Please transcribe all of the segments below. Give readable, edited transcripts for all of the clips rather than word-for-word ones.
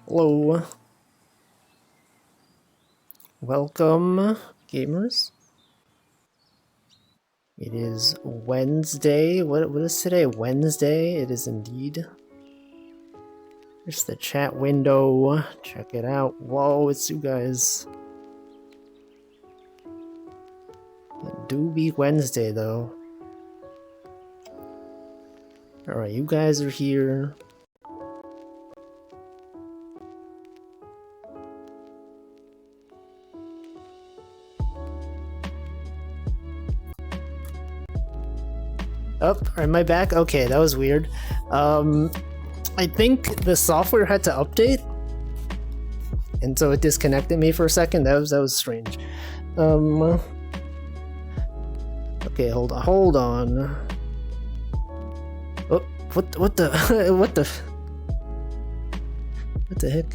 Hello. Welcome, gamers. It is Wednesday. What is today? Wednesday. It is indeed. Here's the chat window. Check it out. Whoa, it's you guys. It do be Wednesday, though. Alright, you guys are here. Oh, am I back? Okay, that was weird. I think the software had to update, and so it disconnected me for a second. That was strange. Okay, hold on. Oh, what the what the heck?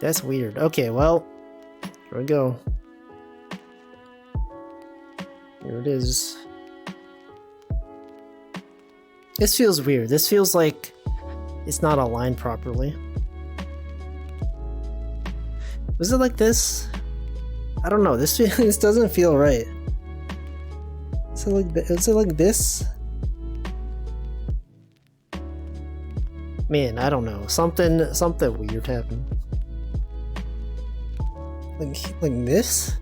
That's weird. Okay, well, here we go. Here it is. This feels weird. This feels like it's not aligned properly. Was it like this? I don't know. This doesn't feel right. Is it like this? Man, I don't know. Something weird happened. Like this?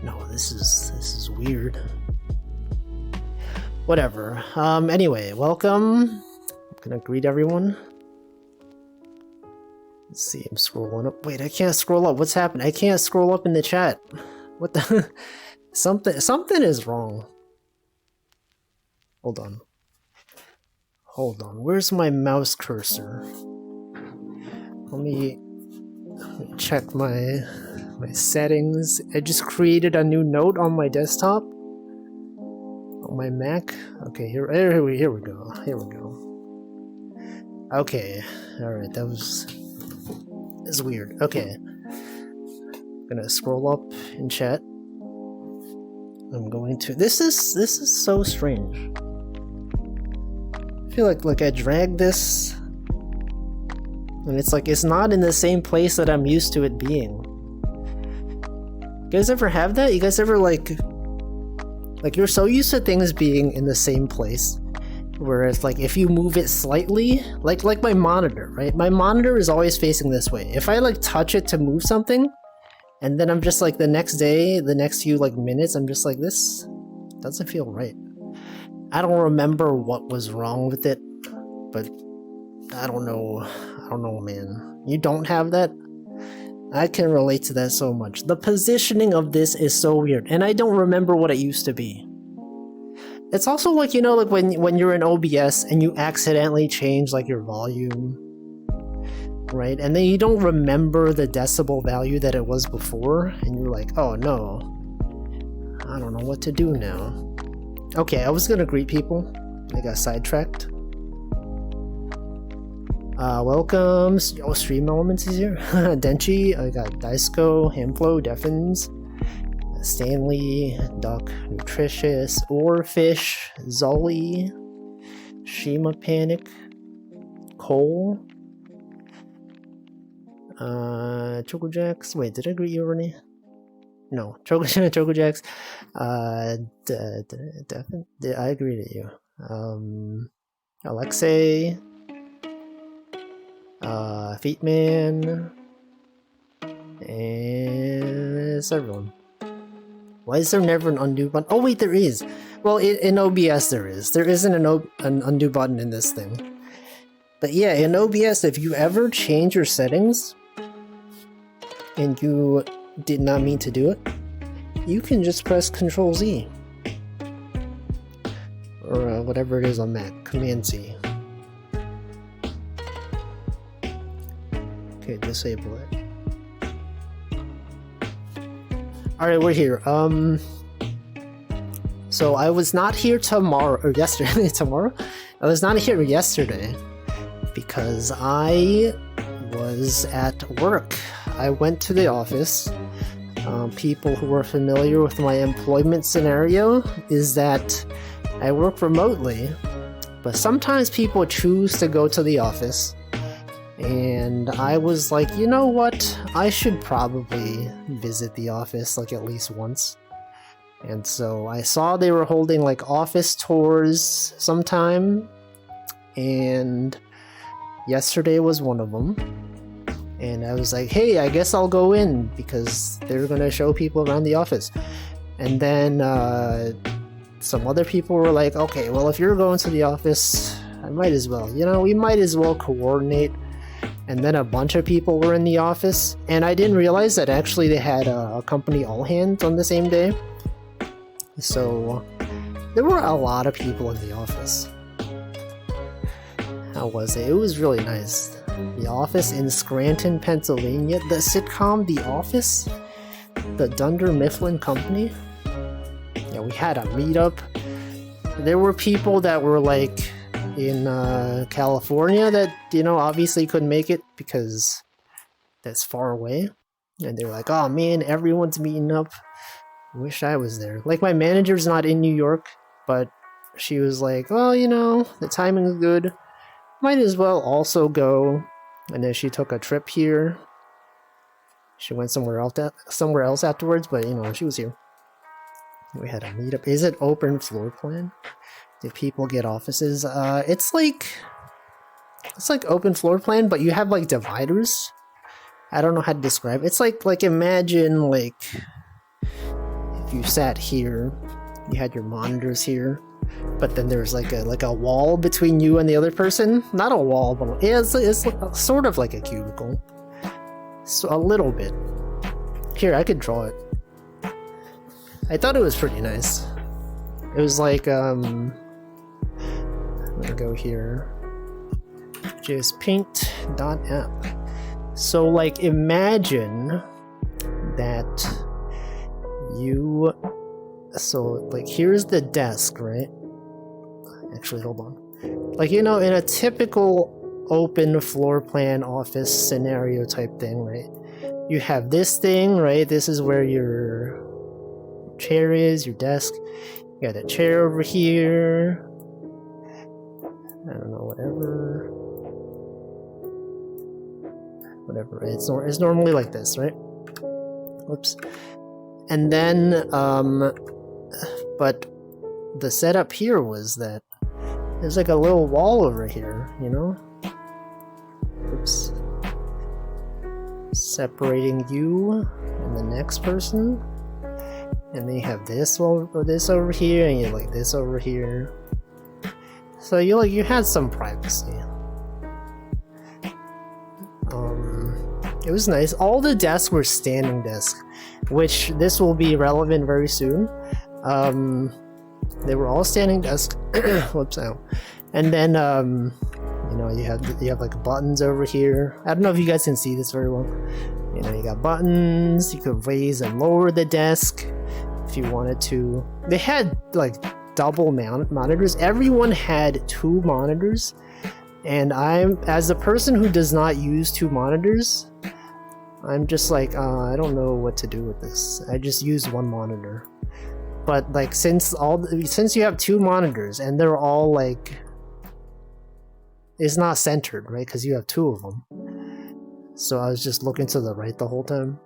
No, this is weird. Whatever. Anyway, welcome. I'm gonna greet everyone. Let's see, I'm scrolling up. Wait, I can't scroll up. What's happened? I can't scroll up in the chat. What the? Something is wrong. Hold on. Where's my mouse cursor? Let me check my settings. I just created a new note on my desktop. On my Mac. Okay, here we go. Okay, alright, that's weird. Okay. I'm gonna scroll up in chat. I'm going to this is so strange. I feel like I dragged this and it's not in the same place that I'm used to it being. You guys ever have that? You guys ever like you're so used to things being in the same place, whereas like if you move it slightly, like my monitor, right? My monitor is always facing this way. If I like touch it to move something, and then I'm just like the next few like minutes, I'm just like, this doesn't feel right. I don't remember what was wrong with it, but I don't know, man. You don't have that? I can relate to that so much. The positioning of this is so weird, and I don't remember what it used to be. It's also like, you know, like when you're in OBS and you accidentally change like your volume, right? And then you don't remember the decibel value that it was before, and you're like, oh no, I don't know what to do now. Okay, I was gonna greet people. I got sidetracked. Welcome. Oh, Stream Elements is here. Denchi, I got Daisuko, Hamflow, Deffins, Stanley, Duck, Nutritious, Oarfish, Zully, Shima Panic, Cole, Chocojax. Wait, did I greet you already? No, Chocojax. I greeted you. Alexei. Feetman, and it's everyone. Why is there never an undo button? Oh wait, there is. Well, in OBS there is. There isn't an undo button in this thing. But yeah, in OBS, if you ever change your settings and you did not mean to do it, you can just press Control-Z. Or whatever it is on Mac, Command-Z. Okay, disable it. Alright, we're here. So I was not here yesterday. I was not here yesterday because I was at work. I went to the office. People who are familiar with my employment scenario is that I work remotely But sometimes people choose to go to the office, and I was like, you know what? I should probably visit the office like at least once. And so I saw they were holding like office tours sometime, and yesterday was one of them. And I was like, hey, I guess I'll go in because they're gonna show people around the office. And then some other people were like, okay, well, if you're going to the office, I might as well. You know, we might as well coordinate. And then a bunch of people were in the office, and I didn't realize that actually they had a company all hands on the same day. So there were a lot of people in the office. How was it? It was really nice. The office in Scranton, Pennsylvania. The sitcom The Office, the Dunder Mifflin Company. Yeah, we had a meetup. There were people that were like in California that, you know, obviously couldn't make it because that's far away. And they were like, oh man, everyone's meeting up. I wish I was there. Like, my manager's not in New York, but she was like, well, you know, the timing is good. Might as well also go. And then she took a trip here. She went somewhere else afterwards, but you know, she was here. We had a meetup. Is it open floor plan? Do people get offices? It's like open floor plan, but you have like dividers. I don't know how to describe it. It's like imagine like if you sat here, you had your monitors here, but then there's like a wall between you and the other person. Not a wall, but it's sort of like a cubicle. So a little bit. Here, I could draw it. I thought it was pretty nice. It was like I'm gonna go here. Just paint.app. So like imagine that so like here's the desk, right? Actually, hold on. Like, you know, in a typical open floor plan office scenario type thing, right? You have this thing, right? This is where your chair is, your desk. You got a chair over here. I don't know, whatever. It's normally like this, right? Whoops. And then, but the setup here was that there's like a little wall over here, you know? Oops. Separating you and the next person. And then you have this over here, and you have like this over here. So you had some privacy. It was nice. All the desks were standing desks, which this will be relevant very soon. They were all standing desks. Whoops, out. And then you know, you have like buttons over here. I don't know if you guys can see this very well. You know, you got buttons. You could raise and lower the desk if you wanted to. They had like double monitors. Everyone had 2 monitors, and as a person who does not use 2 monitors, I'm just like, I don't know what to do with this. I just use 1 monitor. But like since you have 2 monitors and they're all like, it's not centered, right? Because you have 2 of them. So I was just looking to the right the whole time.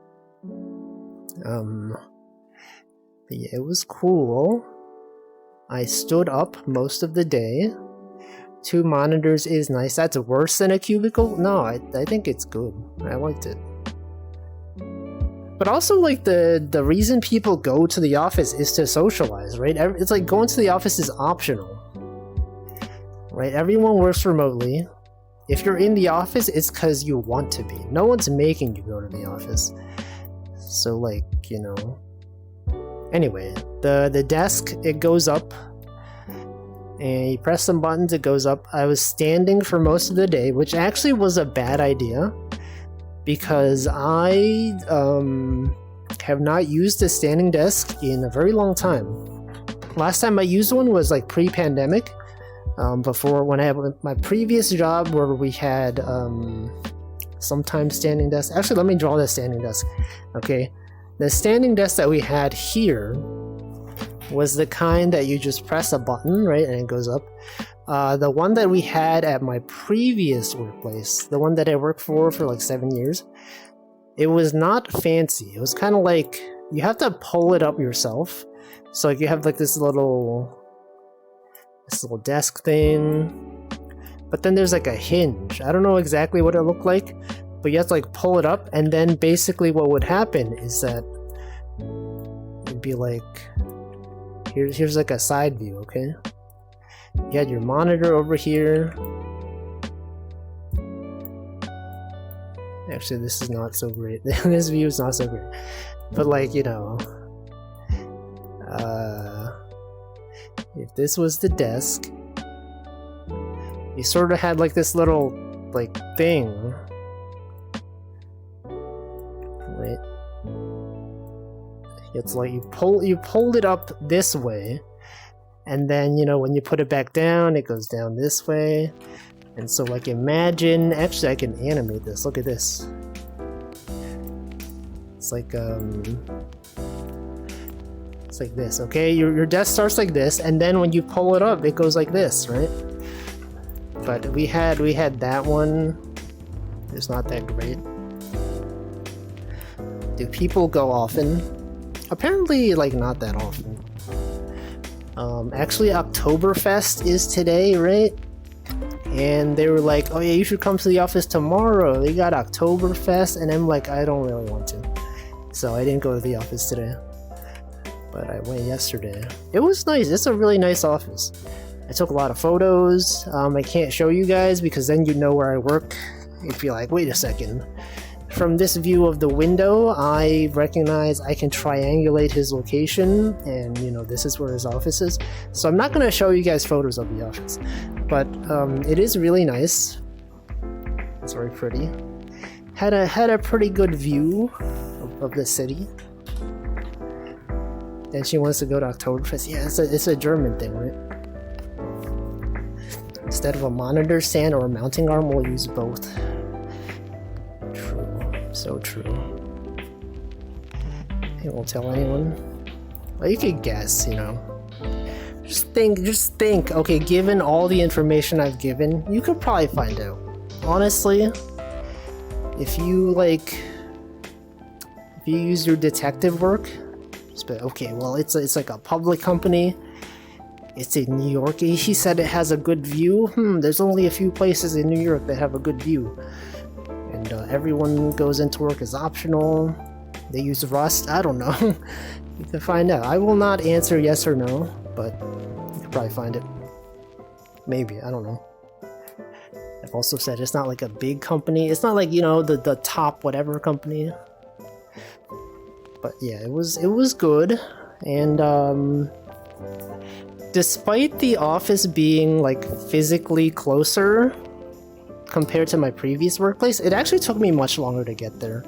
But yeah, it was cool. I stood up most of the day. 2 monitors is nice. That's worse than a cubicle? No, I think it's good. I liked it. But also, like, the reason people go to the office is to socialize, right? It's like going to the office is optional, right? Everyone works remotely. If you're in the office, it's because you want to be. No one's making you go to the office. So, like, you know. Anyway, the desk, it goes up. And you press some buttons, it goes up. I was standing for most of the day, which actually was a bad idea. Because I have not used a standing desk in a very long time. Last time I used one was like pre-pandemic, before when I had my previous job where we had sometimes standing desks. Actually, let me draw the standing desk. Okay, the standing desk that we had here was the kind that you just press a button, right, and it goes up. The one that we had at my previous workplace, the one that I worked for like 7 years, it was not fancy. It was kind of like you have to pull it up yourself. So like you have like this little desk thing, but then there's like a hinge. I don't know exactly what it looked like, but you have to like pull it up, and then basically what would happen is that it'd be like here's like a side view, okay? You had your monitor over here. Actually, this is not so great. This view is not so great. But like, you know, if this was the desk, you sort of had like this little like thing, right? It's like you pulled it up this way, and then, you know, when you put it back down, it goes down this way. And so like imagine, actually I can animate this. Look at this. It's like this, okay? Your desk starts like this, and then when you pull it up, it goes like this, right? But we had that one. It's not that great. Do people go often? Apparently, like, not that often. Actually, Oktoberfest is today, right? And they were like, oh yeah, you should come to the office tomorrow. They got Oktoberfest, and I'm like, I don't really want to. So I didn't go to the office today. But I went yesterday. It was nice. It's a really nice office. I took a lot of photos. I can't show you guys because then you know where I work. You'd be like, wait a second. From this view of the window, I recognize I can triangulate his location, and you know, this is where his office is. So I'm not going to show you guys photos of the office, but it is really nice. It's very pretty. Had a pretty good view of the city. And she wants to go to Oktoberfest. Yeah, it's a German thing, right? Instead of a monitor stand or a mounting arm, we'll use both. So true. It won't tell anyone. Well, you could guess, you know. Just think. Okay, given all the information I've given, you could probably find out. Honestly, if you use your detective work, just be okay. Well, it's like a public company. It's in New York. He said it has a good view. There's only a few places in New York that have a good view. And everyone goes into work as optional. They use Rust. I don't know. You can find out. I will not answer yes or no, but you can probably find it. Maybe. I don't know. I've also said it's not like a big company. It's not like, you know, the top whatever company. But yeah, it was good. And despite the office being like physically closer compared to my previous workplace, it actually took me much longer to get there.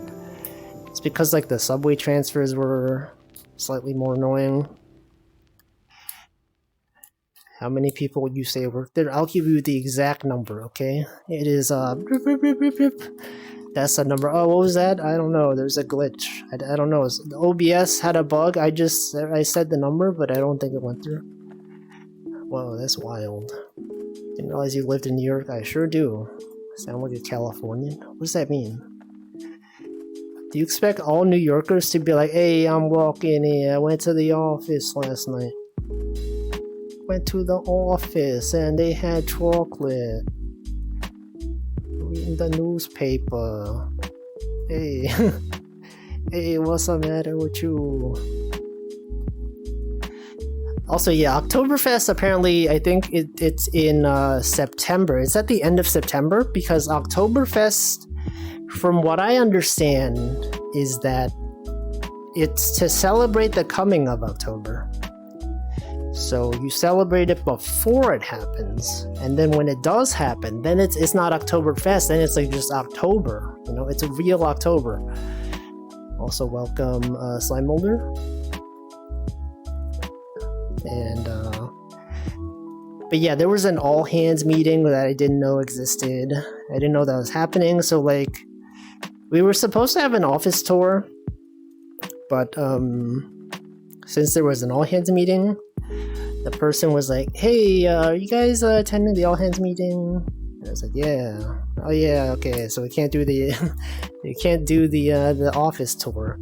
It's because like the subway transfers were slightly more annoying. How many people would you say work there? I'll give you the exact number, okay? It is that's the number. Oh, what was that? I don't know. There's a glitch. I don't know. The OBS had a bug. I said the number, but I don't think it went through. Whoa, that's wild. Didn't realize you lived in New York. I sure do. Sound like a Californian? What does that mean? Do you expect all New Yorkers to be like, hey, I'm walking in. I went to the office last night. Went to the office and they had chocolate. Reading the newspaper. Hey. Hey, what's the matter with you? Also, yeah, Oktoberfest, apparently, I think it's in September. It's at the end of September, because Oktoberfest, from what I understand, is that it's to celebrate the coming of October. So you celebrate it before it happens, and then when it does happen, then it's not Oktoberfest, then it's like just October. You know, it's a real October. Also, welcome, Slime Molder. And but yeah, there was an all hands meeting that I didn't know existed. I didn't know that was happening. So like, we were supposed to have an office tour, but since there was an all hands meeting, the person was like, "Hey, are you guys attending the all hands meeting?" And I was like, "Yeah." "Oh yeah, okay. So we can't do the the office tour."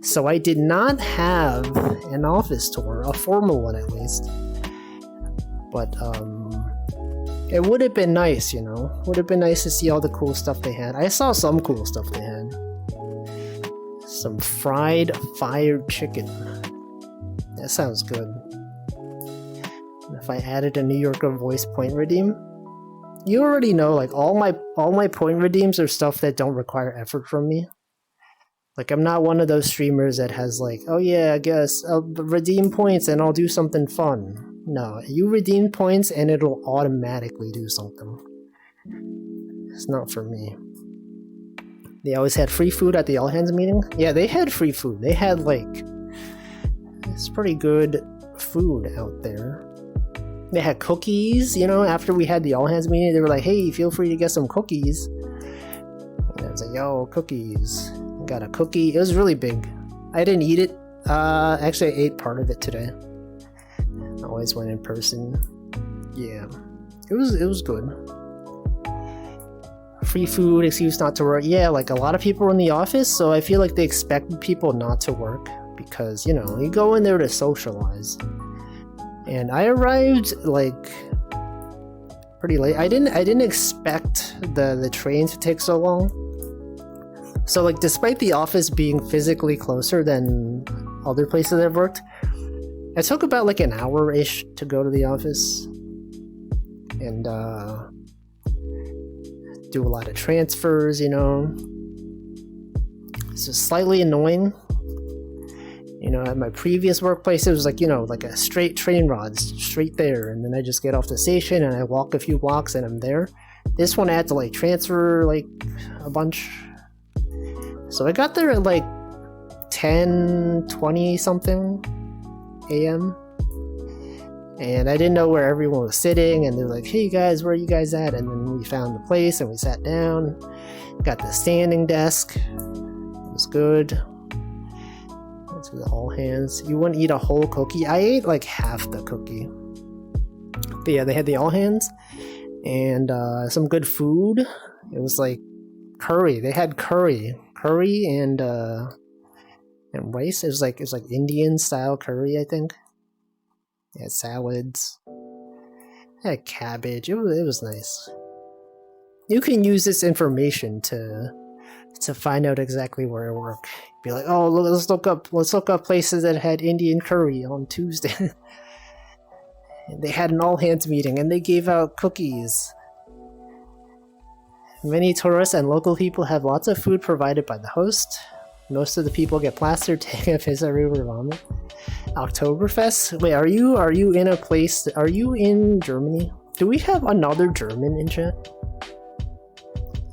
So I did not have an office tour, a formal one at least. But it would have been nice, you know. Would have been nice to see all the cool stuff they had. I saw some cool stuff they had. Some fried fired chicken. That sounds good. If I added a New Yorker voice point redeem, you already know, like all my point redeems are stuff that don't require effort from me. Like I'm not one of those streamers that has like, oh yeah, I guess I'll redeem points and I'll do something fun. No, you redeem points and it'll automatically do something. It's not for me. They always had free food at the all hands meeting. Yeah, they had free food. They had like, it's pretty good food out there. They had cookies, you know, after we had the all hands meeting, they were like, "Hey, feel free to get some cookies." And I was like, "Yo, cookies." I got a cookie. It was really big. I didn't eat it. Actually I ate part of it today. I always went in person. Yeah. It was good. Free food, excuse not to work. Yeah, like a lot of people were in the office, so I feel like they expect people not to work because, you know, you go in there to socialize. And I arrived like pretty late. I didn't expect the train to take so long. So like despite the office being physically closer than other places I've worked, it took about like an hour-ish to go to the office. And do a lot of transfers, you know. It's just slightly annoying. You know, at my previous workplace, it was like, you know, like a straight train rod, straight there. And then I just get off the station and I walk a few blocks and I'm there. This one I had to like transfer like a bunch. So I got there at like 10:20 something a.m. And I didn't know where everyone was sitting. And they were like, "Hey guys, where are you guys at?" And then we found the place and we sat down. Got the standing desk. It was good. To the all hands. You wouldn't eat a whole cookie. I ate like half the cookie. But yeah, they had the all hands and some good food. It was like curry. They had curry and rice. It was like Indian style curry, I think. They had salads. They had cabbage. It was nice. You can use this information to find out exactly where I work. Be like, "Oh, let's look up places that had Indian curry on Tuesday." And they had an all hands meeting and they gave out cookies. Many tourists and local people have lots of food provided by the host. Most of the people get plastered, taking a piss every vomit. Oktoberfest? Wait, are you in a place? Are you in Germany? Do we have another German in chat?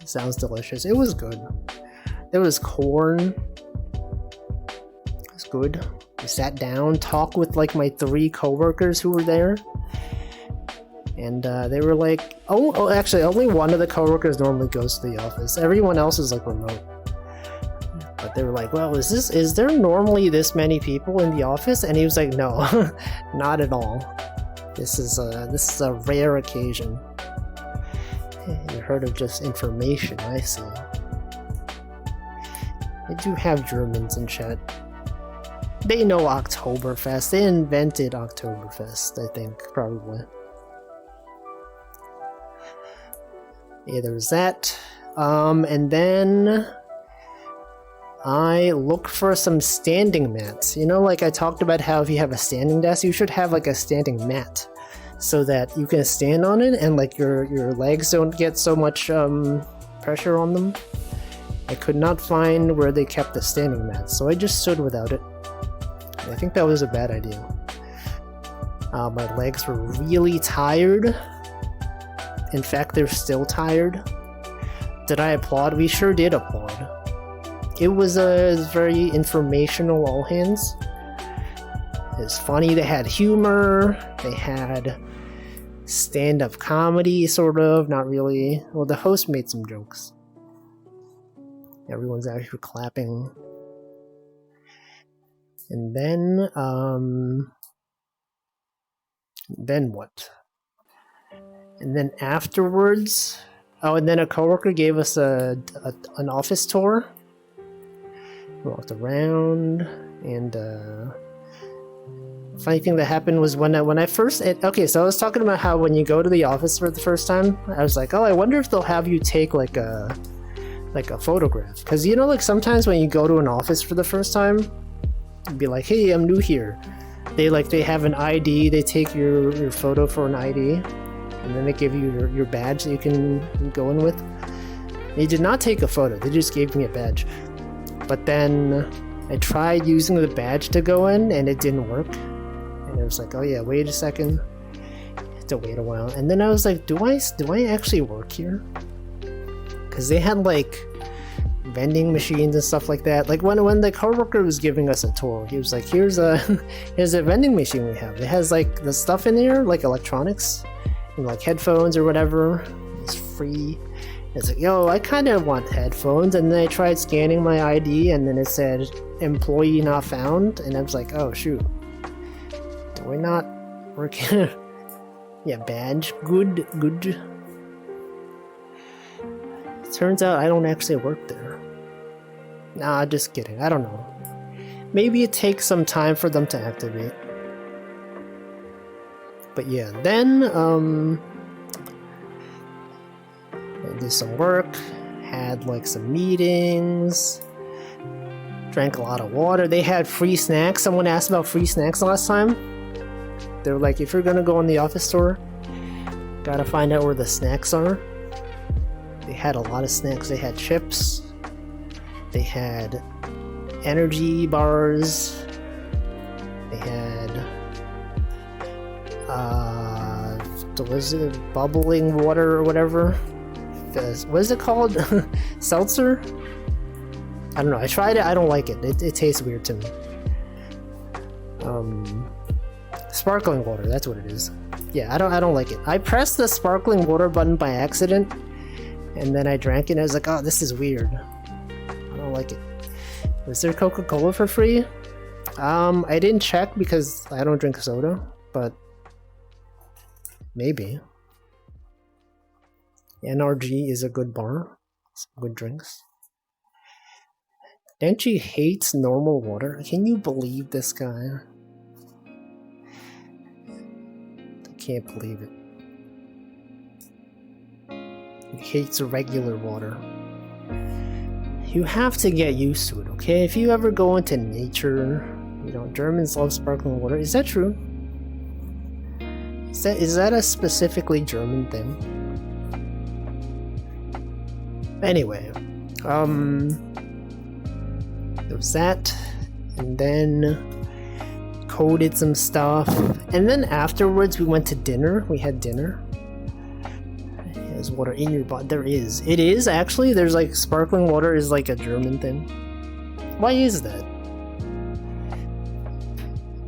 Sounds delicious. It was good. There was corn. It was good. We sat down, talked with like my 3 coworkers who were there. And they were like, oh, actually, only one of the coworkers normally goes to the office. Everyone else is like remote. But they were like, "Well, is there normally this many people in the office?" And he was like, "No, not at all. This is a rare occasion." You heard of just information, I see. They do have Germans in chat. They know Oktoberfest. They invented Oktoberfest, I think, probably. Yeah, there's that. And then I look for some standing mats. You know, like I talked about how if you have a standing desk, you should have like a standing mat so that you can stand on it and like your legs don't get so much pressure on them. I could not find where they kept the standing mats, so I just stood without it. I think that was a bad idea. My legs were really tired. In fact, they're still tired. Did I applaud? We sure did applaud. It was very informational all hands. It was funny. They had humor. They had stand-up comedy, sort of. Not really. Well, the host made some jokes. Everyone's out here clapping. And then what? And then afterwards, oh, and then a coworker gave us an office tour. We walked around, and funny thing that happened was when I first okay, so I was talking about how when you go to the office for the first time, I was like, oh, I wonder if they'll have you take like a photograph, because you know, like sometimes when you go to an office for the first time, you'd be like, hey, I'm new here. They have an ID, they take your photo for an ID, and then they give you your badge that you can go in with. They did not take a photo, they just gave me a badge. But then I tried using the badge to go in and it didn't work. And it was like, oh yeah, wait a second. I had to wait a while. And then I was like, do I actually work here? Because they had like vending machines and stuff like that. Like when the coworker was giving us a tour, he was like, here's a vending machine we have. It has like the stuff in here, like electronics and like headphones or whatever. It's free. It's like, yo, I kind of want headphones. And then I tried scanning my ID and then it said employee not found. And I was like, oh shoot, do I not work here? Yeah, badge, good. Turns out I don't actually work there. Nah, just kidding, I don't know. Maybe it takes some time for them to activate. But yeah, then I did some work, had like some meetings, drank a lot of water. They had free snacks. Someone asked about free snacks last time. They were like, if you're gonna go in the office store, gotta find out where the snacks are. They had a lot of snacks. They had chips, they had energy bars, they had what is it, bubbling water or whatever. What is it called? Seltzer? I don't know. I tried it. I don't like it. It tastes weird to me. Sparkling water. That's what it is. Yeah, I don't like it. I pressed the sparkling water button by accident, and then I drank it. And I was like, oh, this is weird. I don't like it. Was there Coca-Cola for free? I didn't check because I don't drink soda, but maybe. NRG is a good bar. Some good drinks. Denchi hates normal water. Can you believe this guy? I can't believe it. He hates regular water. You have to get used to it, okay? If you ever go into nature, you know, Germans love sparkling water. Is that true? Is that a specifically German thing? Anyway, there was that, and then coded some stuff, and then afterwards we went to dinner. We had dinner. There's water in your body. There is. It is actually. There's like sparkling water is like a German thing. Why is that?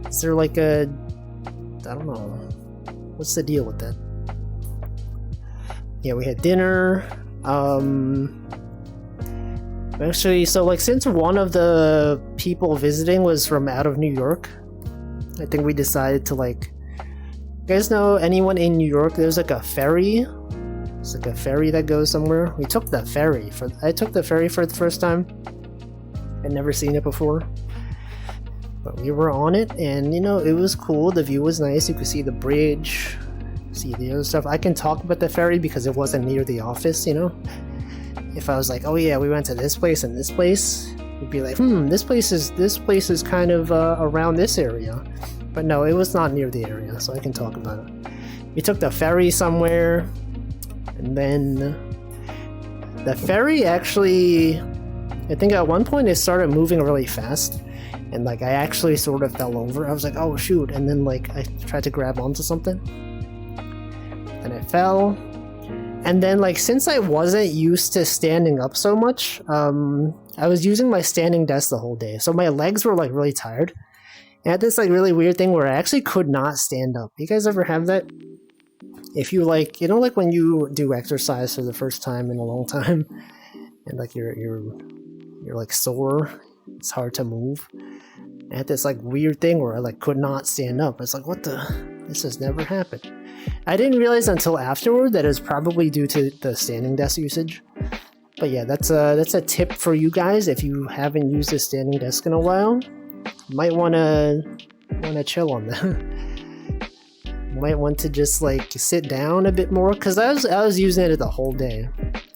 Is there like a... I don't know. What's the deal with that? Yeah, we had dinner. Actually, so like since one of the people visiting was from out of New York, I think we decided to like... You guys know anyone in New York? There's like a ferry. It's like a ferry that goes somewhere. We took the ferry. I took the ferry for the first time. I'd never seen it before. But we were on it, and you know, it was cool. The view was nice. You could see the bridge, see the other stuff. I can talk about the ferry because it wasn't near the office, you know? If I was like, oh yeah, we went to this place and this place, you'd be like, this place is kind of around this area. But no, it was not near the area, so I can talk about it. We took the ferry somewhere, and then the ferry actually, I think at one point it started moving really fast, and like I actually sort of fell over. I was like, oh shoot, and then like I tried to grab onto something, and I fell. And then like since I wasn't used to standing up so much, I was using my standing desk the whole day, so my legs were like really tired. And I had this like really weird thing where I actually could not stand up. You guys ever have that? If you like, you know, like when you do exercise for the first time in a long time, and like you're like sore, it's hard to move. I had this like weird thing where I like could not stand up. It's like, what the? This has never happened. I didn't realize until afterward that it was probably due to the standing desk usage. But yeah, that's a tip for you guys if you haven't used a standing desk in a while. You might wanna chill on that. You might want to just like sit down a bit more, because I was using it the whole day.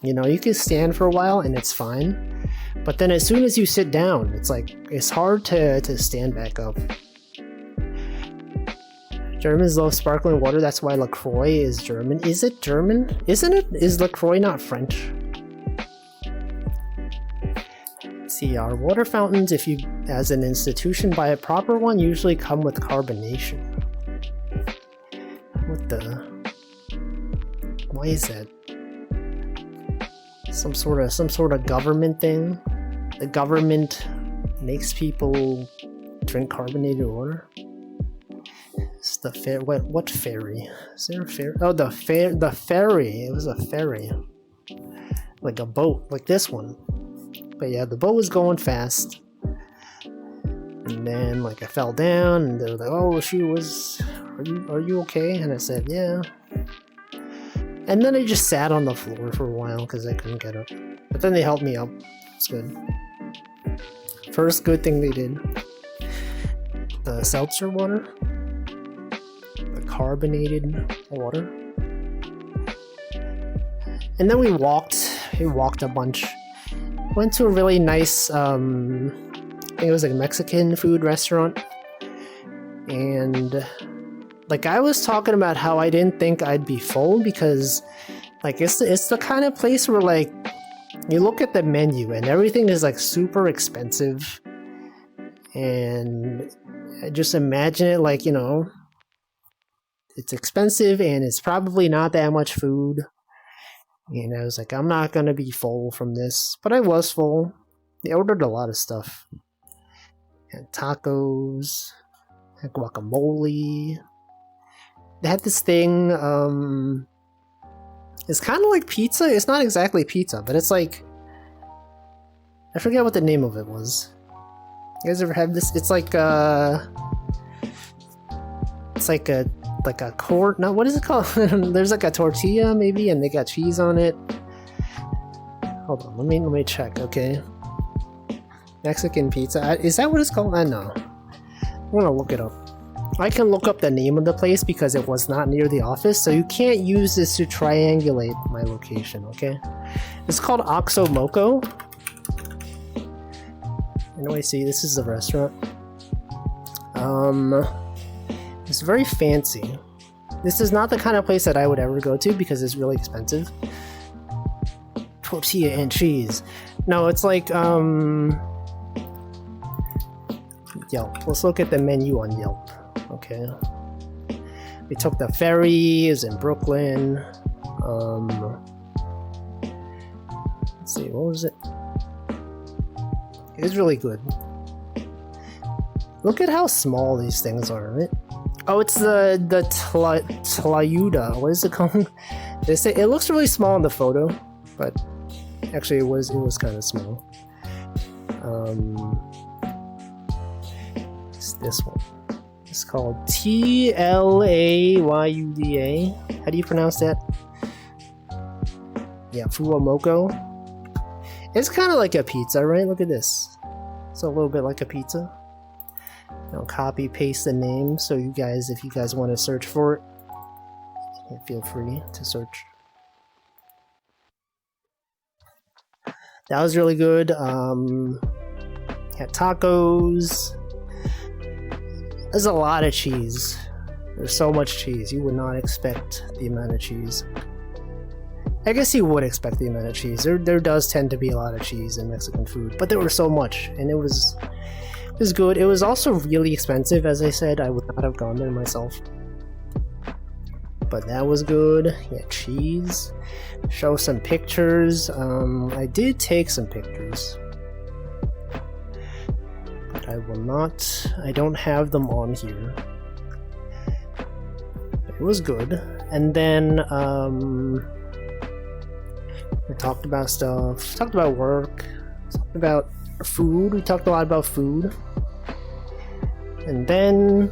You know, you can stand for a while and it's fine, but then as soon as you sit down, it's like it's hard to stand back up. Germans love sparkling water. That's why LaCroix is German. Is it German? Isn't it? Is LaCroix not French? See, our water fountains, if you, as an institution, buy a proper one, usually come with carbonation. What the? Why is that? Some sort of government thing? The government makes people drink carbonated water? It's the fair. What ferry? Is there a ferry? Oh, the ferry. It was a ferry, like a boat, like this one. But yeah, the boat was going fast, and then like I fell down, and they were like, "Oh, are you okay?" And I said, "Yeah." And then I just sat on the floor for a while because I couldn't get up. But then they helped me up. It's good. First good thing they did. The seltzer water. The carbonated water. And then we walked a bunch. Went to a really nice, I think it was like a Mexican food restaurant. And like I was talking about how I didn't think I'd be full because like it's the kind of place where like you look at the menu and everything is like super expensive, and I just imagine it like, you know, it's expensive and it's probably not that much food. And I was like, I'm not gonna be full from this, but I was full. They ordered a lot of stuff. Had tacos, had guacamole. They had this thing, it's kind of like pizza. It's not exactly pizza, but it's like, I forget what the name of it was. You guys ever have this? It's like a quart. No, what is it called? There's like a tortilla maybe, and they got cheese on it. Hold on, let me check. Okay, Mexican pizza. Is that what it's called? I know. I'm gonna look it up. I can look up the name of the place because it was not near the office, so you can't use this to triangulate my location, okay? It's called Oxo Moco. Anyway, see, this is the restaurant. It's very fancy. This is not the kind of place that I would ever go to because it's really expensive. Tortilla and cheese. No, it's like, Yelp. Let's look at the menu on Yelp. Okay. We took the ferry. It was in Brooklyn. Let's see, what was it? It was really good. Look at how small these things are, right? Oh, it's the Tlayuda. What is it called? They say it looks really small in the photo, but actually it was kind of small. It's this one. It's called Tlayuda. How do you pronounce that? Yeah, Fuwamoko. It's kind of like a pizza, right? Look at this. It's a little bit like a pizza. I'll copy paste the name so you guys, if you guys want to search for it, feel free to search. That was really good. Had tacos. There's a lot of cheese. There's so much cheese. You would not expect the amount of cheese. I guess you would expect the amount of cheese. There does tend to be a lot of cheese in Mexican food, but there was so much, and it was good. It was also really expensive, as I said. I would not have gone there myself. But that was good. Yeah, cheese. Show some pictures. I did take some pictures. But I will not. I don't have them on here. It was good. And then, we talked about stuff. Talked about work. Talked about food. We talked a lot about food. And then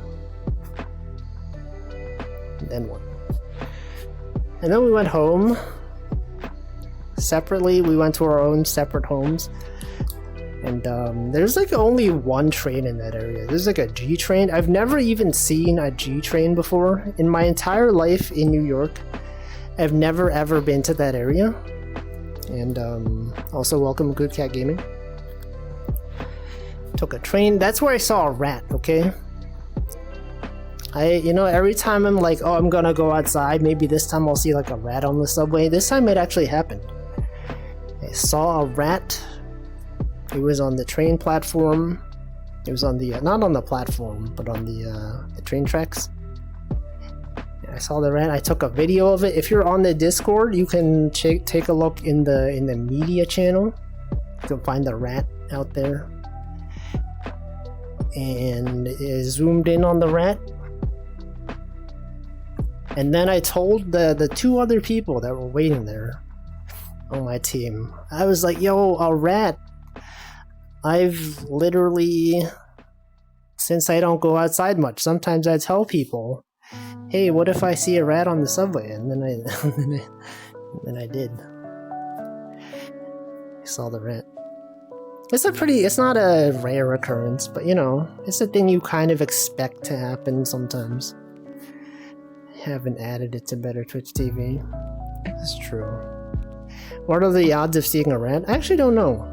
what? And then we went home. Separately, we went to our own separate homes. And there's like only one train in that area. There's like a G train. I've never even seen a G train before. In my entire life in New York, I've never ever been to that area. And also welcome Good Cat Gaming. Took a train. That's where I saw a rat, okay? Every time I'm like, oh, I'm gonna go outside, maybe this time I'll see like a rat on the subway. This time it actually happened. I saw a rat. It was on the train platform. It was on the, not on the platform, but on the train tracks. I saw the rat. I took a video of it. If you're on the Discord, you can take a look in the media channel. You can find the rat out there. And it zoomed in on the rat. And then I told the two other people that were waiting there on my team. I was like, yo, a rat. I've literally, since I don't go outside much, sometimes I tell people, hey, what if I see a rat on the subway? And then I did. I saw the rat. It's not a rare occurrence, but it's a thing you kind of expect to happen sometimes. I haven't added it to Better Twitch TV. That's true. What are the odds of seeing a rat? I actually don't know.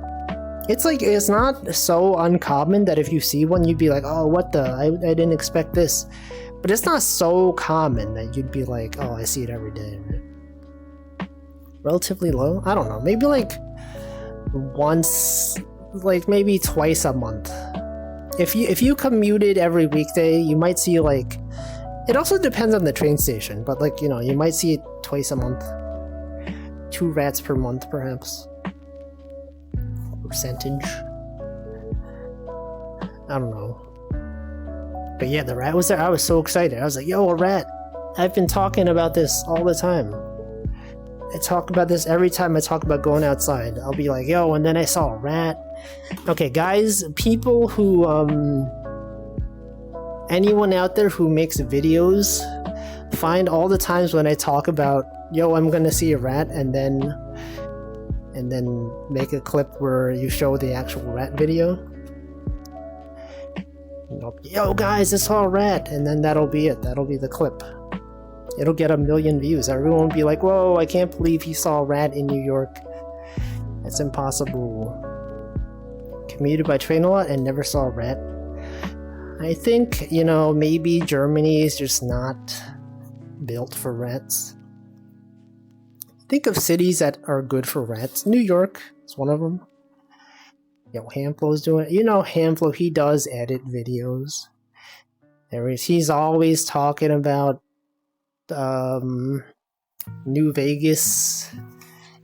It's not so uncommon that if you see one, you'd be like, oh, what the? I didn't expect this. But it's not so common that you'd be like, oh, I see it every day. Relatively low? I don't know. Maybe like once, like maybe twice a month. If you commuted every weekday, you might see like, it also depends on the train station, but like, you might see it twice a month. 2 rats per month, perhaps. Percentage. I don't know. But yeah, the rat was there. I was so excited. I was like, yo, a rat. I've been talking about this all the time. I talk about this every time I talk about going outside. I'll be like, yo, and then I saw a rat. Okay, guys, people who, anyone out there who makes videos, find all the times when I talk about, yo, I'm gonna see a rat, and then make a clip where you show the actual rat video. Yo guys, I saw a rat, and then that'll be it. That'll be the clip. It'll get 1 million views. Everyone will be like, whoa, I can't believe he saw a rat in New York. That's impossible. Commuted by train a lot and never saw a rat. I think, maybe Germany is just not built for rats. Think of cities that are good for rats. New York is one of them. Hamflow's doing it. Hamflow, he does edit videos. He's always talking about New Vegas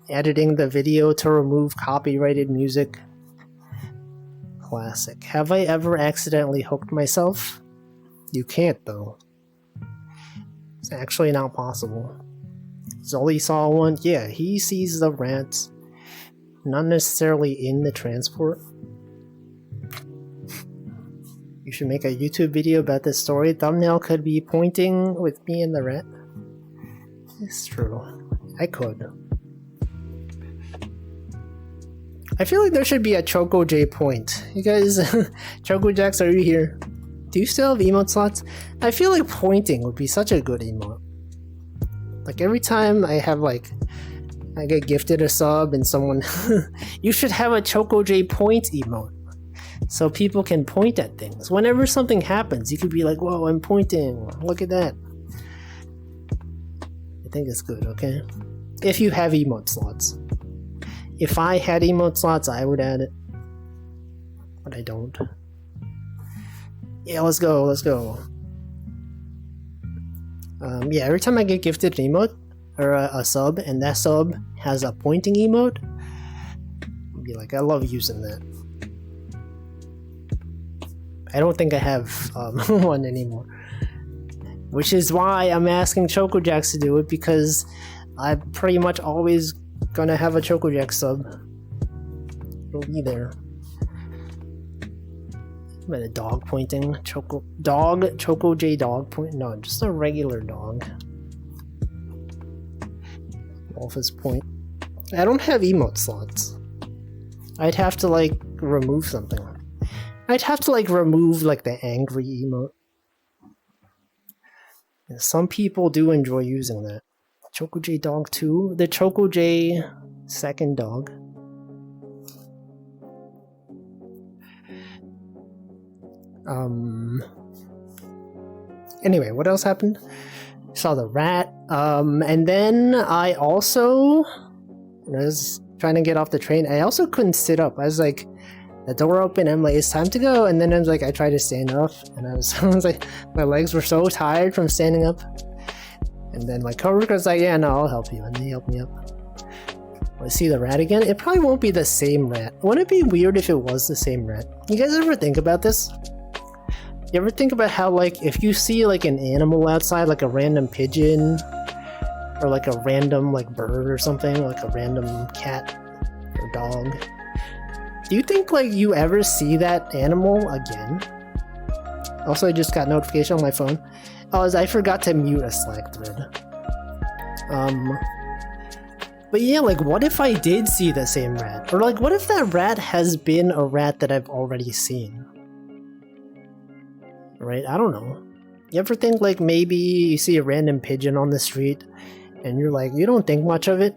editing the video to remove copyrighted music. Classic. Have I ever accidentally hooked myself? You can't, though. It's actually not possible. Zolly saw one. Yeah, he sees the rats. Not necessarily in the transport. You should make a YouTube video about this story. Thumbnail could be pointing with me and the rat. It's true. I could. I feel like there should be a Choco J point. You guys, Choco Jacks, are you here? Do you still have emote slots? I feel like pointing would be such a good emote. Like every time I get gifted a sub and someone, you should have a Choco J point emote. So people can point at things. Whenever something happens, you could be like, whoa, I'm pointing. Look at that. I think it's good, okay? If you have emote slots. If I had emote slots, I would add it. But I don't. Yeah, let's go. Yeah, every time I get gifted an emote, or a sub, and that sub has a pointing emote, I'll be like, I love using that. I don't think I have one anymore. Which is why I'm asking ChocoJax to do it, because I'm pretty much always gonna have a ChocoJax sub. It'll be there. By the dog pointing. Choco J dog point. No, just a regular dog. Wolf's point. I don't have emote slots. I'd have to like remove something. I'd have to like remove like the angry emote. And some people do enjoy using that. Choco J dog 2, the Choco J second dog. Anyway, what else happened? Saw the rat. And then I also was trying to get off the train. I also couldn't sit up. I was like, the door opened, I'm like, it's time to go. And then I was like, I tried to stand up, and I was like, my legs were so tired from standing up. And then my coworker was like, yeah, no, I'll help you. And they helped me up. I see the rat again. It probably won't be the same rat. Wouldn't it be weird if it was the same rat? You guys ever think about this? You ever think about how, like, if you see, like, an animal outside, like a random pigeon, or, like, a random, like, bird or something, like a random cat or dog, do you think, like, you ever see that animal again? Also, I just got notification on my phone. Oh, I forgot to mute a Slack thread. But yeah, like, what if I did see the same rat? Or, like, what if that rat has been a rat that I've already seen? Right? I don't know. You ever think, like, maybe you see a random pigeon on the street, and you're like, you don't think much of it?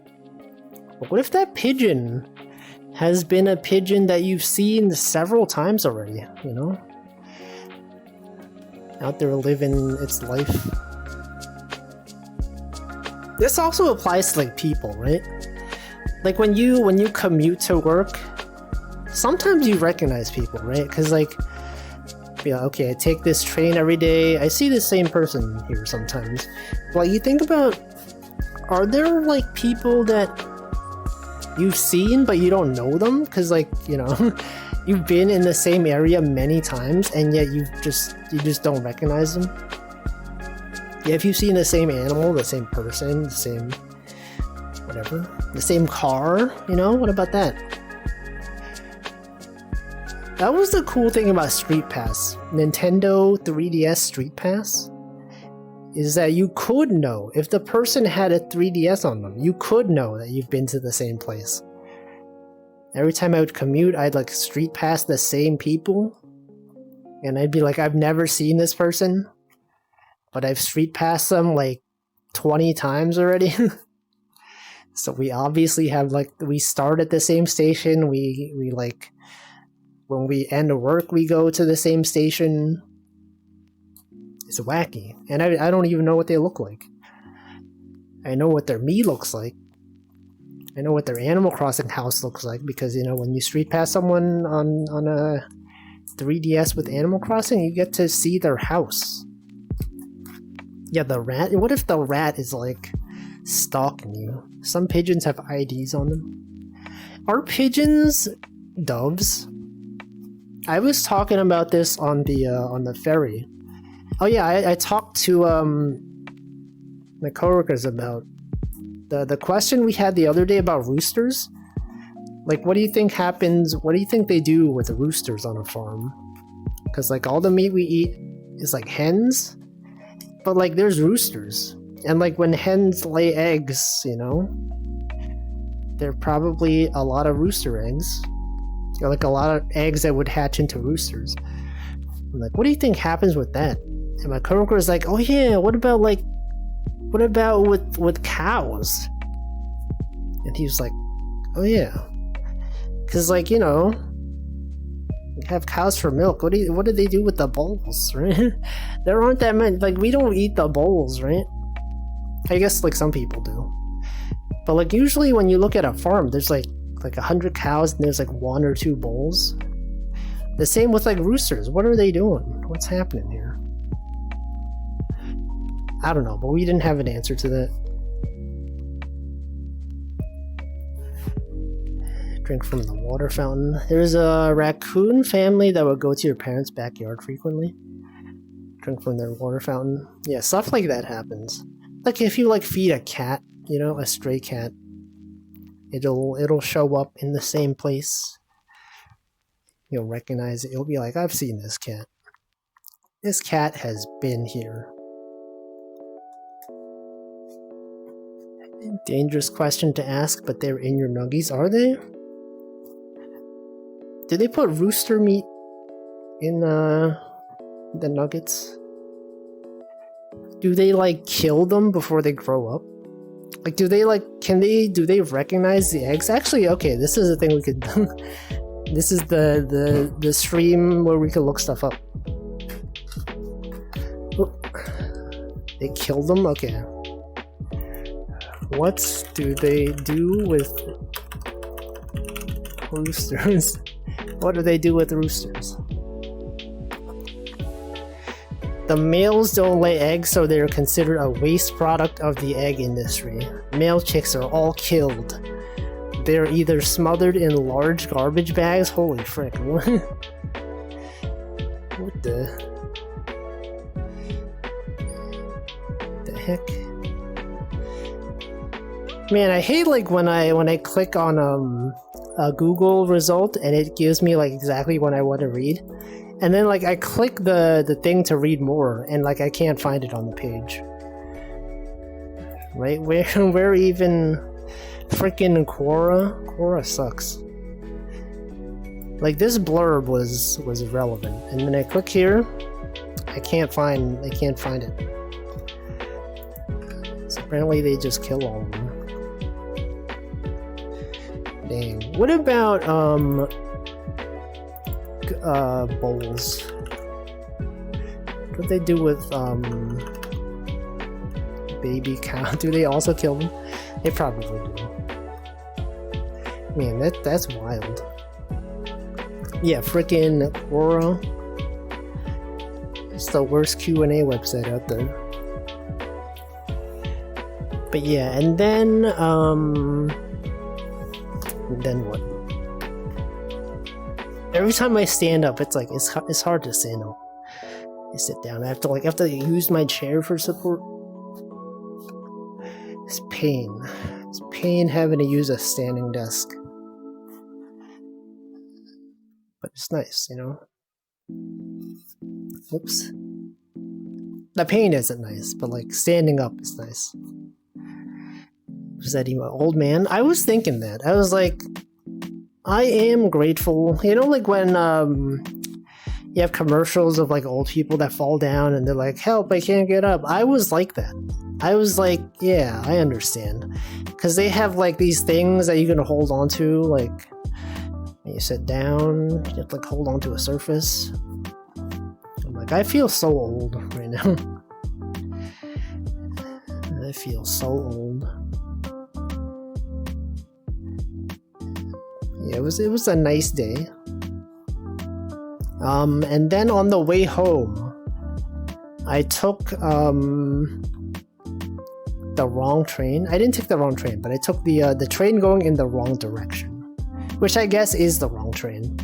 But what if that pigeon has been a pigeon that you've seen several times already, you know? Out there living its life. This also applies to, like, people, right? Like, when you commute to work, sometimes you recognize people, right? Because, like, yeah, okay, I take this train every day, I see the same person here sometimes. Well, you think about, are there, like, people that you've seen but you don't know them? Because, like, you know, you've been in the same area many times and yet you just don't recognize them? Yeah, if you've seen the same animal, the same person, the same whatever, the same car, you know, what about that? That was the cool thing about Street Pass. Nintendo 3DS Street Pass is that you could know, if the person had a 3DS on them, you could know that you've been to the same place. Every time I would commute, I'd like Street Pass the same people, and I'd be like, I've never seen this person, but I've Street Passed them like 20 times already. So we obviously have, like, we start at the same station, we like, when we end work, we go to the same station. It's wacky. And I don't even know what they look like. I know what their me looks like. I know what their Animal Crossing house looks like, because, you know, when you Street Pass someone on a 3DS with Animal Crossing, you get to see their house. Yeah, the rat. What if the rat is, like, stalking you? Some pigeons have IDs on them. Are pigeons doves? I was talking about this on the ferry. Oh yeah, I talked to my coworkers about the question we had the other day about roosters. Like, what do you think happens? What do you think they do with the roosters on a farm? Because, like, all the meat we eat is like hens, but, like, there's roosters, and, like, when hens lay eggs, you know, there are probably a lot of rooster eggs. Or, like, a lot of eggs that would hatch into roosters. I'm like, what do you think happens with that? And my coworker was like, oh yeah, what about with cows? And he was like, oh yeah. Because, like, you know, you have cows for milk. What do they do with the bowls, right? There aren't that many. Like, we don't eat the bowls, right? I guess, like, some people do. But, like, usually when you look at a farm, there's like 100 cows and there's like 1 or 2 bulls. The same with, like, roosters. What are they doing? What's happening here? I don't know, but we didn't have an answer to that. Drink from the water fountain. There's a raccoon family that would go to your parents' backyard frequently. Drink from their water fountain. Yeah, stuff like that happens. Like, if you, like, feed a cat, you know, a stray cat, it'll show up in the same place. You'll recognize it. You'll be like, I've seen this cat. This cat has been here. Dangerous question to ask, but they're in your nuggies, are they? Did they put rooster meat in the nuggets? Do they like kill them before they grow up? Like, do they recognize the eggs? Actually, okay, this is the thing we could this is the stream where we could look stuff up. Oh. They kill them? Okay. What do they do with roosters? What do they do with roosters? The males don't lay eggs, so they are considered a waste product of the egg industry. Male chicks are all killed. They are either smothered in large garbage bags. Holy frick! What the heck? Man, I hate like when I click on a Google result and it gives me like exactly what I want to read, and then like I click the thing to read more and like I can't find it on the page. Right? Where even freaking Quora? Quora sucks. Like this blurb was relevant, and then I click here, I can't find it. So apparently they just kill all of them. Dang. What about bulls? What do they do with baby cow? Do they also kill them? They probably do. Man, that's wild. Yeah, frickin' Quora. It's the worst Q&A website out there. But yeah, and then what? Every time I stand up, it's like it's hard to stand up. I sit down. I have to use my chair for support. It's pain. It's pain having to use a standing desk. But it's nice, you know? Whoops. The pain isn't nice, but like standing up is nice. Was that even old man? I was thinking that. I was like, I am grateful. You know, like when you have commercials of like old people that fall down and they're like, help, I can't get up. I was like that. I was like, yeah, I understand. Because they have like these things that you can hold on to, like when you sit down, you have to like hold on to a surface. I'm like, I feel so old right now. I feel so old. Yeah, it was a nice day. And then on the way home, I took the wrong train. I didn't take the wrong train, but I took the train going in the wrong direction, which I guess is the wrong train.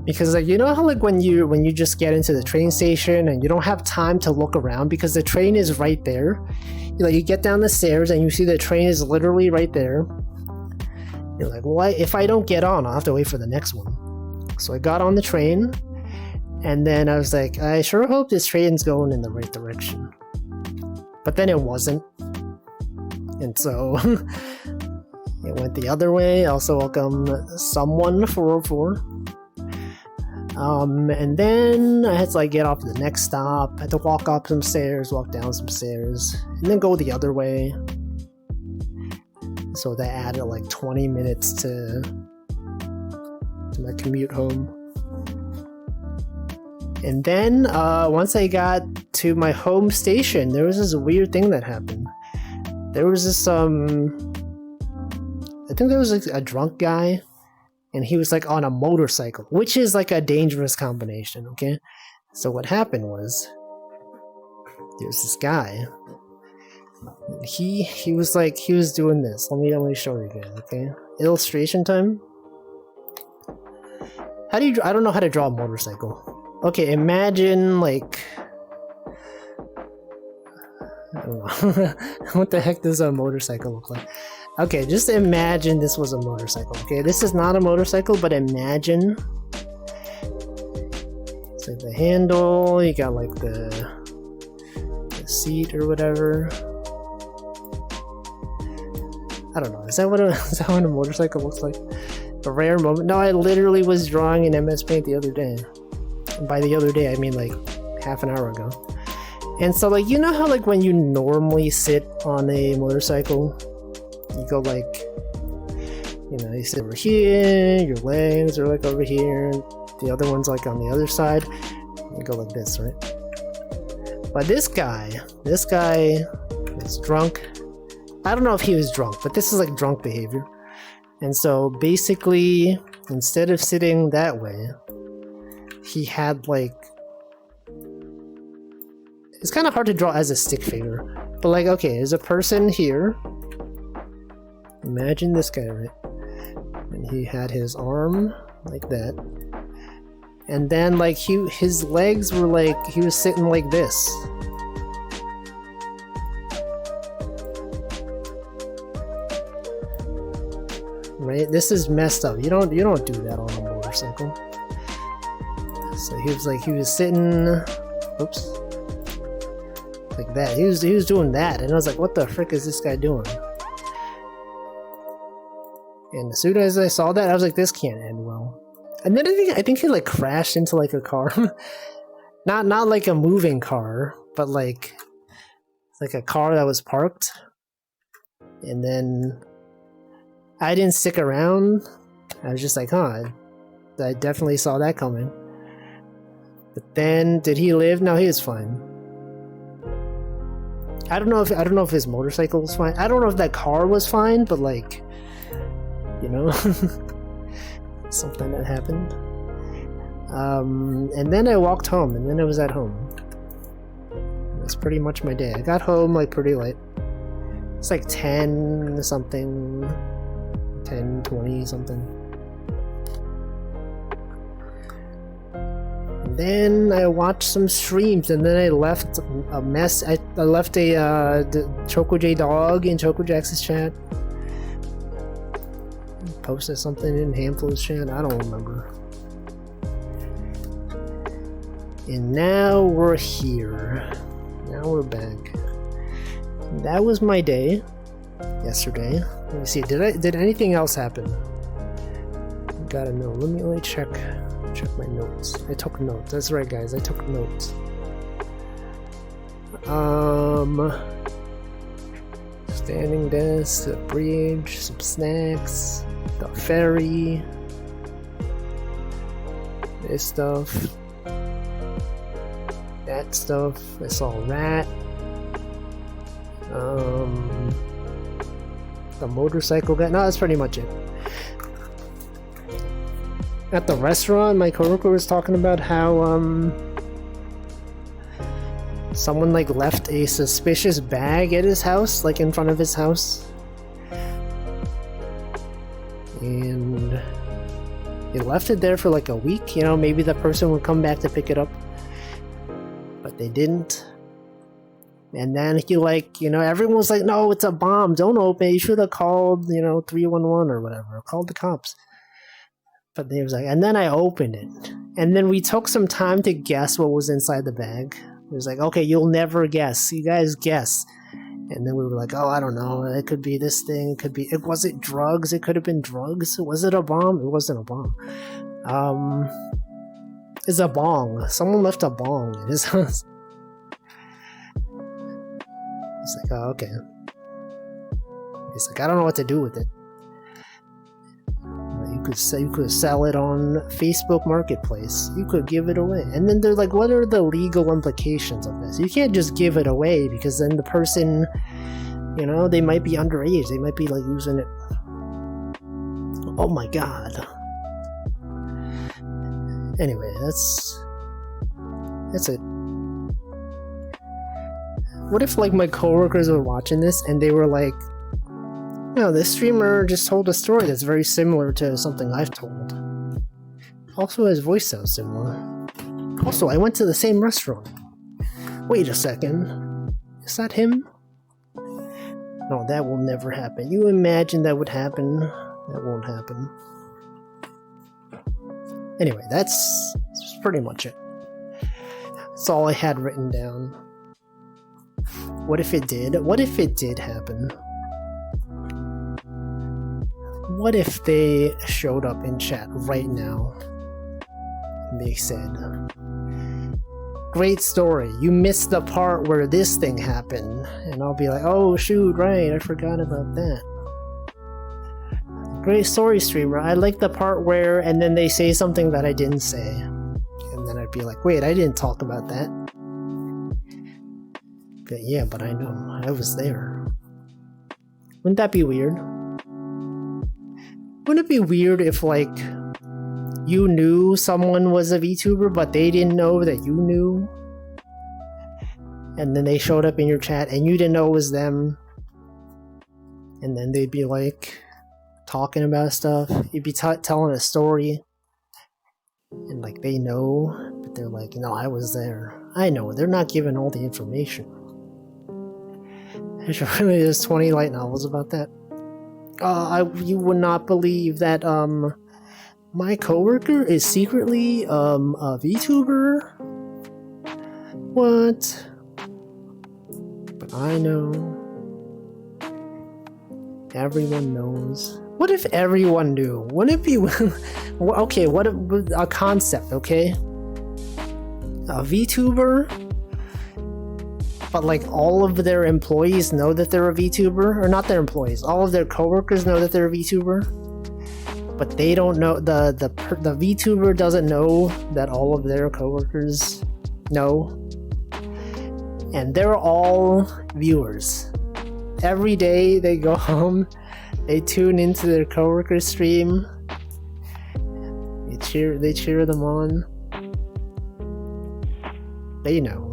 Because like, you know how like when you just get into the train station and you don't have time to look around because the train is right there. Like you get down the stairs and you see the train is literally right there. You're like, well, if I don't get on, I'll have to wait for the next one. So I got on the train, and then I was like, I sure hope this train's going in the right direction. But then it wasn't. And so it went the other way. Also welcome someone 404. And then I had to like get off at the next stop. I had to walk up some stairs, walk down some stairs, and then go the other way. So that added like 20 minutes to my commute home. And then once I got to my home station, there was this weird thing that happened. There was this I think there was like a drunk guy, and he was like on a motorcycle, which is like a dangerous combination, okay? So what happened was there's this guy. He was like, he was doing this. Let me show you guys, okay? Illustration time. How do you, I don't know how to draw a motorcycle. Okay, imagine like, I don't know. What the heck does a motorcycle look like? Okay, just imagine this was a motorcycle. Okay, this is not a motorcycle, but imagine. It's like the handle, you got like the seat or whatever. I don't know. Is that what a motorcycle looks like? A rare moment. No, I literally was drawing in MS Paint the other day. And by the other day, I mean like half an hour ago. And so, like, you know how like when you normally sit on a motorcycle, you go like, you know, you sit over here, your legs are like over here, the other one's like on the other side. You go like this, right? But this guy is drunk. I don't know if he was drunk, but this is like drunk behavior. And so basically, instead of sitting that way, he had like, it's kind of hard to draw as a stick figure, but like, okay, there's a person here. Imagine this guy, right? And he had his arm like that. And then like his legs were like, he was sitting like this. Right? This is messed up. You don't do that on a motorcycle. So he was sitting, oops, like that. He was doing that, and I was like, what the frick is this guy doing? And as soon as I saw that, I was like, this can't end well. And then I think he like crashed into like a car. not like a moving car, but like a car that was parked. And then I didn't stick around. I was just like, huh, I definitely saw that coming. But then, did he live? No, he was fine. I don't know if his motorcycle was fine. I don't know if that car was fine, but like, you know, something that happened. And then I walked home, and then I was at home. That's pretty much my day. I got home like pretty late. It's like 10 something, 10:20 something. And then I watched some streams, and then I left a mess. I left the Choco J Dog in Choco Jax's chat. Posted something in Handful's chat. I don't remember. And now we're here. Now we're back. That was my day yesterday. Let me see. Did anything else happen? Gotta know. Let me check my notes. I took notes. That's right, guys. I took notes. Standing desk, the bridge, some snacks, the ferry, this stuff, that stuff. I saw a rat. The motorcycle guy. No, that's pretty much it. At the restaurant, my coworker was talking about how someone like left a suspicious bag at his house, like in front of his house, and he left it there for like a week. You know, maybe the person would come back to pick it up, but they didn't. And then he like, you know, everyone was like, no, it's a bomb, don't open it, you should have called, you know, 311 or whatever, called the cops. But they was like, and then I opened it, and then we took some time to guess what was inside the bag. It was like, okay, you'll never guess, you guys guess. And then we were like, oh, I don't know, it could be this thing, was it drugs? It could have been drugs. Was it a bomb? It wasn't a bomb. It's a bong. Someone left a bong in his house. It's like, oh, okay. He's like, I don't know what to do with it. You could sell it on Facebook Marketplace. You could give it away. And then they're like, what are the legal implications of this? You can't just give it away, because then the person, you know, they might be underage. They might be like using it. Oh my god. Anyway, that's it. What if like my coworkers were watching this and they were like, no, this streamer just told a story that's very similar to something I've told. Also, his voice sounds similar. Also, I went to the same restaurant. Wait a second. Is that him? No, No, that will never happen. You imagine that would happen. That won't happen. Anyway, that's pretty much it. That's all I had written down. What if it did? What if it did happen? What if they showed up in chat right now and they said, "Great story, you missed the part where this thing happened," and I'll be like, "Oh shoot, right, I forgot about that. Great story, streamer, I like the part where," and then they say something that I didn't say, and then I'd be like, "Wait, I didn't talk about that." But yeah, but I know, I was there. Wouldn't that be weird? Wouldn't it be weird if, like, you knew someone was a VTuber, but they didn't know that you knew? And then they showed up in your chat, and you didn't know it was them. And then they'd be, like, talking about stuff. You'd be telling a story. And, like, they know, but they're like, "No, I was there." I know, they're not giving all the information. There's 20 light novels about that. You would not believe that, my coworker is secretly, a VTuber? What? But I know. Everyone knows. What if everyone knew? Wouldn't it be... Okay, what a concept, okay? A VTuber? But like all of their employees know that they're a VTuber, or not their employees, all of their coworkers know that they're a VTuber, but they don't know, the VTuber doesn't know that all of their coworkers know, and they're all viewers. Every day they go home, they tune into their coworker's stream, they cheer them on. They know.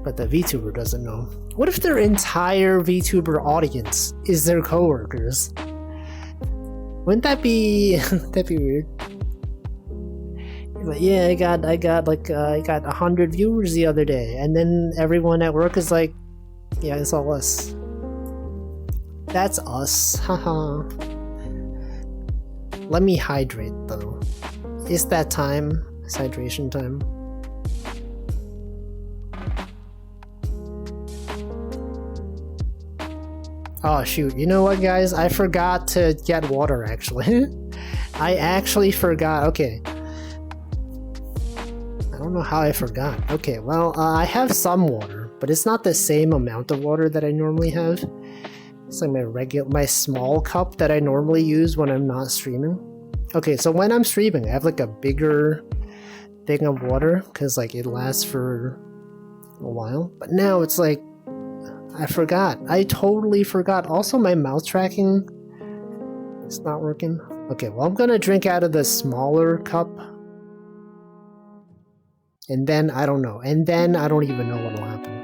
But the VTuber doesn't know. What if their entire VTuber audience is their coworkers? Wouldn't that be that'd be weird? Like, yeah, I got 100 viewers the other day, and then everyone at work is like, yeah, it's all us. That's us, haha. Let me hydrate though. It's that time. It's hydration time. Oh shoot, you know what guys? I forgot to get water actually. I actually forgot, okay. I don't know how I forgot. Okay, well, I have some water, but it's not the same amount of water that I normally have. It's like my small cup that I normally use when I'm not streaming. Okay, so when I'm streaming, I have like a bigger thing of water, because like it lasts for a while. But now it's like, I forgot. I totally forgot. Also, my mouse tracking is not working. Okay, well, I'm gonna drink out of the smaller cup. And then, I don't know. And then, I don't even know what'll happen.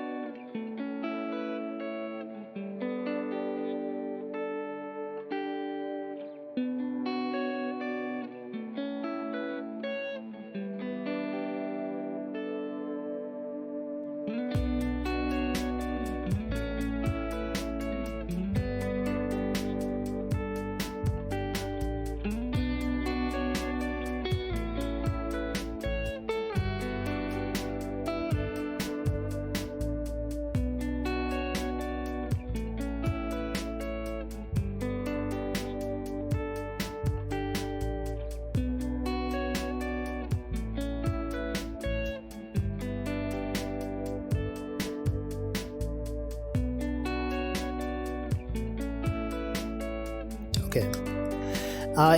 Okay.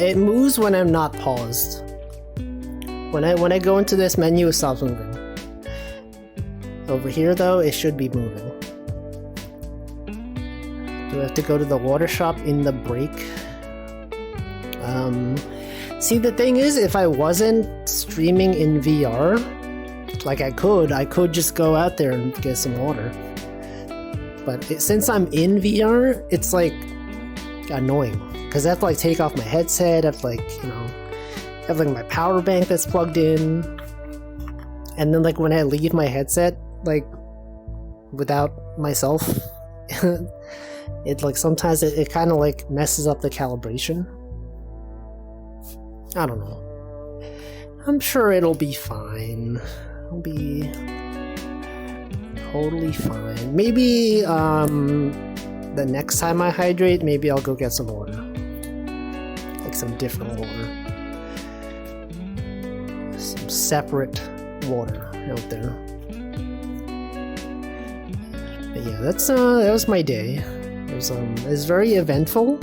It moves when I'm not paused. When I go into this menu, it stops moving. Over here, though, it should be moving. Do I have to go to the water shop in the break? See, the thing is, if I wasn't streaming in VR, like I could just go out there and get some water. But since I'm in VR, it's like annoying. Because I have to like take off my headset, I have to like, you know, I have like my power bank that's plugged in. And then like when I leave my headset, like without myself it like sometimes it kind of like messes up the calibration. I don't know. I'm sure it'll be fine. It'll be totally fine. Maybe the next time I hydrate, maybe I'll go get some water. Like some different water. Some separate water out there. But yeah, that was my day. It was very eventful.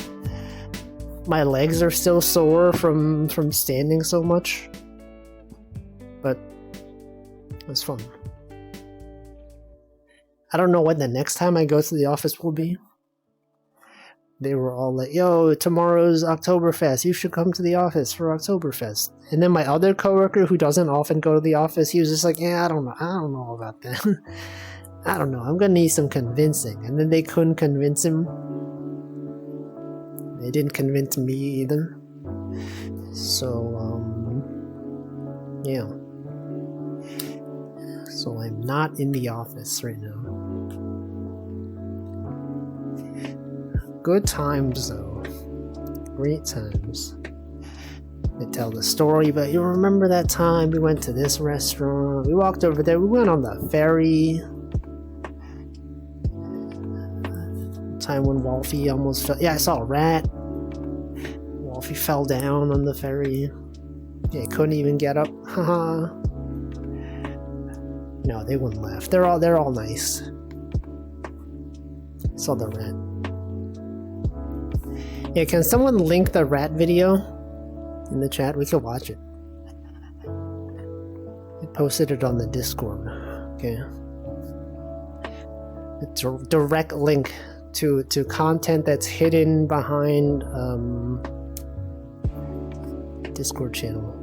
My legs are still sore from standing so much. But it was fun. I don't know when the next time I go to the office will be. They were all like, yo, tomorrow's Oktoberfest. You should come to the office for Oktoberfest. And then my other coworker who doesn't often go to the office, he was just like, yeah, I don't know about that. I don't know. I'm gonna need some convincing. And then they couldn't convince him. They didn't convince me either. So, yeah. So I'm not in the office right now. Good times though. Great times. They tell the story, but you remember that time we went to this restaurant? We walked over there, we went on the ferry. Time when Wolfie almost fell. Yeah, I saw a rat. Wolfie fell down on the ferry. Yeah, couldn't even get up. Haha. No, they wouldn't laugh. They're all nice. I saw the rat. Yeah, can someone link the rat video in the chat? We could watch it. I posted it on the Discord. Okay. It's a direct link to content that's hidden behind Discord channel.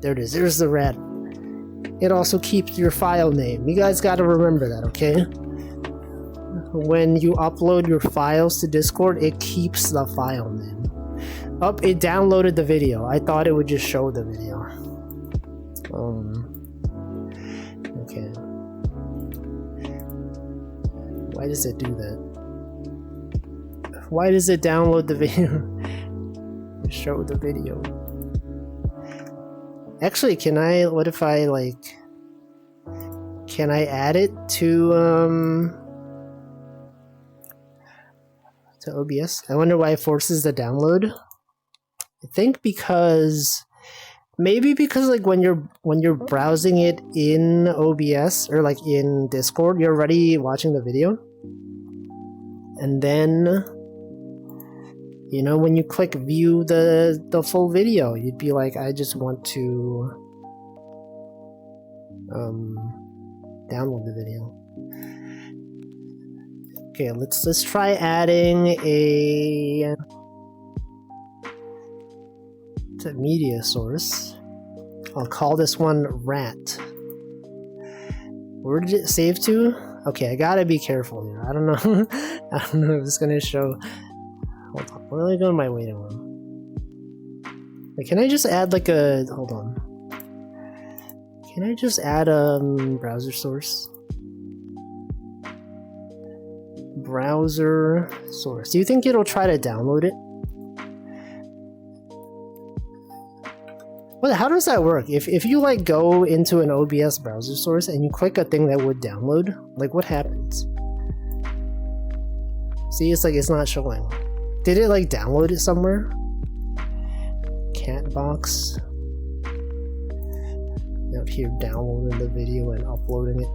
There it is. There's the rat. It also keeps your file name. You guys gotta remember that, okay? When you upload your files to Discord, it keeps the file name. It downloaded the video. I thought it would just show the video. Okay. Why does it do that? Why does it download the video? Show the video. Actually, can I add it to OBS? I wonder why it forces the download. I think maybe because like when you're browsing it in OBS or like in Discord, you're already watching the video. And then, you know, when you click view the full video, you'd be like, I just want to download the video. Okay, let's try adding a media source. I'll call this one rat. Where did it save to? Okay, I gotta be careful here. I don't know. I don't know if it's gonna show. Hold on. Where are I going my way to? Wait, can I just add like a? Hold on. Can I just add a browser source? Browser source. Do you think it'll try to download it? How does that work? If you like go into an OBS browser source and you click a thing that would download, like what happens? See, it's like it's not showing. Did it like download it somewhere? Catbox. Up here, downloading the video and uploading it.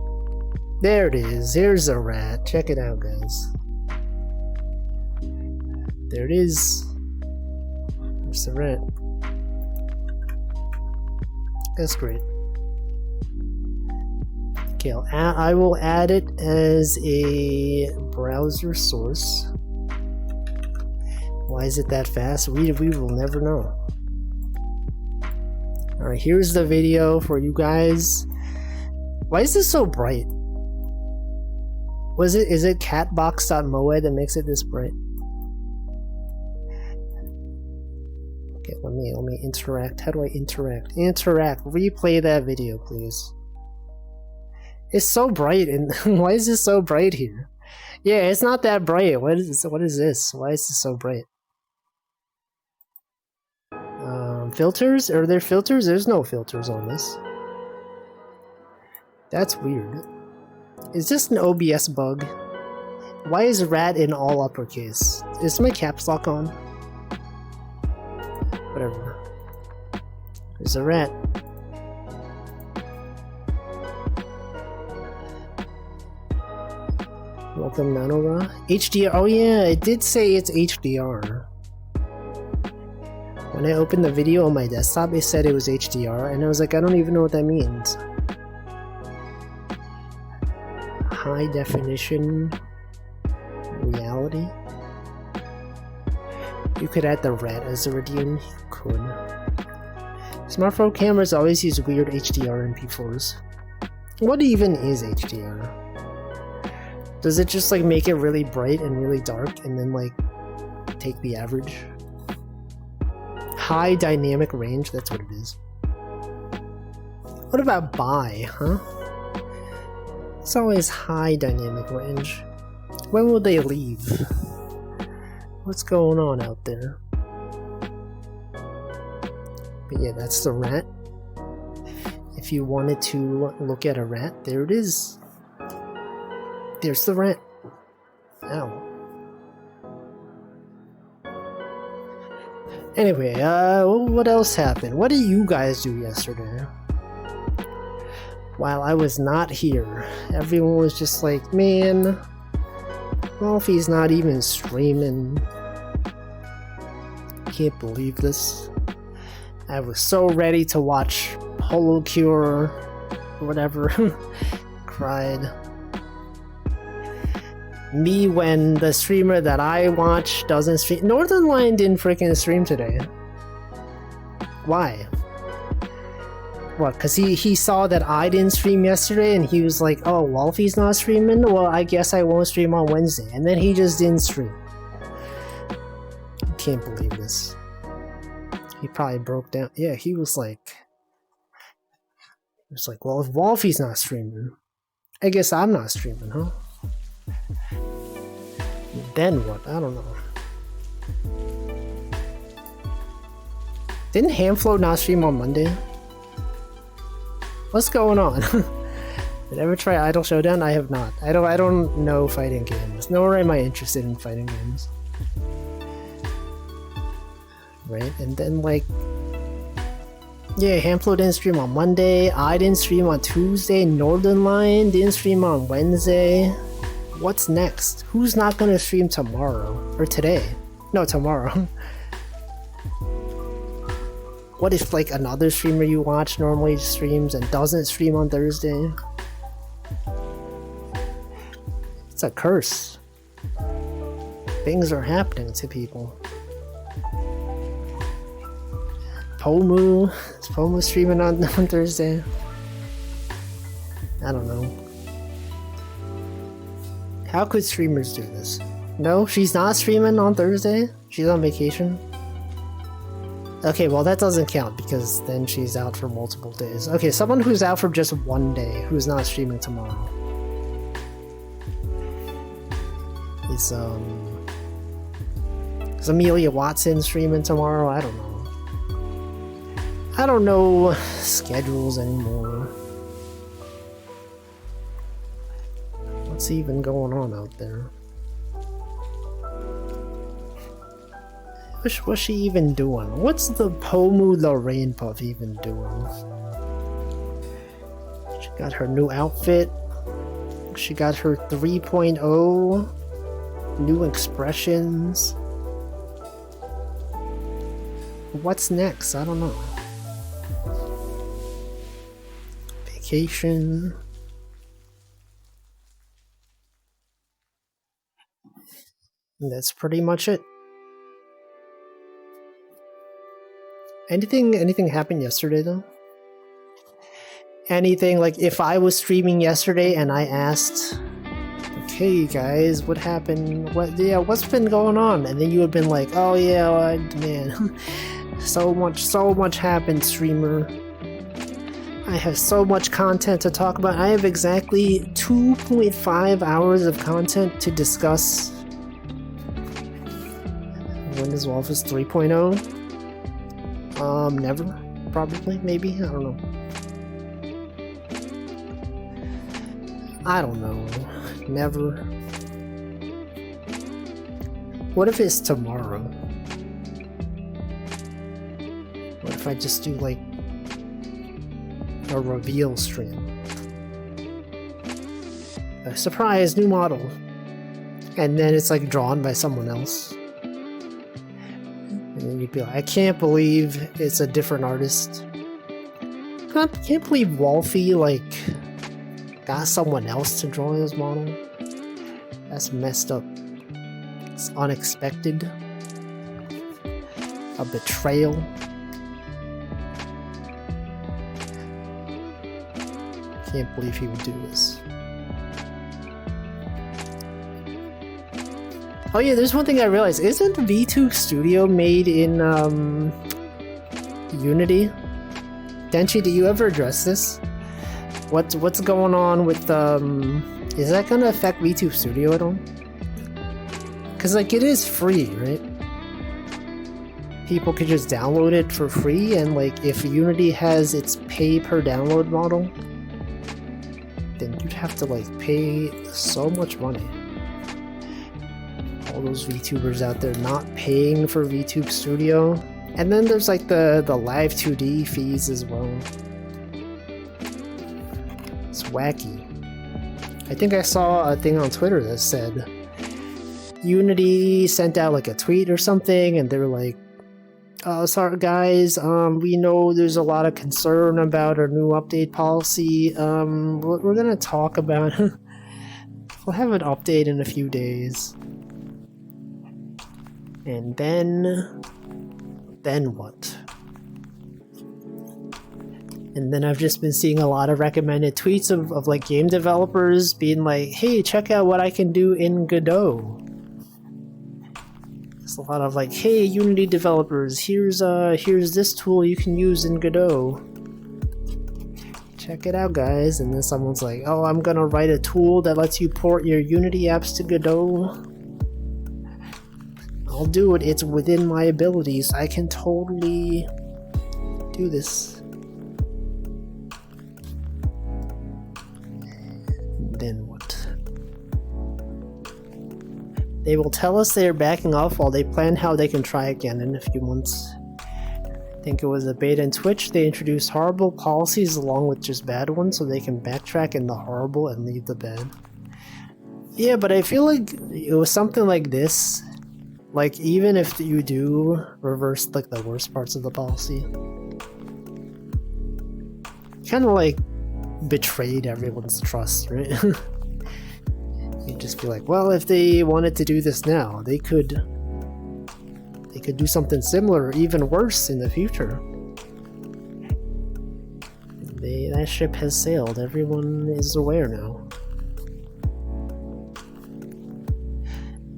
There it is. Here's a rat. Check it out, guys. There it is. There's the rat. That's great. Okay, I will add it as a browser source. Why is it that fast? We will never know. Alright, here's the video for you guys. Why is this so bright? Is it catbox.moe that makes it this bright? Okay, let me interact. How do I interact? Interact. Replay that video, please. It's so bright, and why is this so bright here? Yeah, it's not that bright. What is this? Why is this so bright? Filters? Are there filters? There's no filters on this. That's weird. Is this an OBS bug? Why is rat in all uppercase? Is my caps lock on? Whatever. There's a rat. Welcome, Nanora. HDR. Oh yeah, it did say it's HDR. When I opened the video on my desktop, it said it was HDR, and I was like, I don't even know what that means. High definition reality? You could add the rat as a redeem. You could. Smartphone cameras always use weird HDR MP4s. What even is HDR? Does it just like make it really bright and really dark and then like take the average? High dynamic range, that's what it is. What about buy, huh? It's always high dynamic range. When will they leave? What's going on out there? But yeah, that's the rat. If you wanted to look at a rat, there it is. There's the rat. Ow. Anyway, what else happened? What did you guys do yesterday? While I was not here, everyone was just like, man, Wolfie's not even streaming. Can't believe this. I was so ready to watch Holo Cure or whatever. Cried. Me when the streamer that I watch doesn't stream. Northern Lion didn't freaking stream today. Why? What, cause he saw that I didn't stream yesterday and he was like, oh, Wolfie's not streaming? Well, I guess I won't stream on Wednesday. And then he just didn't stream. I can't believe this. He probably broke down. Yeah, he was like, well, if Wolfie's not streaming, I guess I'm not streaming, huh? Then what? I don't know. Didn't Hamflow not stream on Monday? What's going on? Did I ever try Idle Showdown? I have not. I don't know fighting games. Nor am I interested in fighting games. Right? And then like, yeah, Hamflow didn't stream on Monday. I didn't stream on Tuesday. Northern Lion didn't stream on Wednesday. What's next? Who's not gonna stream tomorrow? Or today? No, tomorrow. What if like another streamer you watch normally streams and doesn't stream on Thursday? It's a curse. Things are happening to people. Pomu? Is Pomu streaming on Thursday? I don't know. How could streamers do this? No, she's not streaming on Thursday? She's on vacation? Okay, well that doesn't count because then she's out for multiple days. Okay, someone who's out for just one day, who's not streaming tomorrow. Is Amelia Watson streaming tomorrow? I don't know. I don't know schedules anymore. What's even going on out there? What's she even doing? What's the Pomu Lorraine Puff even doing? She got her new outfit. She got her 3.0 new expressions. What's next? I don't know. Vacation. And that's pretty much it. Anything happened yesterday though? Anything like if I was streaming yesterday and I asked, okay guys, what happened? What's been going on? And then you would have been like, oh yeah, man, so much happened, streamer. I have so much content to talk about. I have exactly 2.5 hours of content to discuss Windows Office 3.0. Never. Probably, maybe, I don't know. I don't know. Never. What if it's tomorrow? What if I just do like a reveal stream? A surprise new model. And then it's like drawn by someone else. And then you'd be like, I can't believe it's a different artist. I can't believe Wolfie like got someone else to draw his model. That's messed up. It's unexpected. A betrayal. Can't believe he would do this. Oh yeah, there's one thing I realized. Isn't V2 Studio made in Unity? Denchi, do you ever address this? What's going on with is that gonna affect V2 Studio at all? Cause like it is free, right? People could just download it for free, and like if Unity has its pay per download model, then you'd have to like pay so much money. All those VTubers out there not paying for VTube Studio. And then there's like the Live 2D fees as well. It's wacky. I think I saw a thing on Twitter that said Unity sent out like a tweet or something, and they were like, oh, sorry guys, we know there's a lot of concern about our new update policy. We're gonna talk about it. We'll have an update in a few days. And then what? And then I've just been seeing a lot of recommended tweets of like game developers being like, hey, check out what I can do in Godot. There's a lot of like, hey, Unity developers, here's this tool you can use in Godot. Check it out, guys. And then someone's like, oh, I'm gonna write a tool that lets you port your Unity apps to Godot. I'll do it. It's within my abilities. I can totally do this. Then what? They will tell us they are backing off while they plan how they can try again in a few months. I think it was a beta in Twitch. They introduced horrible policies along with just bad ones so they can backtrack in the horrible and leave the bad. Yeah, but I feel like it was something like this. Like, even if you do reverse like the worst parts of the policy, kind of like betrayed everyone's trust, right? You'd just be like, well, if they wanted to do this now, they could do something similar or even worse in the future. That ship has sailed. Everyone is aware now.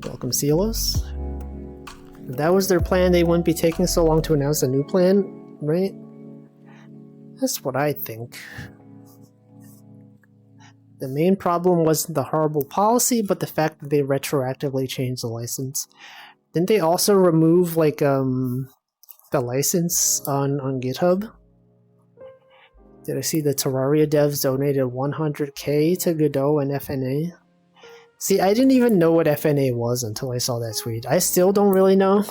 Welcome, Celos. If that was their plan, they wouldn't be taking so long to announce a new plan, right? That's what I think. The main problem wasn't the horrible policy, but the fact that they retroactively changed the license. Didn't they also remove like the license on GitHub? Did I see the Terraria devs donated 100k to Godot and FNA? See, I didn't even know what FNA was until I saw that tweet. I still don't really know.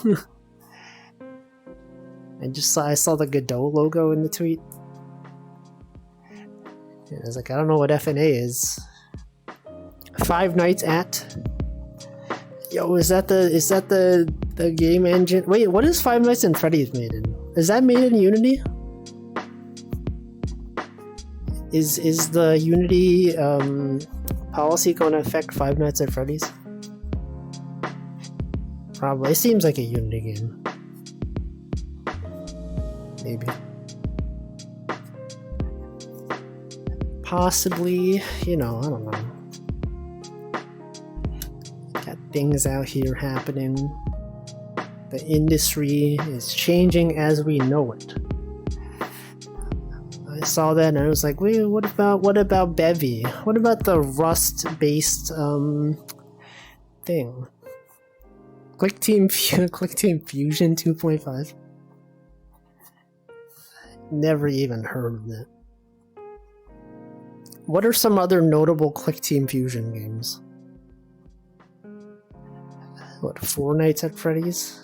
I saw the Godot logo in the tweet. And I was like, I don't know what FNA is. Five Nights at. Yo, is that the game engine? Wait, what is Five Nights at Freddy's made in? Is that made in Unity? Is the Unity policy going to affect Five Nights at Freddy's? Probably. It seems like a Unity game. Maybe. Possibly, you know, I don't know. Got things out here happening. The industry is changing as we know it. I saw that and I was like, wait, what about Bevy? What about the Rust-based thing? ClickTeam Fusion 2.5? Never even heard of it. What are some other notable ClickTeam Fusion games? What, Four Nights at Freddy's?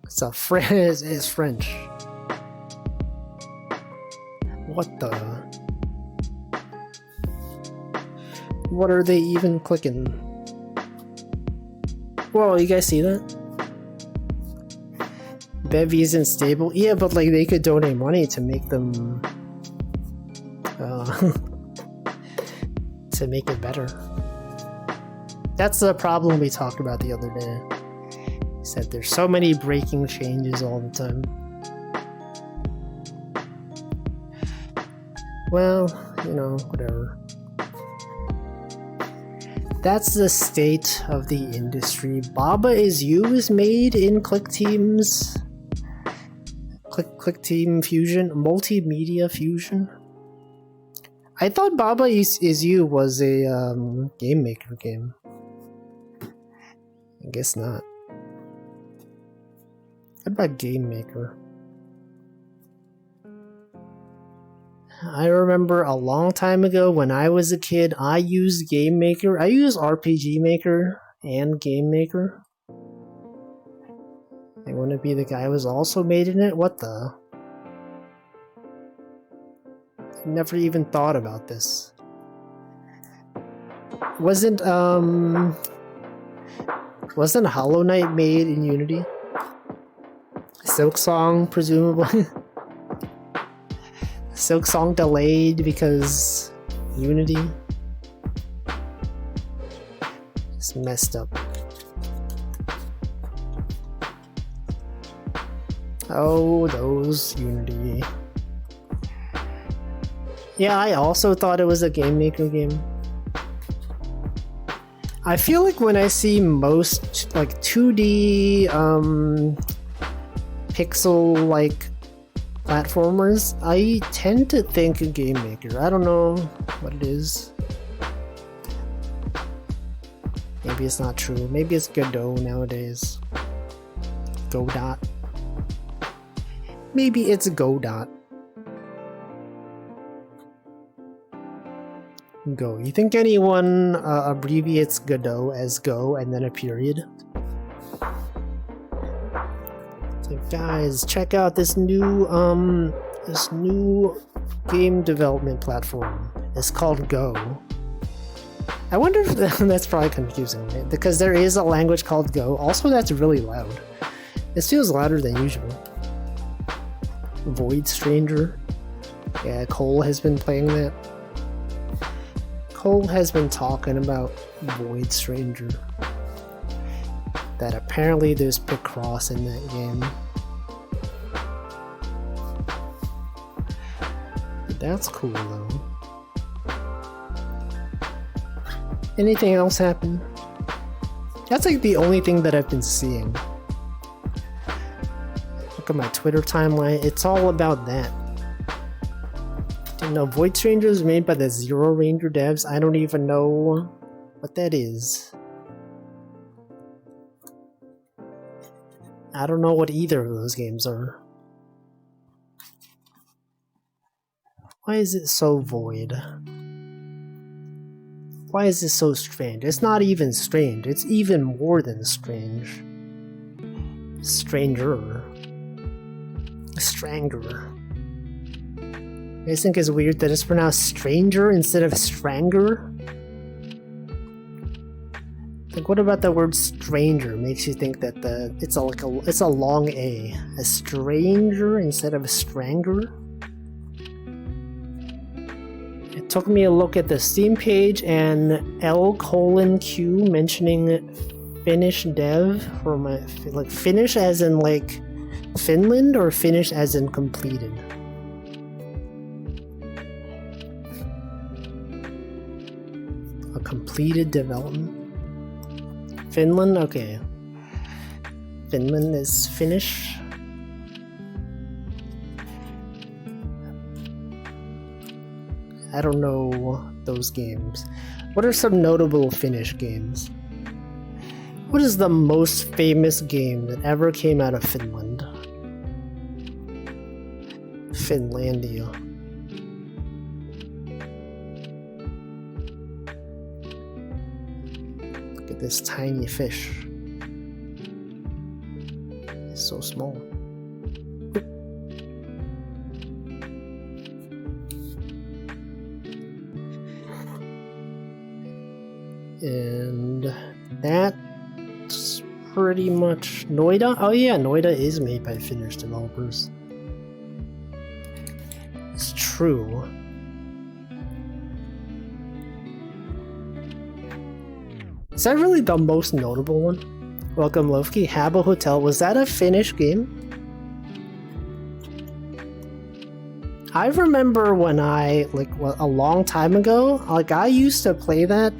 It's French. What the? What are they even clicking? Whoa, you guys see that? Bevy isn't stable. Yeah, but like they could donate money to make them to make it better. That's the problem we talked about the other day. He said there's so many breaking changes all the time. Well, you know, whatever. That's the state of the industry. Baba Is You is made in ClickTeam's ClickTeam Fusion, Multimedia Fusion. I thought Baba Is You was a Game Maker game. I guess not. What about Game Maker? I remember a long time ago when I was a kid, I used Game Maker. I used RPG Maker and Game Maker. I want to be the guy who was also made in it? What the? I never even thought about this. Wasn't Hollow Knight made in Unity? Silksong, presumably. Silksong delayed because Unity. It's messed up. Oh, those Unity. Yeah, I also thought it was a Game Maker game. I feel like when I see most like 2D pixel like platformers, I tend to think a Game Maker. I don't know what it is. Maybe it's not true. Maybe it's Godot nowadays. Godot. Maybe it's Godot. Go. You think anyone abbreviates Godot as Go and then a period? So guys, check out this new game development platform. It's called Go. I wonder if that's probably confusing, right? Because there is a language called Go. Also, that's really loud. This feels louder than usual. Void Stranger. Yeah, Cole has been playing that. Cole has been talking about Void Stranger. That apparently there's Picross in that game. But that's cool though. Anything else happen? That's like the only thing that I've been seeing. Look at my Twitter timeline, it's all about that. No, Void Stranger is made by the Zero Ranger devs. I don't even know what that is. I don't know what either of those games are. Why is it so void? Why is this so strange? It's not even strange. It's even more than strange. Stranger. Stranger. You guys think it's weird that it's pronounced stranger instead of stranger? Like, what about the word stranger makes you think that it's a long A, a stranger instead of a stranger? It took me a look at the Steam page and L:Q mentioning Finnish dev for my like Finnish as in like Finland or Finnish as in completed. Completed development. Finland? Okay. Finland is Finnish. I don't know those games. What are some notable Finnish games? What is the most famous game that ever came out of Finland? Finlandia. Look at this tiny fish. It's so small. And that's pretty much Noida. Oh yeah, Noida is made by Finnish developers. It's true. Is that really the most notable one? Welcome Lofki. Habbo Hotel. Was that a Finnish game? I remember when I, a long time ago, I used to play that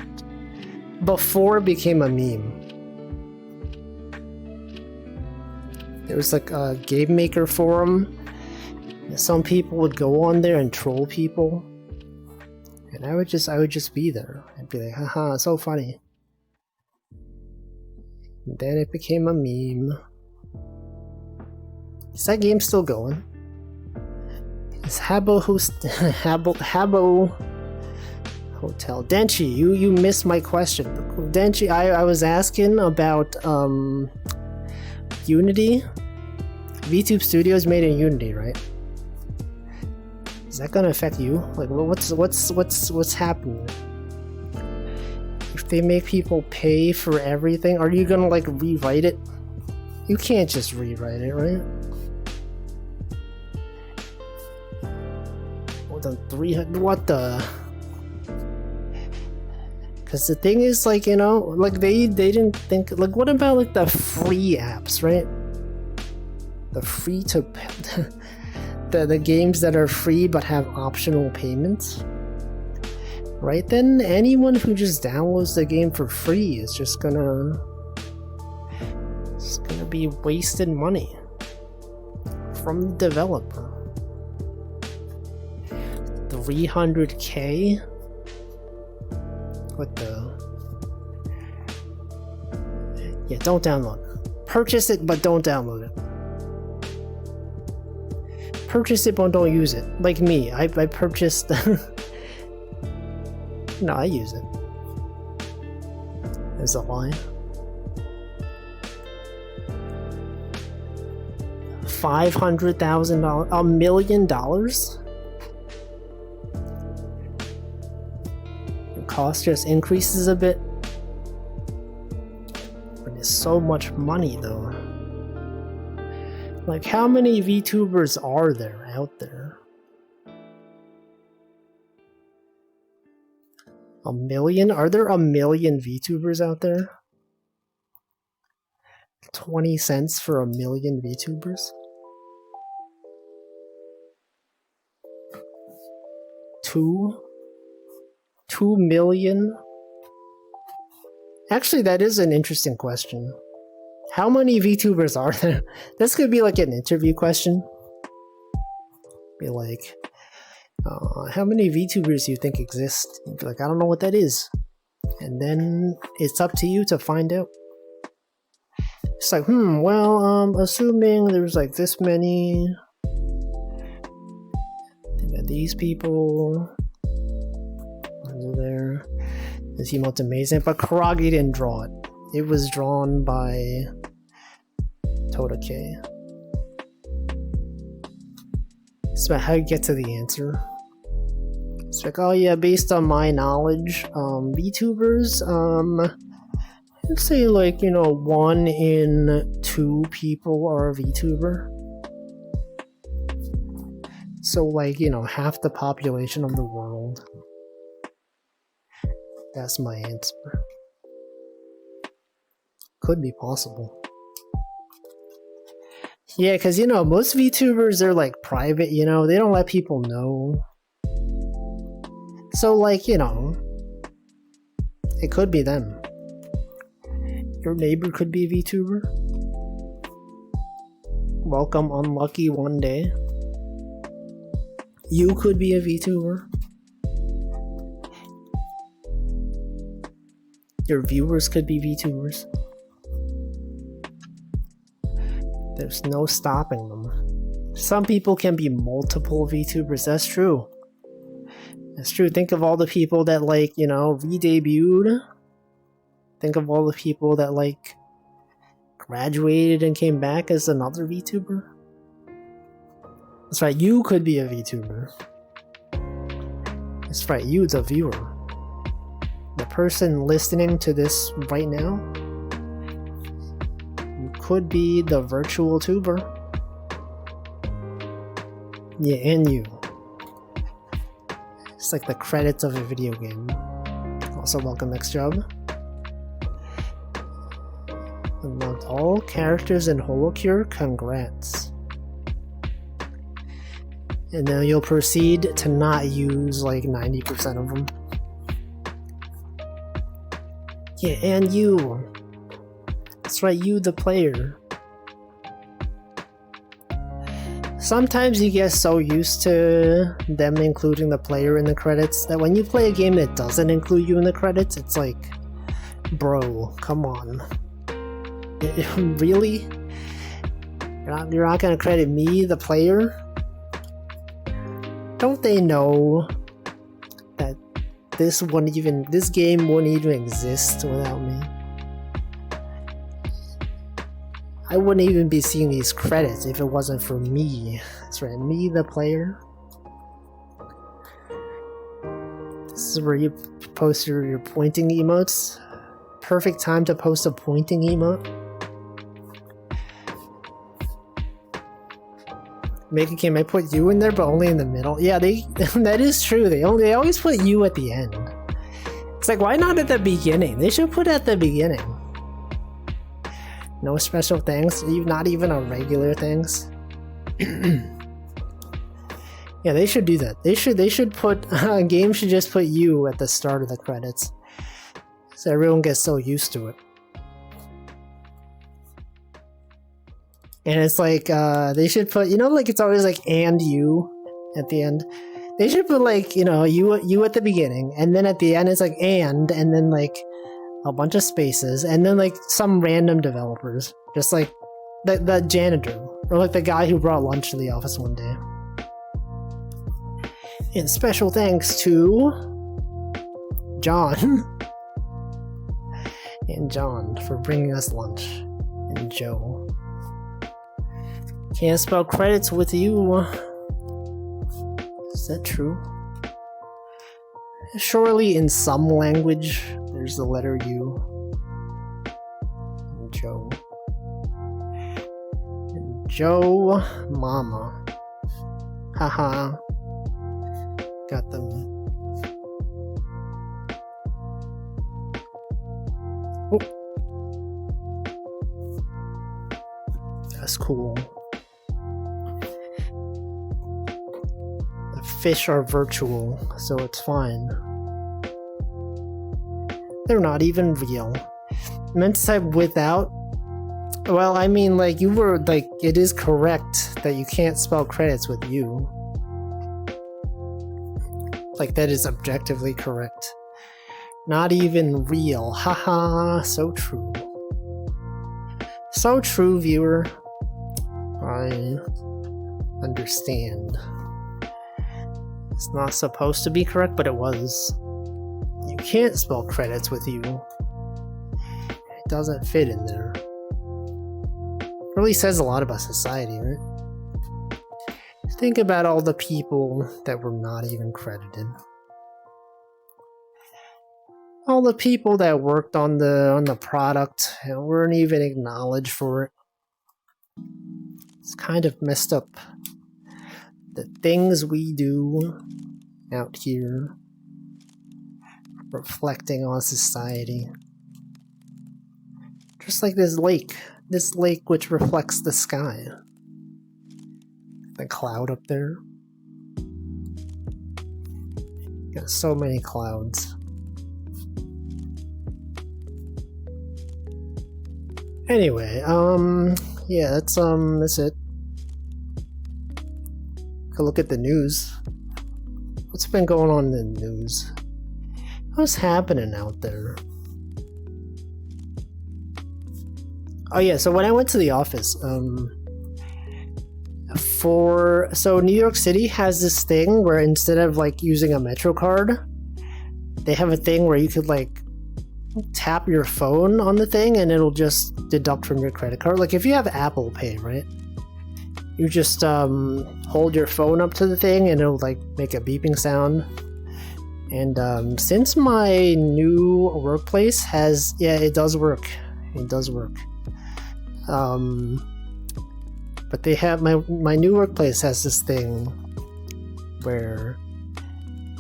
before it became a meme. There was a Game Maker forum. Some people would go on there and troll people. And I would just be there. I'd be like, haha, so funny. And then it became a meme. Is that game still going? Is Habbo Hotel. Denchi, you missed my question. Denchi, I was asking about Unity. VTube Studios made in Unity, right? Is that gonna affect you? What's happening? If they make people pay for everything, are you gonna rewrite it? You can't just rewrite it, right? Hold on, 300. What the? Because the thing is, they didn't think, what about the free apps, right? The free to the games that are free but have optional payments, right? Then anyone who just downloads the game for free is just gonna be wasted money from the developer. 300K. What the? Yeah, don't download. Purchase it, but don't download it. Purchase it, but don't use it. Like me, I purchased. No, I use it. There's a line. $500,000, $1 million. Cost just increases a bit, but it's so much money though. How many VTubers are there out there? 1 million? Are there 1 million VTubers out there? 20 cents for 1 million VTubers? 2 million? Actually, that is an interesting question. How many VTubers are there? This could be an interview question. Be how many VTubers do you think exist? You'd be I don't know what that is. And then it's up to you to find out. It's assuming there's this many. These people. There. This emote's amazing, but Kuragi didn't draw it. It was drawn by Todake. It's about how you get to the answer. It's oh yeah, based on my knowledge, VTubers, I'd say 1 in 2 people are a VTuber. So half the population of the world. That's my answer. Could be possible. Yeah, because most VTubers are private, they don't let people know. So it could be them. Your neighbor could be a VTuber. Welcome Unlucky one day. You could be a VTuber. Your viewers could be VTubers. There's no stopping them. Some people can be multiple VTubers, that's true. That's true. Think of all the people that, like, you know, re-debuted. Think of all the people that, like, graduated and came back as another VTuber. That's right, you could be a VTuber. That's right, you, the viewer. The person listening to this right now, you could be the virtual tuber. Yeah, and you. It's like the credits of a video game. Also, welcome, next job. Unlocked all characters in Holocure, congrats. And then you'll proceed to not use like 90% of them. Yeah, and you. That's right, you, the player. Sometimes you get so used to them including the player in the credits that when you play a game that doesn't include you in the credits, it's like, bro, come on. Really? You're not gonna credit me, the player? Don't they know that this game wouldn't even exist without me? I wouldn't even be seeing these credits if it wasn't for me. That's right, me, the player. This is where you post your pointing emotes. Perfect time to post a pointing emote. Make a game, I put you in there, but only in the middle. Yeah, that is true. They always put you at the end. It's like, why not at the beginning? They should put at the beginning. No special thanks, not even a regular thanks. Yeah, they should do that. They should put a game should just put you at the start of the credits, so everyone gets so used to it. And it's like, they should put, you know, like it's always like, and you at the end. They should put like, you know, you at the beginning, and then at the end it's like, and then like a bunch of spaces, and then like some random developers. Just like the janitor, or like the guy who brought lunch to the office one day. And special thanks to John. And John for bringing us lunch. And Joe. Can't spell credits with you. Is that true? Surely in some language there's the letter U. And Joe. And Joe Mama. Haha. Got them. Oh. That's cool. Fish are virtual, so it's fine. They're not even real. I meant to say without. Well, I mean, like, you were like, it is correct that you can't spell credits with you. Like, that is objectively correct. Not even real. Haha, so true. So true, viewer. I understand. It's not supposed to be correct, but it was. You can't spell credits with you. It doesn't fit in there. It really says a lot about society, right? Think about all the people that were not even credited. All the people that worked on the product and weren't even acknowledged for it. It's kind of messed up. The things we do out here reflecting on society. Just like this lake which reflects the sky. The cloud up there. Got so many clouds. Anyway, yeah, that's it. Could look at the news. What's been going on in the news? What's happening out there? Oh yeah, so when I went to the office, so New York City has this thing where instead of like using a Metro card, they have a thing where you could like tap your phone on the thing and it'll just deduct from your credit card. Like if you have Apple Pay, right? You just hold your phone up to the thing and it'll like make a beeping sound. And since my new workplace has, yeah, it does work. It does work. But they have my new workplace has this thing where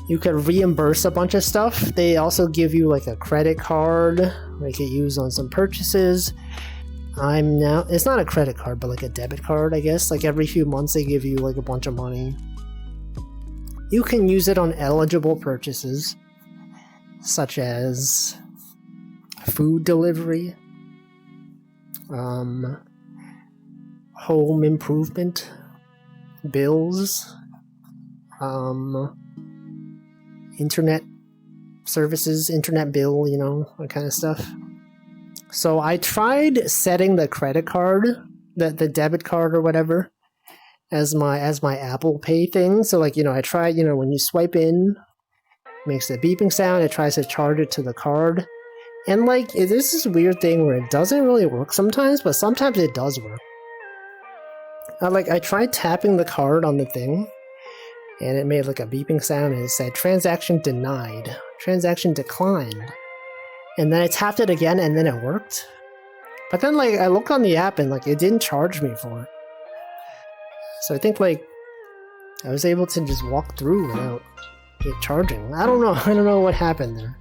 you can reimburse a bunch of stuff. They also give you like a credit card where you can use on some purchases. It's not a credit card, but like a debit card, I guess. Like every few months they give you like a bunch of money. You can use it on eligible purchases, such as food delivery, home improvement, bills, internet services, internet bill, you know, that kind of stuff. So I tried setting the credit card, the debit card or whatever, as my Apple Pay thing. So like, you know, I tried, you know, when you swipe in, it makes a beeping sound, it tries to charge it to the card. And like, this is a weird thing where it doesn't really work sometimes, but sometimes it does work. I tried tapping the card on the thing, and it made like a beeping sound, and it said transaction denied, transaction declined. And then I tapped it again, and then it worked. But then like I looked on the app, and like it didn't charge me for it. So I think like I was able to just walk through without it charging. I don't know what happened there.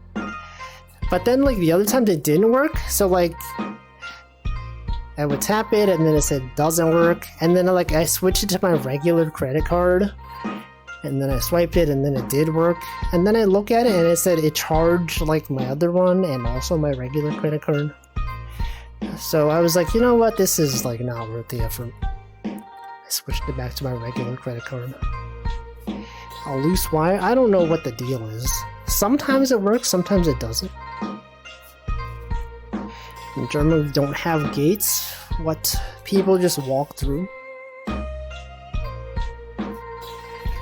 But then like the other times it didn't work, so like I would tap it and then it said doesn't work, and then like I switched it to my regular credit card, and then I swiped it and then it did work, and then I look at it and it said it charged like my other one and also my regular credit card. So I was like, you know what, this is like not worth the effort. I switched it back to my regular credit card. A loose wire? I don't know what the deal is. Sometimes it works, sometimes it doesn't. In Germany, we don't have gates. What? People just walk through.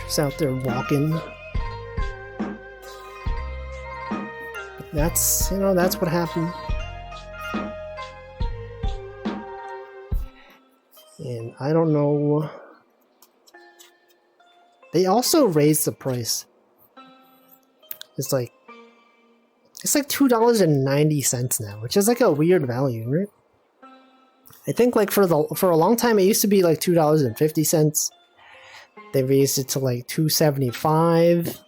Just out there walking. That's, you know, that's what happened. And I don't know. They also raised the price. It's like $2.90 now, which is like a weird value, right? I think like for a long time it used to be like $2.50. They raised it to like $2.75.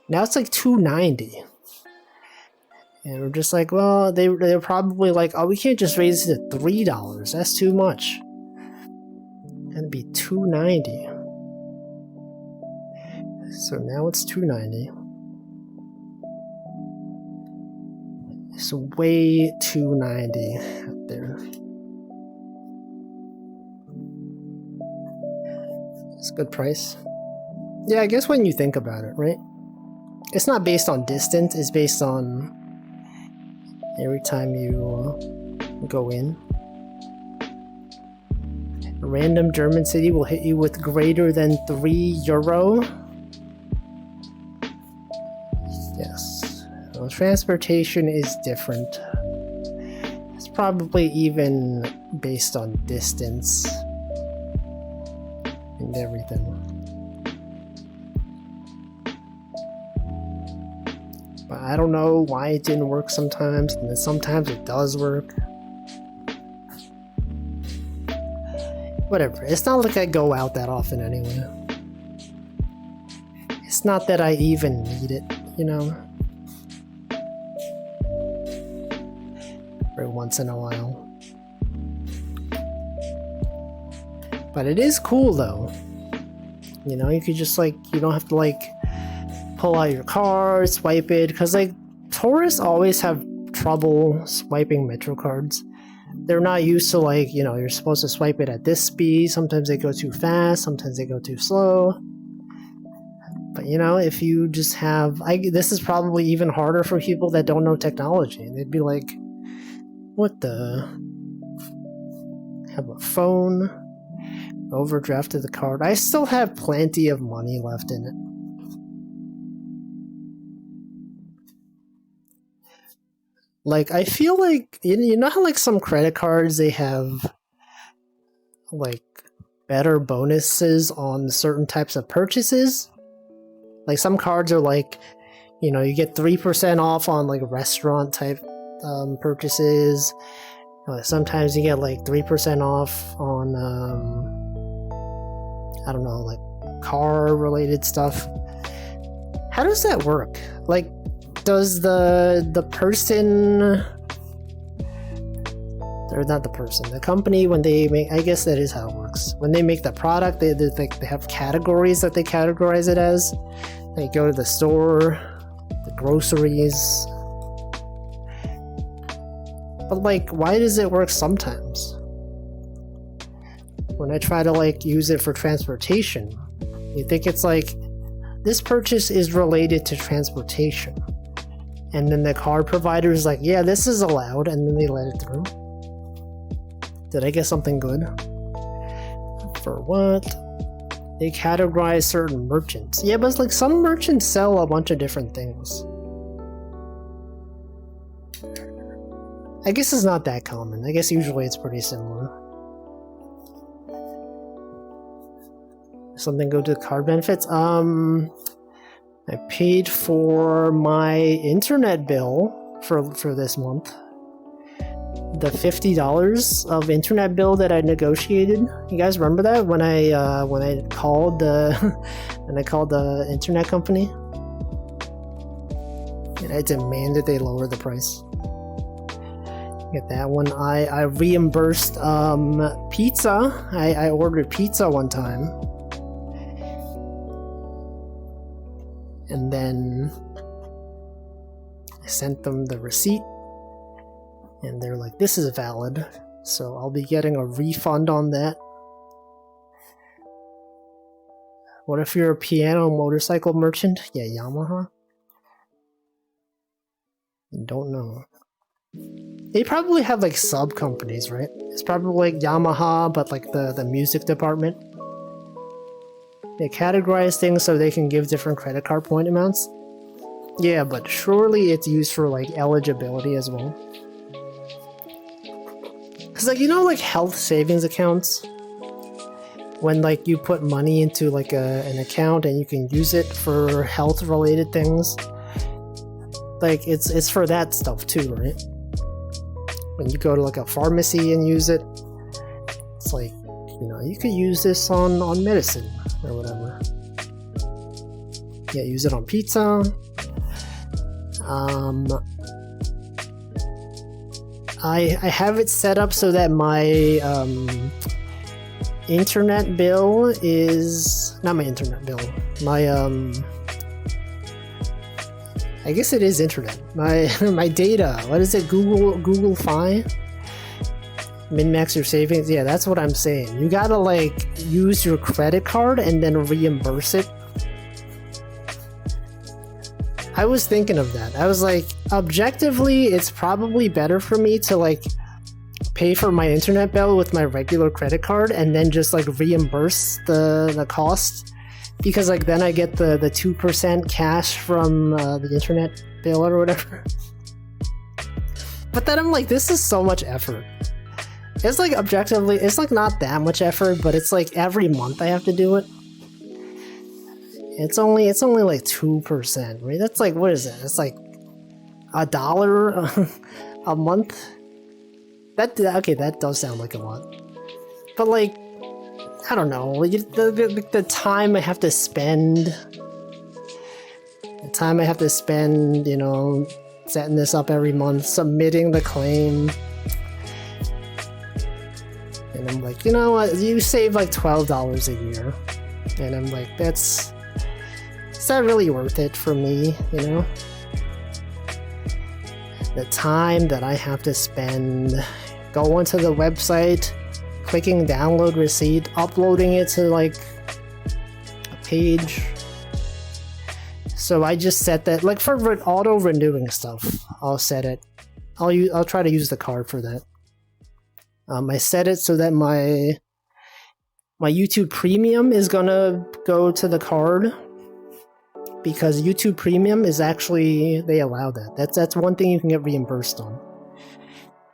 Now it's like $2.90. And we're just like, well, they're probably like, oh, we can't just raise it to $3. That's too much. It'd be $2.90. So now it's $2.90. It's way $2.90 out there. It's a good price. Yeah, I guess when you think about it, right? It's not based on distance, it's based on every time you go in. A random German city will hit you with greater than €3. Yes. Well, transportation is different. It's probably even based on distance and everything. But I don't know why it didn't work sometimes, and then sometimes it does work. Whatever. It's not like I go out that often anyway. It's not that I even need it, you know? Every once in a while. But it is cool though. You know, you could just like, you don't have to like pull out your card, swipe it, because like tourists always have trouble swiping Metro cards. They're not used to like, you know, you're supposed to swipe it at this speed. Sometimes they go too fast, sometimes they go too slow. But you know, if you just have, this is probably even harder for people that don't know technology. They'd be like, what the? Have a phone. Overdrafted the card. I still have plenty of money left in it. Like, I feel like, you know how like some credit cards, they have like better bonuses on certain types of purchases? Like some cards are like, you know, you get 3% off on like restaurant type purchases. Sometimes you get like 3% off on, I don't know, like car related stuff. How does that work? Like, does the person, or not the person, the company, when they make, I guess that is how it works. When they make the product, they have categories that they categorize it as. They go to the store, the groceries. But like, why does it work sometimes? When I try to like use it for transportation, you think it's like, this purchase is related to transportation. And then the card provider is like, yeah, this is allowed, and then they let it through. Did I get something good? For what? They categorize certain merchants. Yeah, but it's like some merchants sell a bunch of different things. I guess it's not that common. I guess usually it's pretty similar. Something go to the card benefits? I paid for my internet bill for this month. The $50 of internet bill that I negotiated. You guys remember that when I called the internet company and I demanded they lower the price. Get that one. I reimbursed pizza. I ordered pizza one time. And then I sent them the receipt, and they're like, this is valid, so I'll be getting a refund on that. What if you're a piano motorcycle merchant? Yeah, Yamaha? Don't know. They probably have like sub companies, right? It's probably like Yamaha, but like the music department. They categorize things so they can give different credit card point amounts. Yeah, but surely it's used for like eligibility as well. Cause like, you know, like health savings accounts, when like you put money into like an account and you can use it for health related things. Like it's for that stuff too, right? When you go to like a pharmacy and use it, it's like, you know, you could use this on medicine or whatever. Yeah, use it on pizza. I have it set up so that my internet bill is not my internet bill. My I guess it is internet. My data. What is it? Google Fi? Min-max your savings. Yeah, that's what I'm saying. You gotta like use your credit card and then reimburse it. I was thinking of that. I was like, objectively, it's probably better for me to like pay for my internet bill with my regular credit card and then just like reimburse the cost, because like then I get the 2% cash from the internet bill or whatever. But then I'm like, this is so much effort. It's like objectively, it's like not that much effort, but it's like every month I have to do it. It's only like 2%, right? That's like, what is it? It's like $1 a month. Okay, that does sound like a lot. But like, I don't know, the time I have to spend, you know, setting this up every month, submitting the claim. And I'm like, you know what, you save like $12 a year. And I'm like, is that really worth it for me, you know? The time that I have to spend going to the website, clicking download receipt, uploading it to like a page. So I just set that, like for auto renewing stuff, I'll set it. I'll try to use the card for that. I set it so that my YouTube Premium is gonna go to the card, because YouTube Premium is actually, they allow that. That's one thing you can get reimbursed on.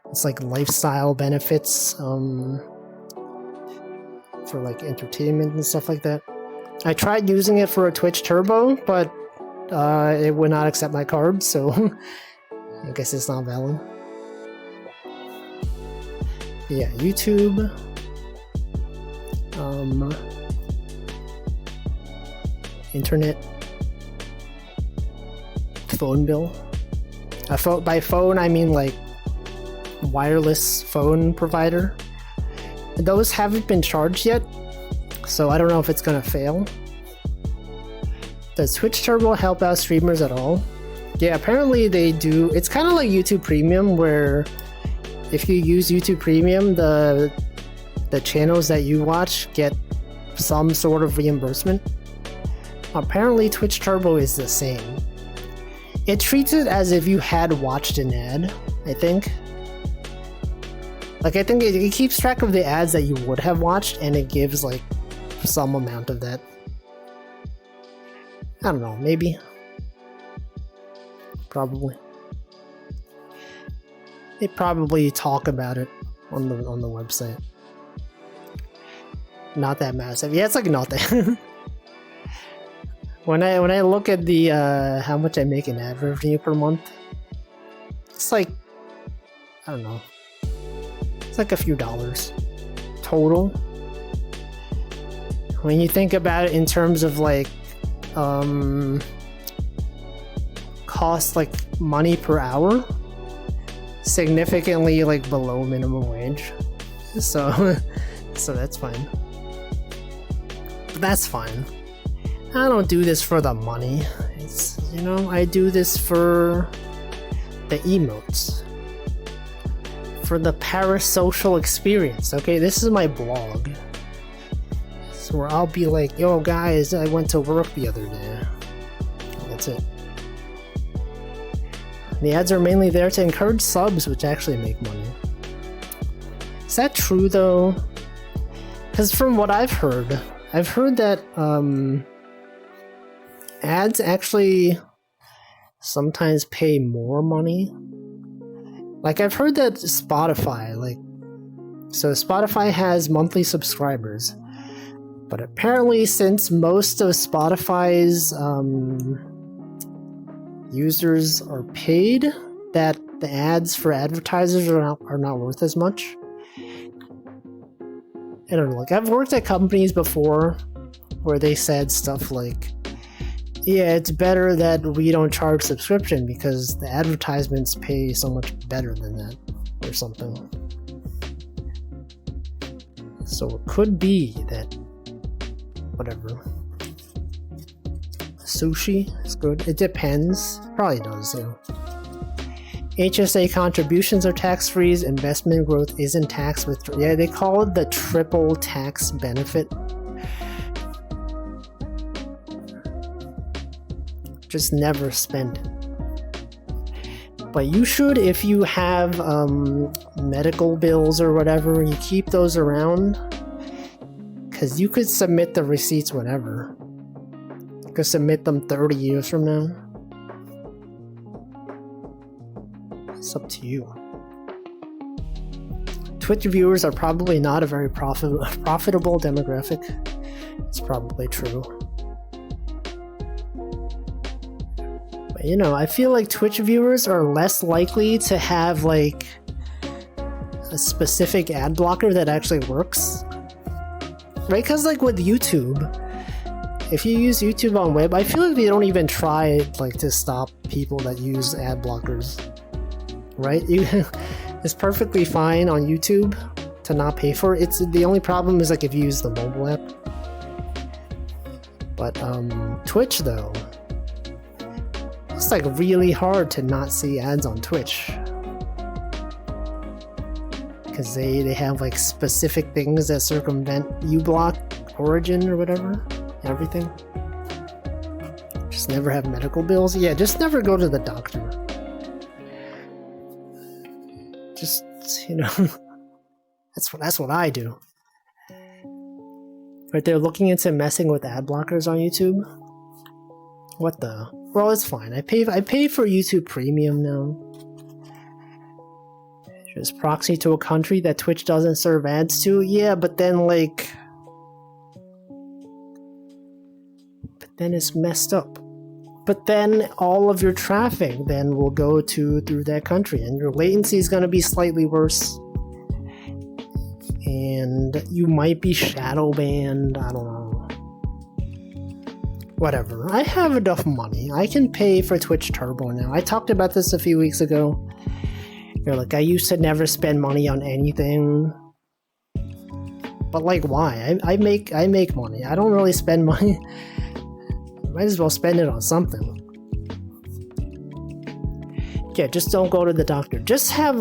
It's like lifestyle benefits for like entertainment and stuff like that. I tried using it for a Twitch Turbo, but it would not accept my card, so I guess it's not valid. Yeah, YouTube. Internet. Phone bill. By phone, I mean like wireless phone provider. Those haven't been charged yet, so I don't know if it's gonna fail. Does Twitch Turbo help out streamers at all? Yeah, apparently they do. It's kind of like YouTube Premium, where if you use YouTube Premium, the channels that you watch get some sort of reimbursement. Apparently Twitch Turbo is the same. It treats it as if you had watched an ad, I think. Like, I think it keeps track of the ads that you would have watched, and it gives like some amount of that. I don't know, maybe. Probably. They probably talk about it on the website. Not that massive. Yeah, it's like not that. When I look at the how much I make in ad revenue per month, it's like, I don't know. It's like a few dollars total. When you think about it in terms of like cost, like money per hour, significantly like below minimum wage. So that's fine. But that's fine. I don't do this for the money. It's, you know, I do this for the emotes. For the parasocial experience, okay? This is my blog. This is where I'll be like, yo guys, I went to work the other day. That's it. The ads are mainly there to encourage subs, which actually make money. Is that true though? Because from what I've heard that ads actually sometimes pay more money. Like, I've heard that Spotify, so Spotify has monthly subscribers, but apparently since most of Spotify's users are paid, that the ads for advertisers are not worth as much. I don't know, like, I've worked at companies before where they said stuff like, yeah, it's better that we don't charge subscription because the advertisements pay so much better than that, or something. So it could be that, whatever. Sushi is good. It depends. Probably does, yeah. HSA contributions are tax-free. Investment growth isn't taxed with... Yeah, they call it the triple tax benefit. Just never spend it. But you should, if you have medical bills or whatever, you keep those around, because you could submit the receipts whenever. You could submit them 30 years from now. It's up to you. Twitch viewers are probably not a very profitable demographic. It's probably true. You know, I feel like Twitch viewers are less likely to have like a specific ad blocker that actually works, right? Because like with YouTube, if you use YouTube on web, I feel like they don't even try like to stop people that use ad blockers, right? It's perfectly fine on YouTube to not pay for it. It's the only problem is like if you use the mobile app. But Twitch though, it's like really hard to not see ads on Twitch, because they have like specific things that circumvent uBlock Origin or whatever, everything. Just never have medical bills. Yeah, just never go to the doctor. Just, you know, That's what I do. Right, they're looking into messing with ad blockers on YouTube. What the? Well, it's fine. I pay for YouTube Premium now. Just proxy to a country that Twitch doesn't serve ads to. Yeah, but then then it's messed up. But then all of your traffic then will go through that country, and your latency is going to be slightly worse. And you might be shadow banned. I don't know. Whatever. I have enough money. I can pay for Twitch Turbo now. I talked about this a few weeks ago. You're like, I used to never spend money on anything. But like, why? I make money. I don't really spend money. Might as well spend it on something. Yeah, just don't go to the doctor. Just have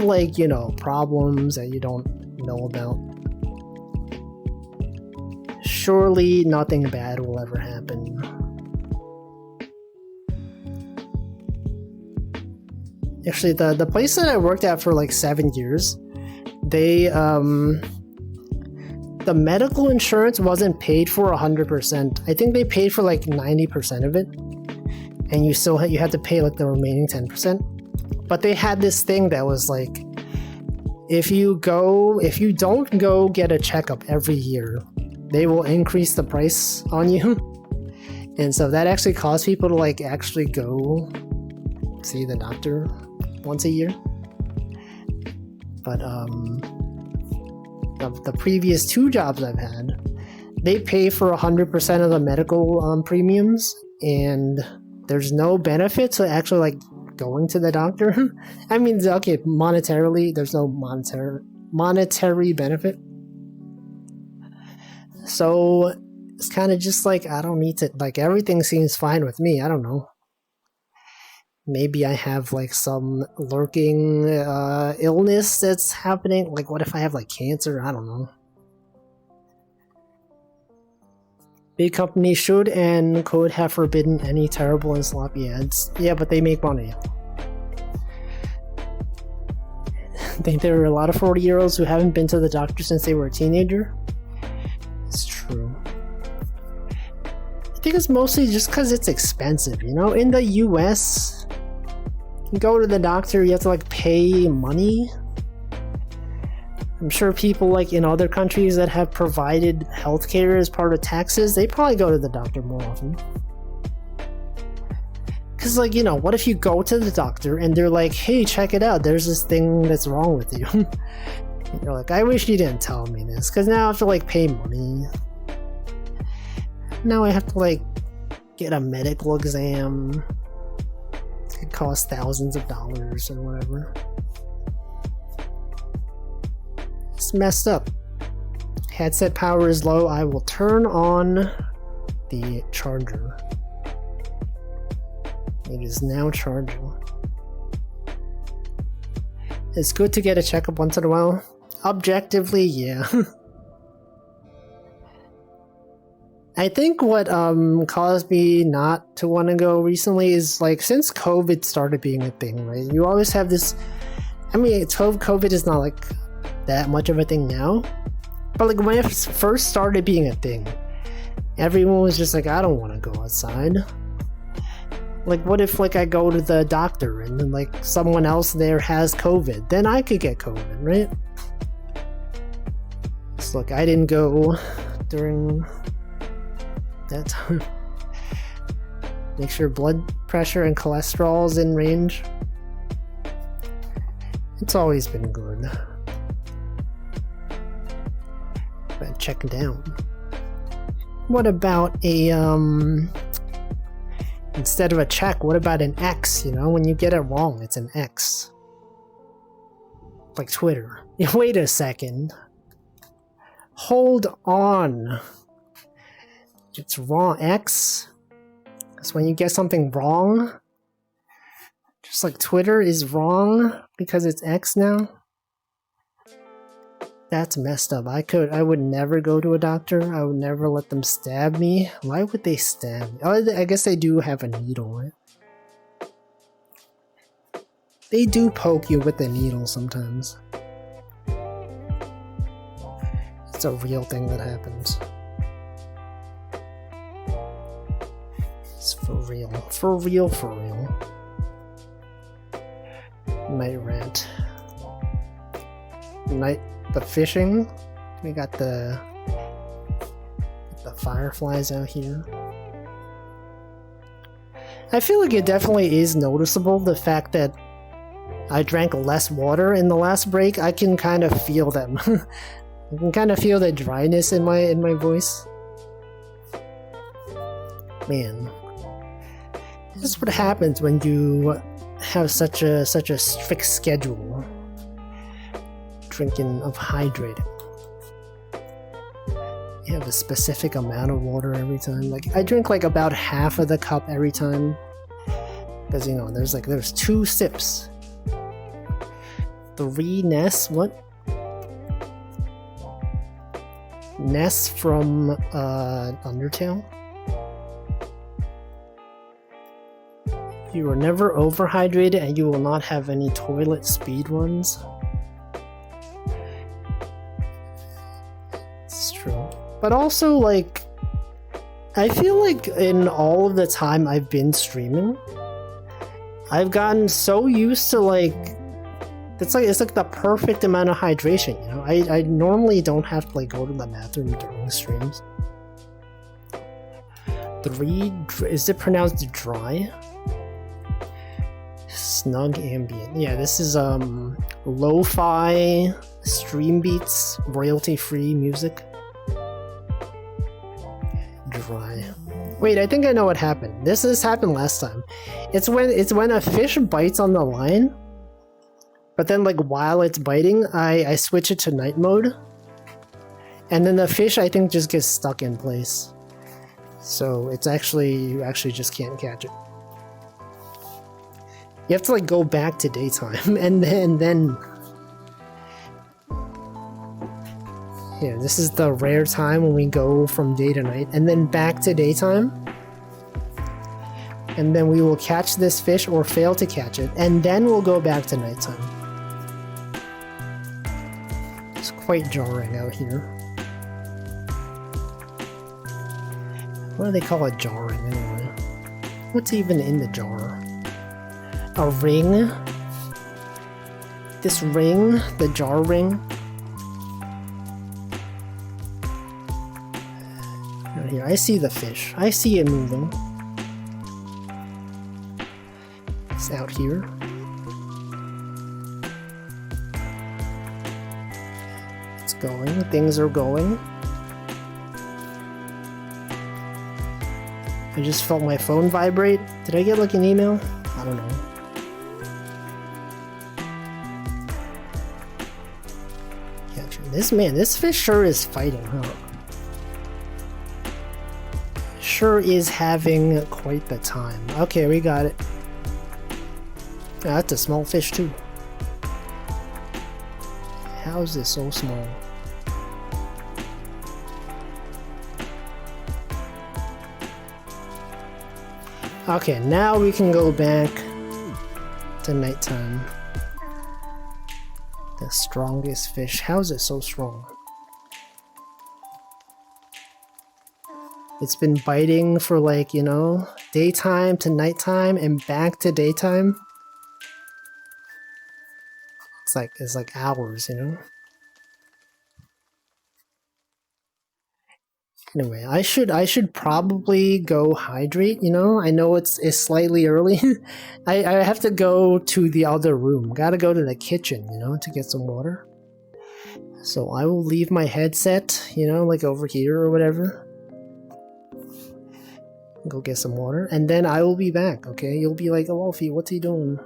problems that you don't know about. Surely nothing bad will ever happen. Actually, the place that I worked at for 7 years, they the medical insurance wasn't paid for 100%. I think they paid for 90% of it, and you had to pay the remaining 10%. But they had this thing that was if you don't go get a checkup every year, they will increase the price on you. And so that actually caused people to actually go see the doctor once a year. But the previous 2 jobs I've had, they pay for 100% of the medical premiums, and there's no benefit to actually going to the doctor. I mean, okay, monetarily, there's no monetary benefit. So it's kind of just I don't need to, everything seems fine with me. I don't know. Maybe I have some lurking illness that's happening. What if I have cancer? I don't know. Big companies should and could have forbidden any terrible and sloppy ads. Yeah, but they make money. I think there are a lot of 40-year-olds who haven't been to the doctor since they were a teenager. It's true. I think it's mostly just because it's expensive, In the US, you go to the doctor, you have to pay money. I'm sure people in other countries that have provided healthcare as part of taxes, they probably go to the doctor more often. Because what if you go to the doctor and they're like, hey, check it out, there's this thing that's wrong with you. You're like, I wish you didn't tell me this, because now I have to pay money. Now I have to get a medical exam. It costs thousands of dollars or whatever. It's messed up. Headset power is low. I will turn on the charger. It is now charging. It's good to get a checkup once in a while. Objectively, yeah. I think what caused me not to want to go recently is since COVID started being a thing, right? You always have this. I mean, COVID is not that much of a thing now, but when it first started being a thing, everyone was just I don't want to go outside. What if I go to the doctor and then someone else there has COVID? Then I could get COVID, right? So I didn't go during that time. Make sure blood pressure and cholesterol is in range. It's always been good. But check down. What about a instead of a check, what about an X? When you get it wrong, it's an X. Like Twitter. Wait a second. Hold on. It's wrong. X? Because when you get something wrong, just like Twitter is wrong because it's X now. That's messed up. I would never go to a doctor. I would never let them stab me. Why would they stab me? Oh, I guess they do have a needle, right? They do poke you with the needle sometimes. It's a real thing that happens. It's for real. For real, for real. Night rant. The fishing. We got the fireflies out here. I feel like it definitely is noticeable, the fact that I drank less water in the last break. I can kind of feel them. I can kind of feel the dryness in my voice. Man, this is what happens when you have such a strict schedule. Drinking of hydrating. You have a specific amount of water every time. Like I drink like about half of the cup every time, because you know there's 2 sips. 3 Ness. What? Ness from Undertale. You are never overhydrated, and you will not have any toilet speed runs. It's true. But also, like, I feel like in all of the time I've been streaming, I've gotten so used to, like, it's like the perfect amount of hydration, you know? I normally don't have to, like, go to the bathroom during streams. Is it pronounced dry? Snug ambient. Yeah, this is, lo-fi, stream beats, royalty-free music. Dry. Wait, I think I know what happened. This happened last time. It's when a fish bites on the line, but then like while it's biting, I switch it to night mode, and then the fish I think just gets stuck in place. So it's you actually just can't catch it. You have to like go back to daytime and then yeah, this is the rare time when we go from day to night and then back to daytime. And then we will catch this fish or fail to catch it, and then we'll go back to nighttime. It's quite jarring out here. What do they call it jarring anyway? What's even in the jar? A ring? This ring? The jar ring? Right here, I see the fish. I see it moving. It's out here. It's going. Things are going. I just felt my phone vibrate. Did I get like an email? I don't know. This fish sure is fighting, huh? Sure is having quite the time. Okay, we got it. Yeah, that's a small fish too. How is this so small? Okay, now we can go back to nighttime. The strongest fish. How is it so strong? It's been biting for like, you know, daytime to nighttime and back to daytime. It's like hours, you know? Anyway, I should probably go hydrate, you know? I know it's slightly early. I have to go to the other room. Gotta go to the kitchen, you know, to get some water. So I will leave my headset, you know, like over here or whatever. Go get some water, and then I will be back, okay? You'll be like, oh, Wolfie, what's he doing?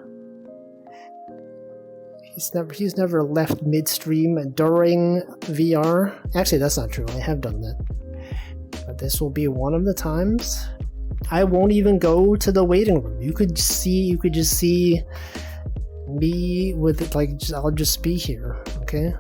He's never left midstream during VR. Actually, that's not true. I have done that. But this will be one of the times. I won't even go to the waiting room. You could just see me with it, like, I'll just be here, okay?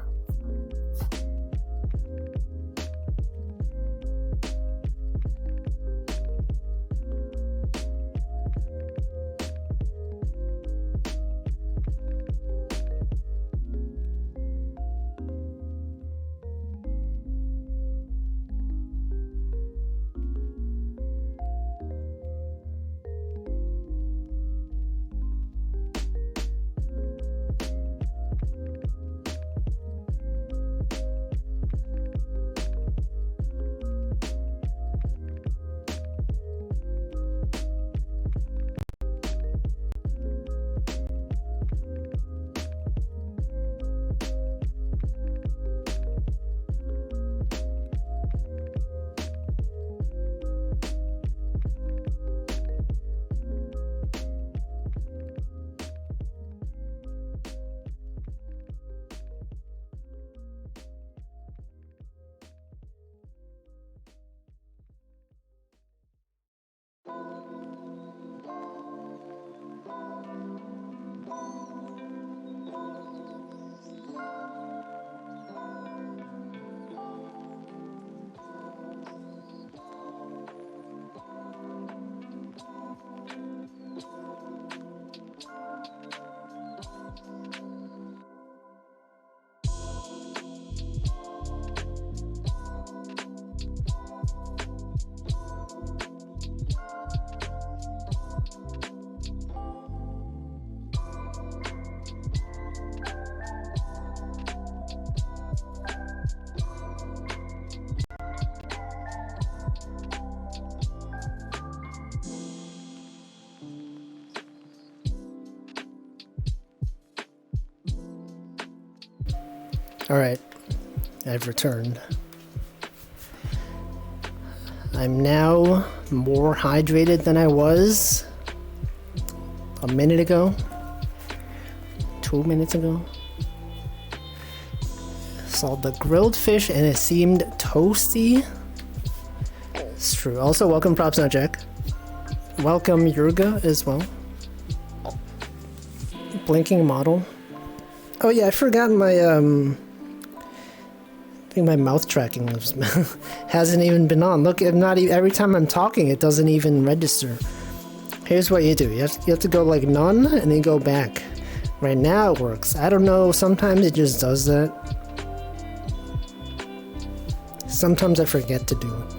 Alright, I've returned. I'm now more hydrated than I was a minute ago, 2 minutes ago. Saw the grilled fish and it seemed toasty. It's true. Also, welcome Props Not Jack. Welcome Yurga as well. Blinking model. Oh yeah, I forgot my I think my mouth tracking hasn't even been on. Look, every time I'm talking, it doesn't even register. Here's what you do. You have to go like none and then go back. Right now it works. I don't know, sometimes it just does that. Sometimes I forget to do it.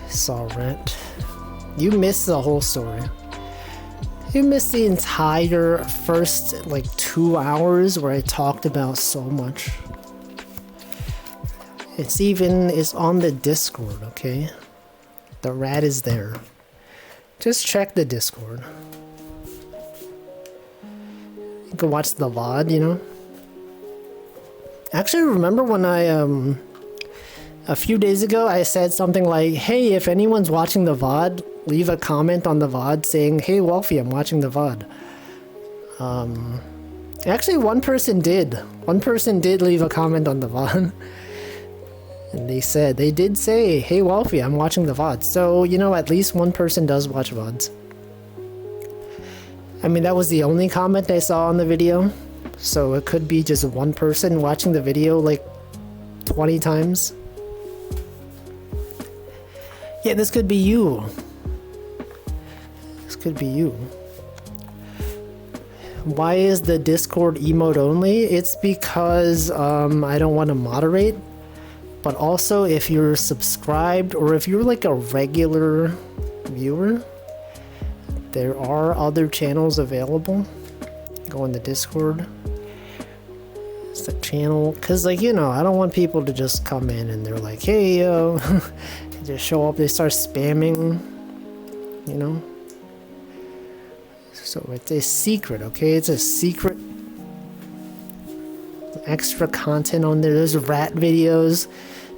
Saw Rent. You missed the whole story. You missed the entire first like 2 hours where I talked about so much. It's on the Discord, okay? The rat is there. Just check the Discord. You can watch the VOD, you know? Actually, remember when I, a few days ago, I said something like, hey, if anyone's watching the VOD, leave a comment on the VOD saying, hey, Wolfie, I'm watching the VOD. Actually, one person did. One person did leave a comment on the VOD. And they did say, hey, Wolfie, I'm watching the VOD. So, you know, at least one person does watch VODs. I mean, that was the only comment I saw on the video. So it could be just one person watching the video like 20 times. Yeah, this could be you. This could be you. Why is the Discord emote only? It's because I don't want to moderate. But also, if you're subscribed or if you're like a regular viewer, there are other channels available. Go in the Discord. It's the channel. Because, like, you know, I don't want people to just come in and they're like, hey, yo. Just show up, they start spamming, you know? So it's a secret, okay? It's a secret. Extra content on there. There's rat videos.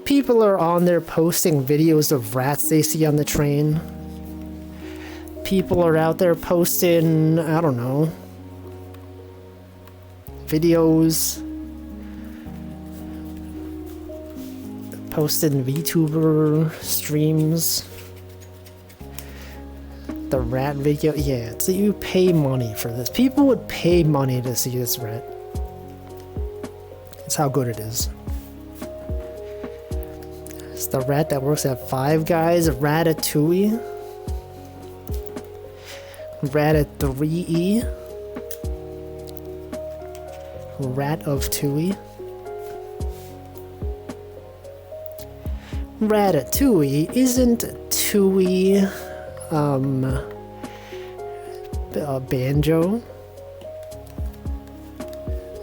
People are on there posting videos of rats they see on the train. People are out there posting, I don't know, videos. Posted VTuber streams. The rat video. Yeah, so you pay money for this. People would pay money to see this rat. That's how good it is. It's the rat that works at Five Guys, Ratatouille, Ratatouille, Rat of Tui. Ratatouille isn't Tui Banjo?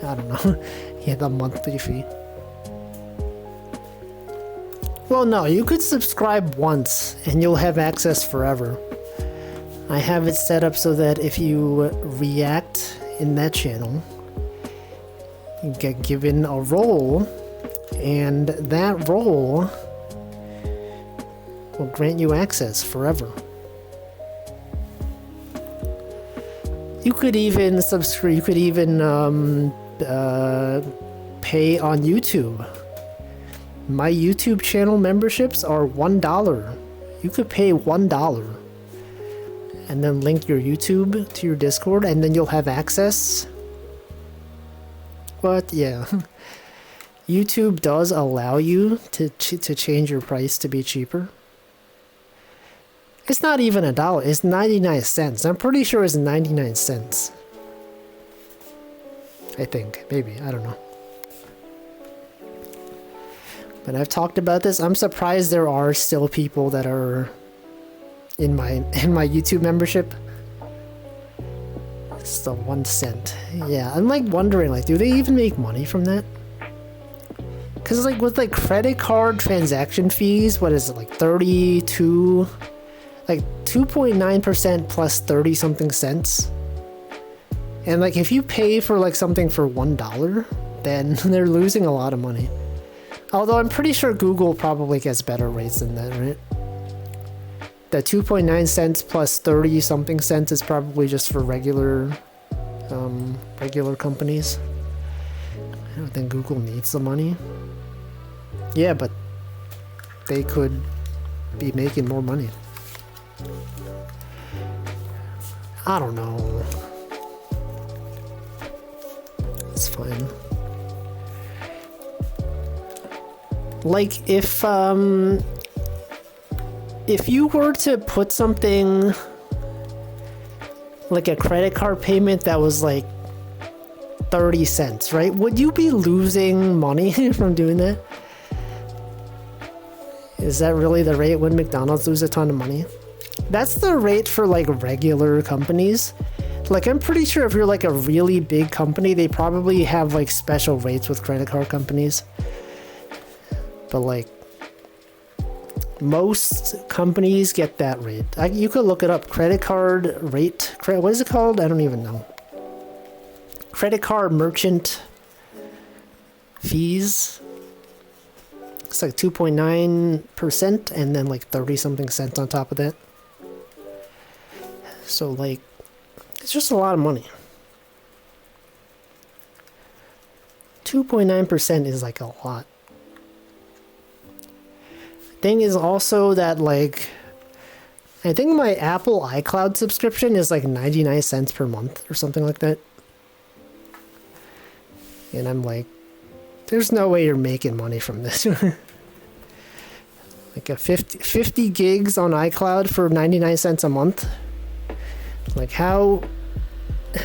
I don't know. Yeah, the monthly fee. Well, no, you could subscribe once and you'll have access forever. I have it set up so that if you react in that channel, you get given a role, and that role will grant you access forever. You could even subscribe, you could even pay on YouTube. My YouTube channel memberships are $1. You could pay $1 and then link your YouTube to your Discord, and then you'll have access. But yeah, YouTube does allow you to change your price to be cheaper. It's not even $1, it's 99 cents. I'm pretty sure it's 99 cents. I think, maybe, I don't know. But I've talked about this. I'm surprised there are still people that are in my YouTube membership. It's the 1 cent. Yeah, I'm like wondering, like, do they even make money from that? Cause like with like credit card transaction fees, what is it, like 32, like 2.9% plus 30 something cents? And like if you pay for like something for $1, then they're losing a lot of money. Although I'm pretty sure Google probably gets better rates than that, right? The 2.9 cents plus 30 something cents is probably just for regular companies. I don't think Google needs the money. Yeah, but they could be making more money. I don't know. It's fine. Like if you were to put something like a credit card payment that was like 30 cents, right? Would you be losing money from doing that? Is that really the rate? Would McDonald's lose a ton of money? That's the rate for like regular companies. Like I'm pretty sure if you're like a really big company, they probably have like special rates with credit card companies. But like most companies get that rate. You could look it up. Credit card rate. What is it called? I don't even know. Credit card merchant fees. It's like 2.9% and then like 30 something cents on top of that. So like, it's just a lot of money. 2.9% is like a lot. Thing is also that like, I think my Apple iCloud subscription is like 99 cents per month or something like that. And I'm like, there's no way you're making money from this. Like a 50 gigs on iCloud for 99 cents a month. Like how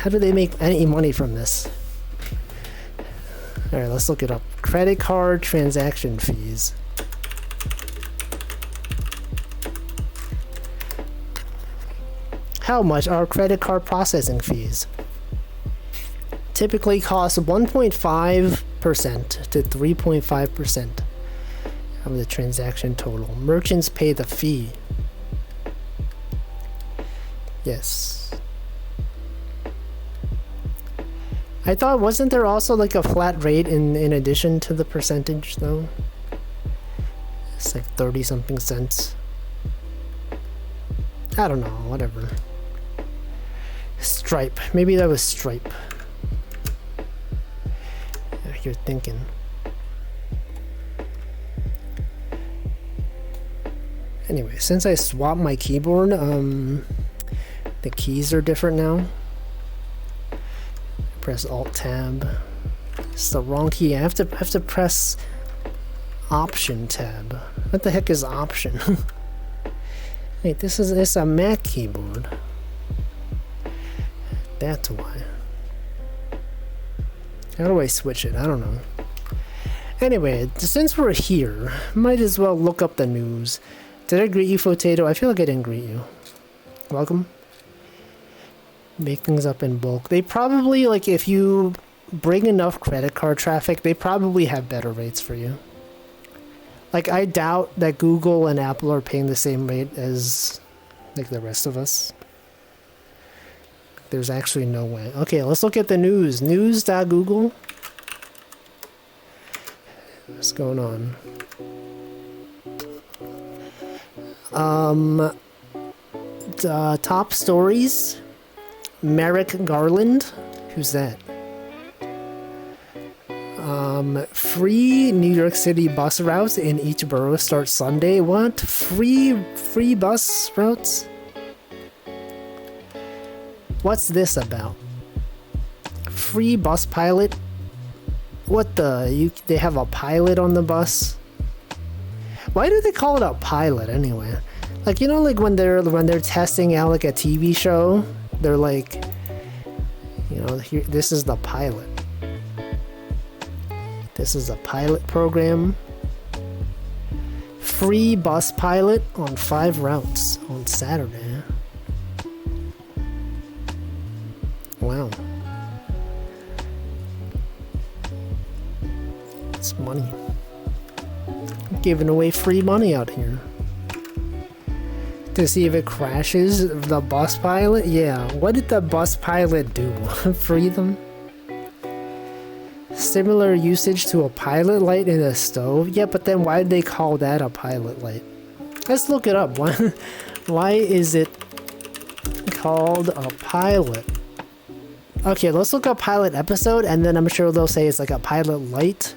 do they make any money from this? All right, let's look it up. Credit card transaction fees. How much are credit card processing fees? Typically cost 1.5% to 3.5% of the transaction total. Merchants pay the fee. Yes. I thought, wasn't there also like a flat rate in addition to the percentage though? It's like 30 something cents. I don't know, whatever. Stripe. Maybe that was Stripe. You're thinking. Anyway, since I swapped my keyboard, the keys are different now. Press Alt Tab. It's the wrong key. I have to press Option Tab. What the heck is Option? Wait, it's a Mac keyboard. That's why. How do I switch it? I don't know. Anyway, since we're here, might as well look up the news. Did I greet you, Potato? I feel like I didn't greet you. Welcome. Make things up in bulk. They probably, like, if you bring enough credit card traffic, they probably have better rates for you. Like, I doubt that Google and Apple are paying the same rate as, like, the rest of us. There's actually no way. Okay, let's look at the news. News.google. What's going on? Top stories. Merrick Garland. Who's that? Free New York City bus routes in each borough start Sunday. What? Free bus routes? What's this about? Free bus pilot? What the? They have a pilot on the bus? Why do they call it a pilot anyway? Like, you know, like when they're testing out like a TV show, they're like, you know, here, this is the pilot. This is a pilot program. Free bus pilot on 5 routes on Saturday. Wow. It's money. Giving away free money out here. To see if it crashes the bus pilot? Yeah, what did the bus pilot do? Free them? Similar usage to a pilot light in a stove? Yeah, but then why did they call that a pilot light? Let's look it up. Why is it called a pilot? Okay, let's look up pilot episode, and then I'm sure they'll say it's like a pilot light.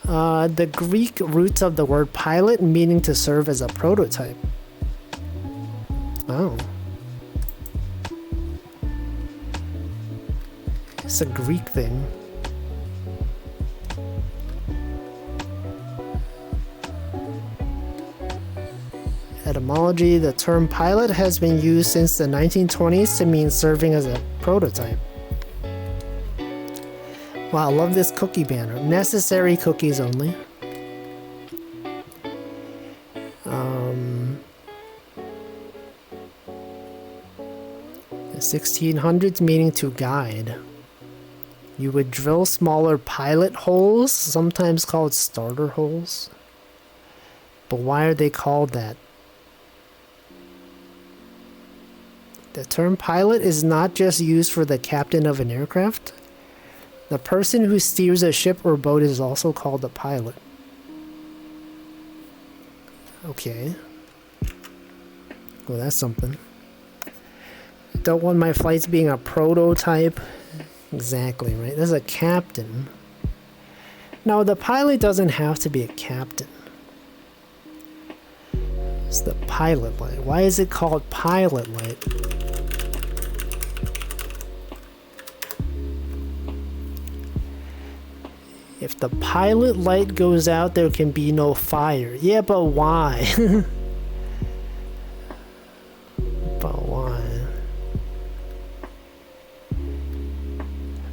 The Greek roots of the word pilot meaning to serve as a prototype. Oh. It's a Greek thing. Etymology, the term pilot has been used since the 1920s to mean serving as a prototype. Wow, I love this cookie banner. Necessary cookies only. The 1600s meaning to guide. You would drill smaller pilot holes, sometimes called starter holes. But why are they called that? The term pilot is not just used for the captain of an aircraft. The person who steers a ship or boat is also called a pilot. Okay. Well, that's something. Don't want my flights being a prototype. Exactly, right? There's a captain. No, the pilot doesn't have to be a captain. It's the pilot light. Why is it called pilot light? If the pilot light goes out, there can be no fire. Yeah, but why? But why?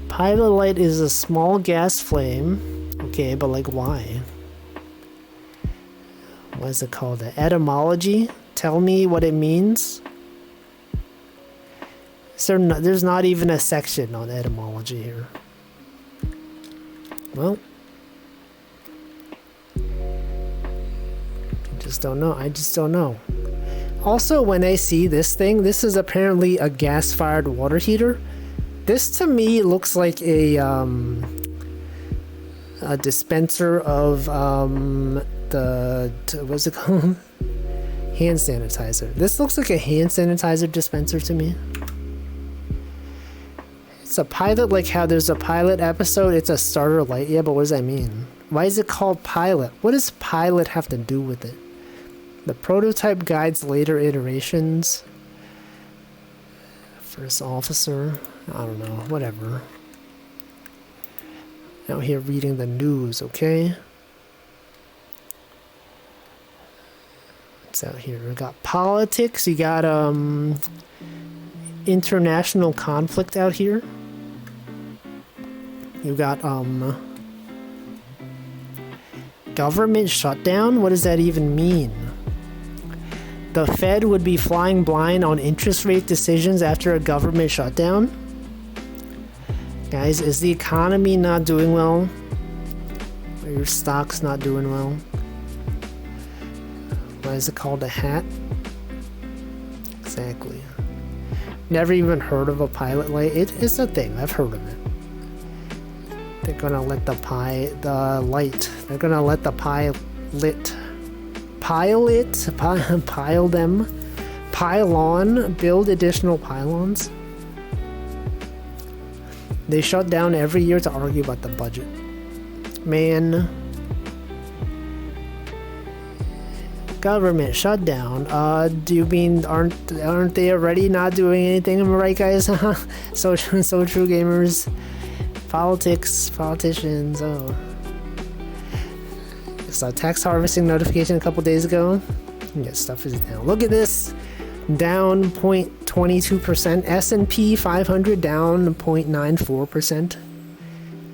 Pilot light is a small gas flame. Okay, but like why? What is it called? The etymology? Tell me what it means. There's not even a section on etymology here. Well, I just don't know. Also, when I see this thing, this is apparently a gas-fired water heater. This to me looks like a dispenser of what's it called? Hand sanitizer. This looks like a hand sanitizer dispenser to me. It's a pilot, like how there's a pilot episode, it's a starter light. Yeah, but what does that mean? Why is it called pilot? What does pilot have to do with it? The prototype guides later iterations. First officer. I don't know. Whatever. Out here reading the news, okay? What's out here? We got politics. You got international conflict out here. You got government shutdown? What does that even mean? The Fed would be flying blind on interest rate decisions after a government shutdown? Guys, is the economy not doing well? Are your stocks not doing well? Why is it called a hat? Exactly. Never even heard of a pilot light. It's a thing. I've heard of it. They're gonna let the They're gonna let the build additional pylons. They shut down every year to argue about the budget. Man. Government shutdown. Do you mean aren't they already not doing anything? Am I right, guys? so true, gamers. Politics, politicians. Oh, saw tax harvesting notification a couple days ago. Yeah, stuff is down. Look at this, down 0.22%. S&P 500 down 0.94%.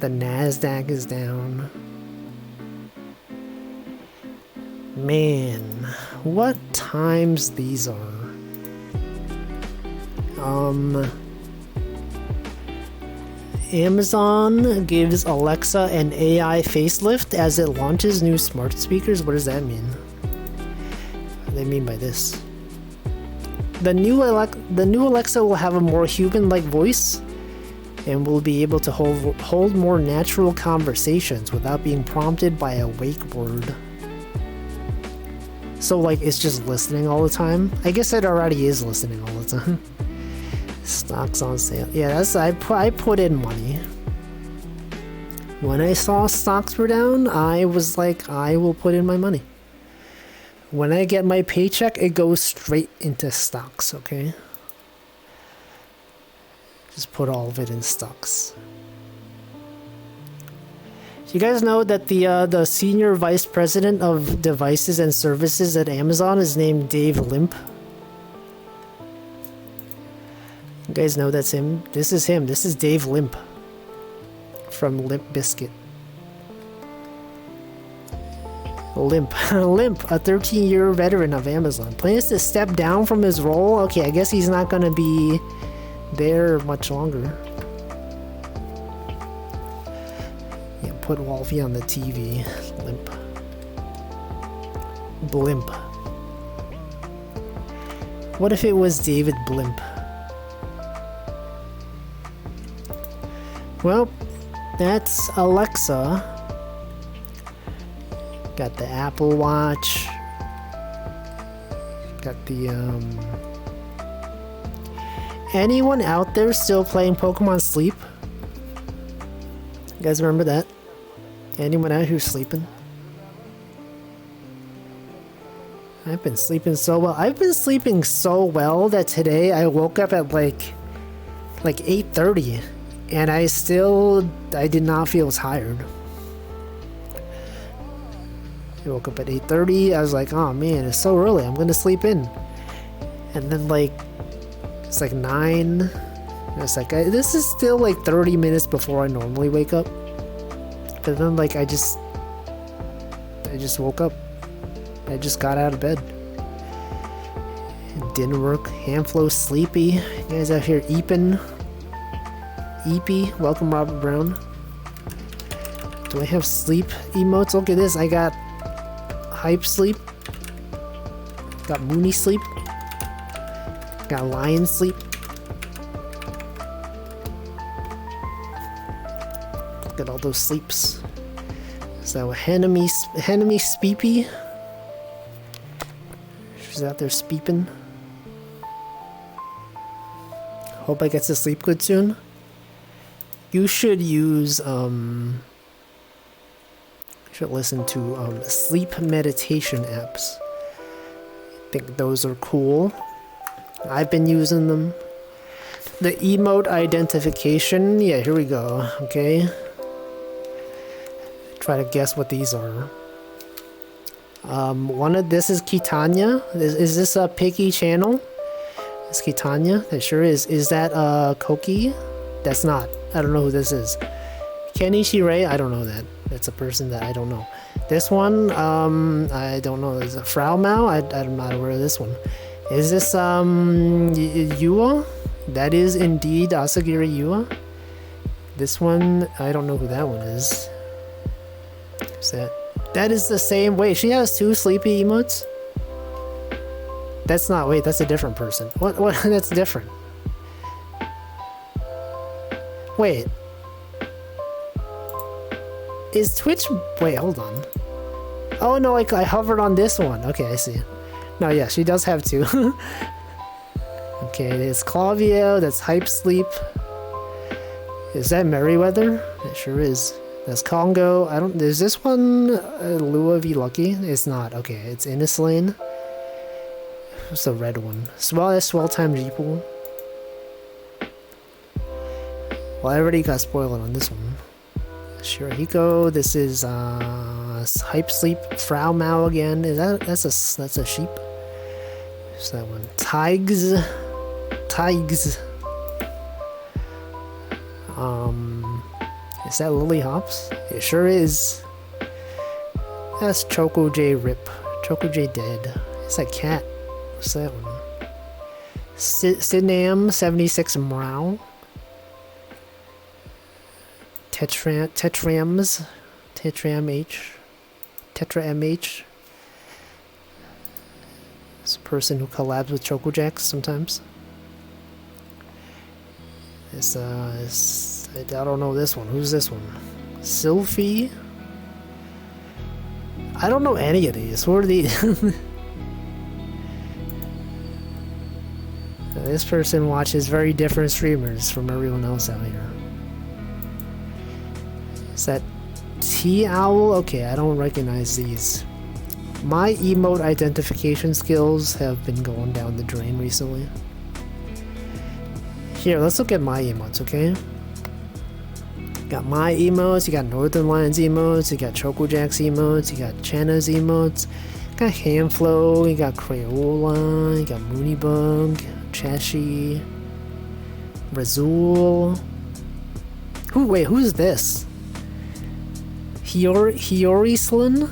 The Nasdaq is down. Man, what times these are. Amazon gives Alexa an AI facelift as it launches new smart speakers. What does that mean? they mean by this. The new Alexa will have a more human-like voice and will be able to hold more natural conversations without being prompted by a wake word. So like it's just listening all the time. I guess it already is listening all the time. Stocks on sale. Yeah, that's I put in money. When I saw stocks were down, I was like, I will put in my money. When I get my paycheck, it goes straight into stocks, okay? Just put all of it in stocks. Do you guys know that the senior vice president of devices and services at Amazon is named Dave Limp? You guys know that's him? This is him. This is Dave Limp from Limp Bizkit. Limp, a 13-year veteran of Amazon, plans to step down from his role. Okay, I guess he's not gonna be there much longer. Yeah, put Wolfie on the TV. Limp. Blimp. What if it was David Blimp? Well, that's Alexa. Got the Apple Watch. Got the anyone out there still playing Pokemon Sleep? You guys remember that? Anyone out here sleeping? I've been sleeping so well. I've been sleeping so well that today I woke up at like 8:30 and I did not feel tired. I woke up at 8:30. I was like, oh man, it's so early. I'm gonna sleep in. And then it's like 9. And it's like, this is still like 30 minutes before I normally wake up. But then I just woke up. I just got out of bed. It didn't work. Handflow sleepy. You guys out here eeping. Eepy. Welcome, Robert Brown. Do I have sleep emotes? Look at this. I got hype sleep. Got Mooney sleep. Got lion sleep. Look at all those sleeps. So Henemy Speepy. She's out there speeping. Hope I get to sleep good soon. You should use should listen to sleep meditation apps. I think those are cool. I've been using them. The emote identification. Yeah, here we go. Okay. Try to guess what these are. This is Kitanya. Is this a Piggy channel? It's Kitanya. That sure is. Is that Koki? That's not. I don't know who this is. Kenichi Ray? I don't know that. That's a person that I don't know. This one, I don't know. Is it Frau Mao? I'm not aware of this one. Is this Yua? That is indeed Asagiri Yua. This one, I don't know who that one is. Is that? That is the same. Wait, she has 2 sleepy emotes? That's not. Wait, that's a different person. What? That's different. Wait. Is Twitch... Wait, hold on. Oh, no, I hovered on this one. Okay, I see. No, yeah, she does have 2. Okay, it's Clavio. That's Hype Sleep. Is that Merryweather? It sure is. That's Congo. I don't... Is this one Lua V Lucky? It's not. Okay, it's Innislane. What's the red one? That's Swell Time Jeeple. Well, I already got spoiled on this one. Shirahiko. This is Hype Sleep. Frau Mao again. Is that's a sheep? What's that one? Tiggs. Is that Lily Hops? It sure is. That's Choco J Rip. Choco J Dead. It's a cat. What's that one? Sidnam 76 Mrow. Tetrams. Tetra MH. It's a person who collabs with Chocojacks sometimes. I don't know this one. Who's this one? Sylphie? I don't know any of these. Who are these? This person watches very different streamers from everyone else out here. Is that T-Owl? Okay, I don't recognize these. My emote identification skills have been going down the drain recently. Here, let's look at my emotes, okay? Got my emotes, you got Northern Lions emotes, you got Chocojacks emotes, you got Channa's emotes, you got Hamflow, you got Crayola, you got Moonybug, Chashi, Razul. Wait, who's this? Hiorislan?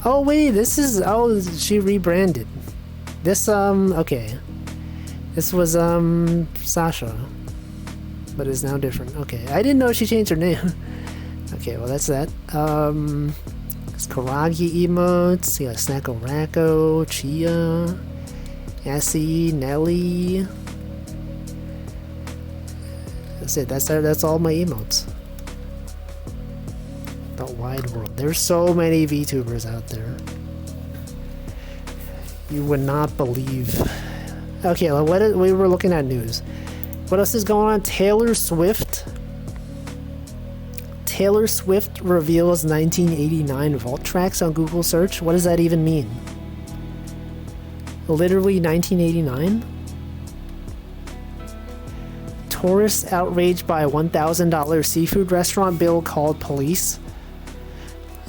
Oh wait, this is, oh, she rebranded. This, okay. This was, Sasha. But it's now different. Okay, I didn't know she changed her name. Okay, well that's that. It's Karagi emotes, you got Snacko Racko, Chia, Essie, Nelly. That's it, that's all my emotes. The wide world. There's so many VTubers out there. You would not believe. Okay, well, we were looking at news. What else is going on? Taylor Swift reveals 1989 vault tracks on Google search. What does that even mean? Literally 1989? Tourists outraged by a $1,000 seafood restaurant bill called police.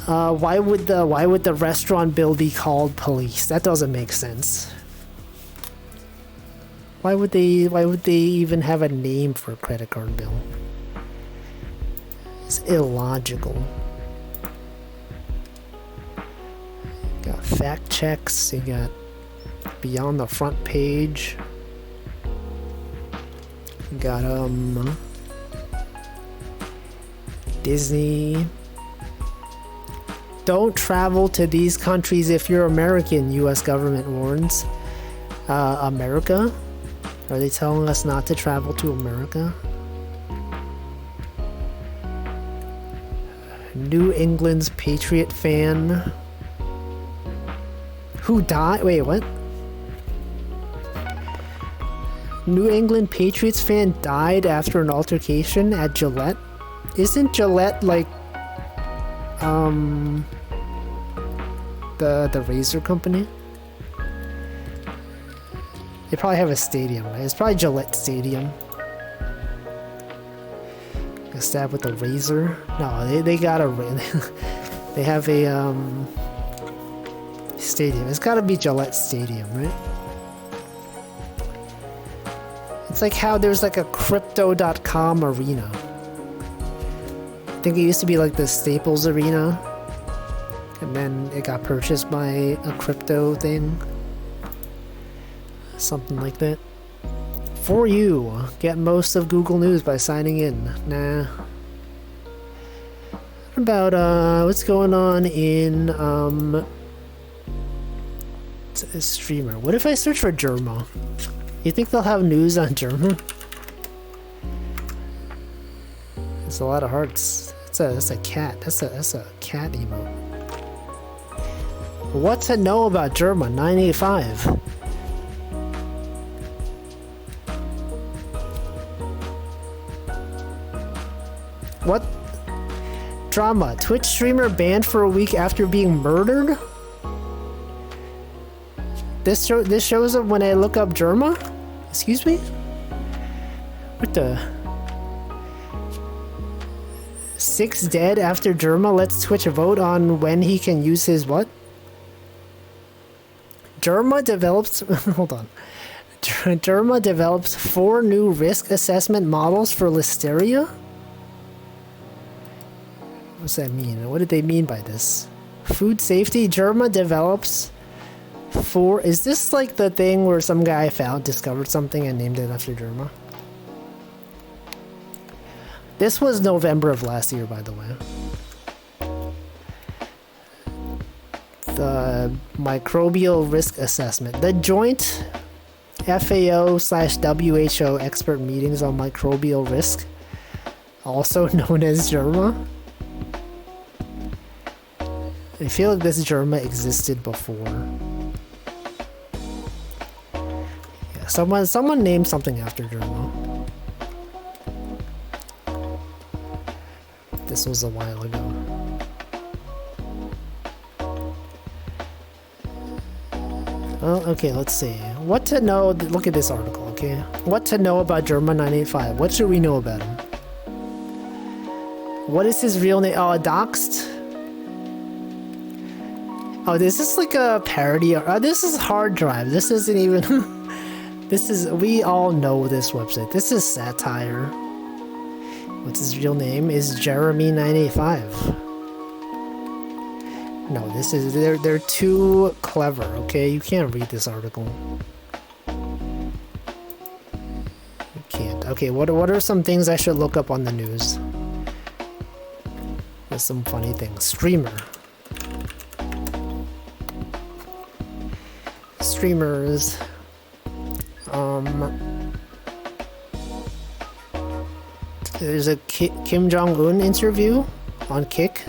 Why would the restaurant bill be called police? That doesn't make sense. Why would they even have a name for a credit card bill? It's illogical. Got fact checks, you got beyond the front page. You got Disney. Don't travel to these countries if you're American, US government warns. America? Are they telling us not to travel to America? New England's Patriot fan. Who died? Wait, what? New England Patriots fan died after an altercation at Gillette? Isn't Gillette like the razor company? They probably have a stadium, right? It's probably Gillette Stadium. A stab with a razor? No, they got a they have a stadium. It's gotta be Gillette Stadium, right? It's like how there's like a Crypto.com arena. I think it used to be like the Staples Arena, and then it got purchased by a crypto thing. Something like that. For you, get most of Google News by signing in. Nah. What about what's going on in a streamer? What if I search for Germa? You think they'll have news on Germa? It's a lot of hearts. That's a cat. That's a cat emote. What to know about Germa 985? What? Drama. Twitch streamer banned for a week after being murdered? This shows up when I look up Germa? Excuse me? What the? 6 dead after Germa lets Twitch vote on when he can use his what? Germa develops... Hold on. Germa develops 4 new risk assessment models for Listeria? What's that mean? What did they mean by this? Food safety? Germa develops 4... Is this like the thing where some guy discovered something and named it after Germa? This was November of last year, by the way. the microbial risk assessment. The joint FAO/WHO expert meetings on microbial risk, also known as JERMA. I feel like this JERMA existed before. Yeah, someone named something after JERMA. This was a while ago. Well, okay, let's see. What to know, look at this article, okay? What to know about JERMA 985. What should we know about him? What is his real name? Oh, doxed? Oh, this is like a parody. This is Hard Drive. This isn't even... This is... We all know this website. This is satire. What's his real name? Is Jeremy 985. No, this is... They're too clever, okay? You can't read this article. You can't. Okay, what are some things I should look up on the news? There's some funny things. Streamer. Streamers. There's a Kim Jong-un interview on Kick.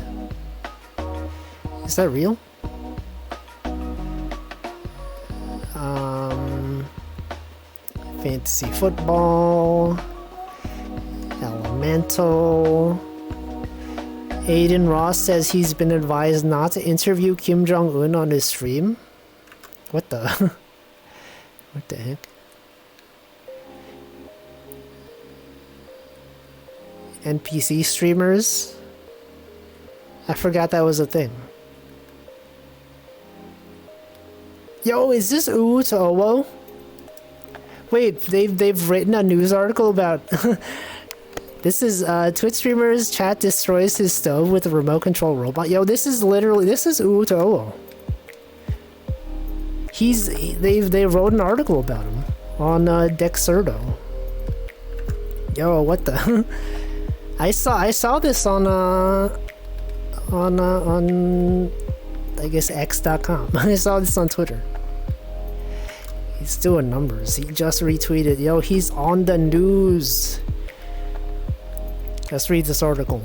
Is that real? Fantasy football. Elemental. Aiden Ross says he's been advised not to interview Kim Jong-un on his stream. What the? What the heck? NPC streamers? I forgot that was a thing. Yo, is this Uwu to Owo? Wait, they've written a news article about... This is, Twitch streamers chat destroys his stove with a remote control robot. Yo, this is literally... This is Uwu to Owo. They wrote an article about him on Dexerto. Yo, what the? I saw this on I guess X.com. I saw this on Twitter. He's doing numbers. He just retweeted. Yo, he's on the news. Let's read this article.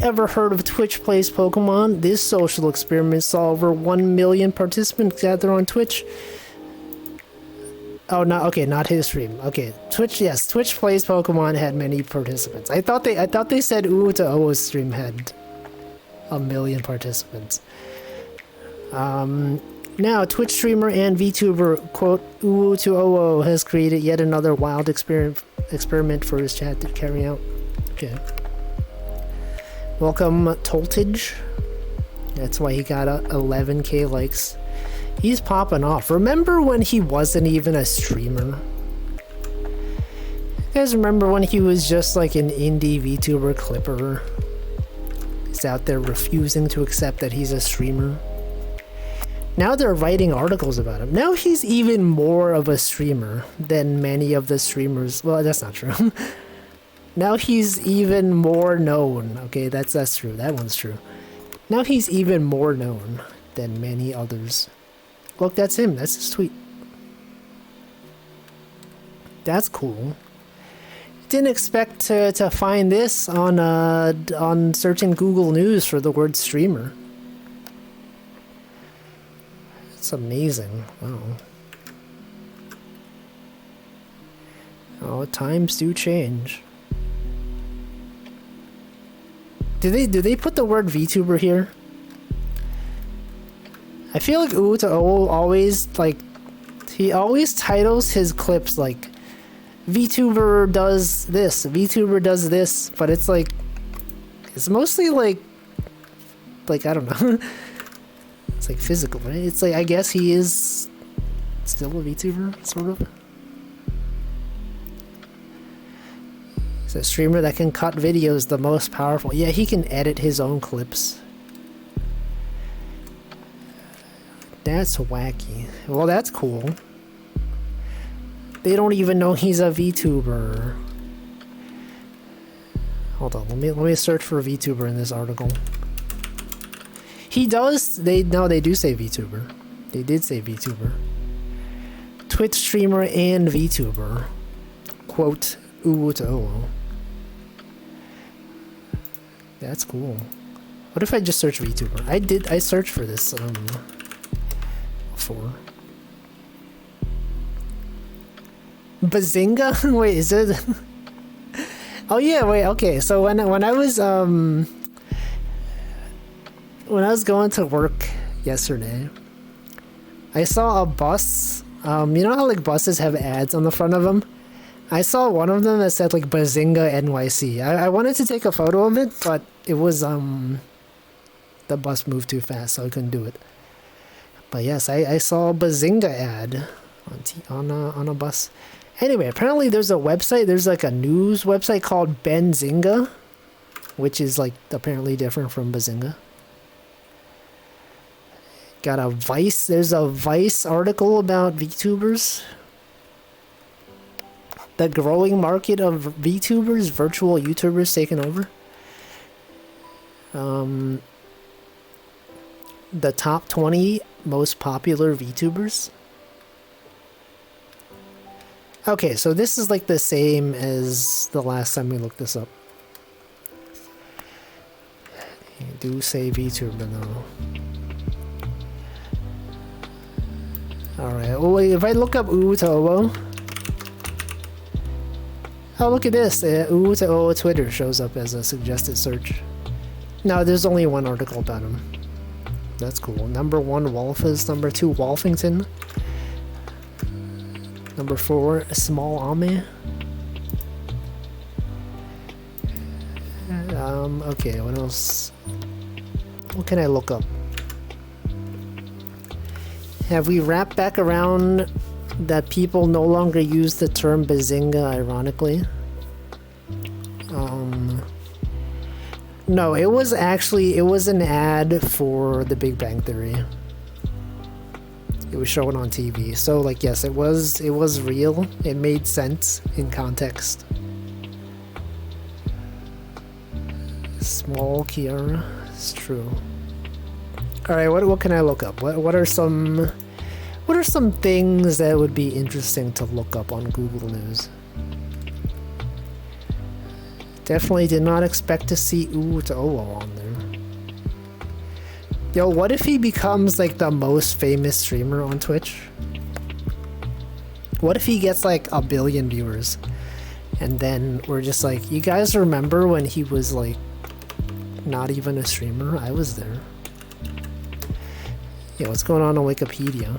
Ever heard of Twitch Plays Pokemon? This social experiment saw over 1 million participants gather on Twitch. Oh, not his stream. Okay, Twitch. Yes, Twitch Plays Pokemon had many participants. I thought they said Uwu to Owo's stream had 1 million participants. Now, Twitch streamer and VTuber quote Uwu to Owo has created yet another wild experiment for his chat to carry out. Okay. Welcome, Toltage. That's why he got 11k likes. He's popping off. Remember when he wasn't even a streamer? You guys remember when he was just like an indie VTuber clipper? He's out there refusing to accept that he's a streamer. Now they're writing articles about him. Now he's even more of a streamer than many of the streamers. Well, that's not true. Now he's even more known. Okay, that's true. That one's true. Now he's even more known than many others. Look, that's him. That's his tweet. That's cool. Didn't expect to find this on searching Google News for the word streamer. It's amazing. Wow. Oh, times do change. Do they put the word VTuber here? I feel like Uwu to Owo always, like, he always titles his clips like VTuber does this, VTuber does this, but it's like, it's mostly like I don't know. It's like physical, right? It's like, I guess he is still a VTuber, sort of. He's a streamer that can cut videos, the most powerful. Yeah, he can edit his own clips. That's wacky. Well, that's cool. They don't even know he's a VTuber. Hold on, let me search for a VTuber in this article. He does. They do say VTuber. They did say VTuber. Twitch streamer and VTuber. Quote Uwu. That's cool. What if I just search VTuber? I searched for this before. Bazinga? Wait, is it? Oh yeah, wait, okay. So when I was going to work yesterday, I saw a bus. You know how like buses have ads on the front of them? I saw one of them that said like Bazinga NYC. I wanted to take a photo of it, but it was the bus moved too fast, so I couldn't do it. But yes, I saw a Bazinga ad on a bus. Anyway, apparently there's a website. There's like a news website called Benzinga, which is like apparently different from Bazinga. Got a Vice. There's a Vice article about VTubers. The growing market of VTubers, virtual YouTubers taking over. The top 20 most popular VTubers. Okay, so this is like the same as the last time we looked this up. You do say VTuber though. Alright, well if I look up Uwu. Oh, look at this. Uwu Twitter shows up as a suggested search. No, there's only one article about him. That's cool. Number 1, Walfus. Number 2, Wolfington. Number 4, Small Ame. Okay, what else? What can I look up? Have we wrapped back around that people no longer use the term Bazinga, ironically? No, it was an ad for The Big Bang Theory. It was shown on TV. So like yes, it was real. It made sense in context. Small Kiara. It's true. Alright, what can I look up? What are some things that would be interesting to look up on Google News? Definitely did not expect to see Uwu on there. Yo, what if he becomes like the most famous streamer on Twitch? What if he gets like 1 billion viewers? And then we're just like, you guys remember when he was like not even a streamer? I was there. Yeah, what's going on Wikipedia?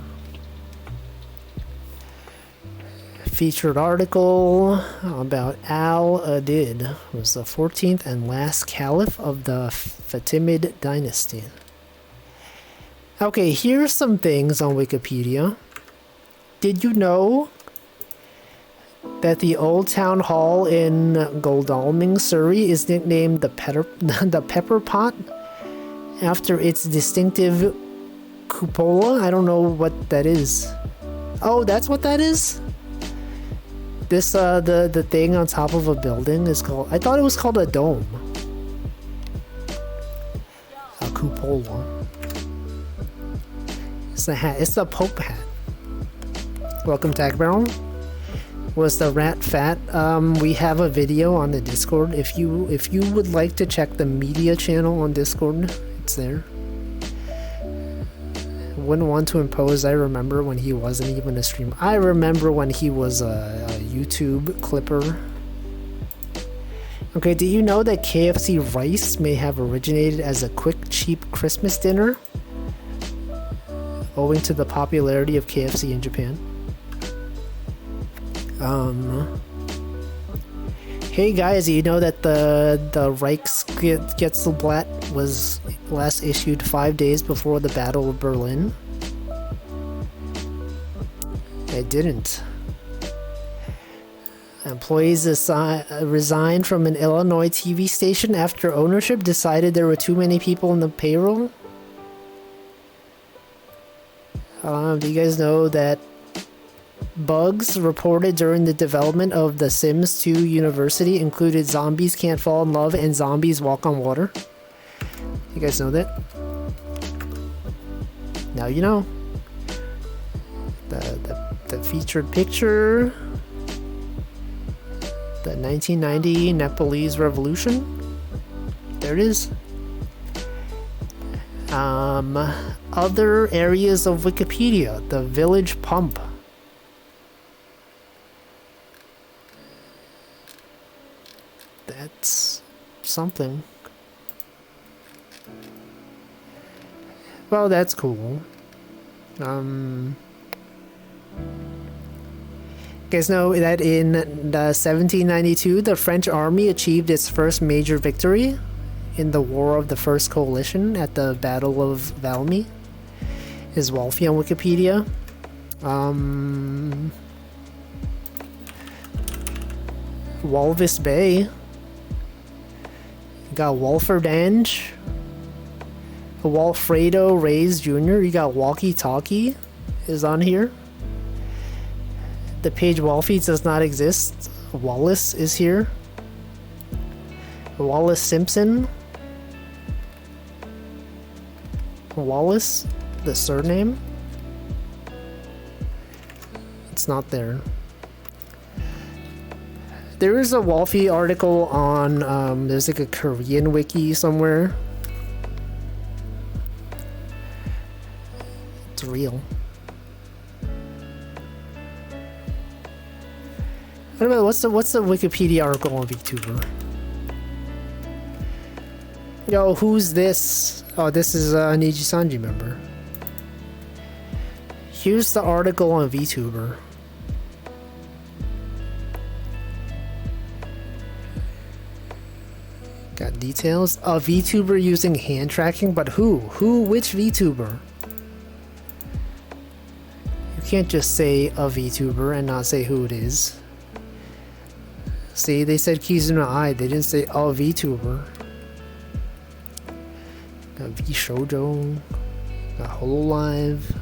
Featured article about Al-Adid, was the 14th and last caliph of the Fatimid dynasty. Okay, here's some things on Wikipedia. Did you know that the old town hall in Godalming, Surrey is nicknamed the Pepper Pot after its distinctive cupola? I don't know what that is. Oh, that's what that is? This the thing on top of a building is called, I thought it was called a dome. A cupola. It's the hat. It's the Pope hat. Welcome, Tag Barrel. Was the rat fat? We have a video on the Discord. If you would like to check the media channel on Discord, it's there. Wouldn't want to impose. I remember when he wasn't even a streamer. I remember when he was a YouTube clipper. Okay, do you know that KFC rice may have originated as a quick, cheap Christmas dinner? Owing to the popularity of KFC in Japan. Hey guys, you know that the Reichsgesetzblatt was last issued 5 days before the Battle of Berlin? It didn't. Employees resigned from an Illinois TV station after ownership decided there were too many people in the payroll. Do you guys know that bugs reported during the development of The Sims 2 University included Zombies Can't Fall in Love and Zombies Walk on Water? You guys know that? Now you know. The featured picture. The 1990 Nepalese Revolution. There it is. Other areas of Wikipedia. The village pump. That's something. Well, that's cool. You guys know that in the 1792, the French army achieved its first major victory in the War of the First Coalition at the Battle of Valmy. Is Wolfie on Wikipedia? Walvis Bay. You got Wolferdange. Walfredo Reyes Jr. You got Walkie Talkie is on here. The page Wolfie does not exist. Wallace is here. Wallace Simpson. Wallace, the surname. It's not there. There is a Wolfie article on, there's like a Korean wiki somewhere. It's real. What about what's the Wikipedia article on VTuber? Yo, who's this? Oh, this is a Nijisanji member. Here's the article on VTuber. Got details. A VTuber using hand tracking, but who? Which VTuber? You can't just say a VTuber and not say who it is. See, they said Kizuna Ai, they didn't say a VTuber. Got VShojo, got Hololive,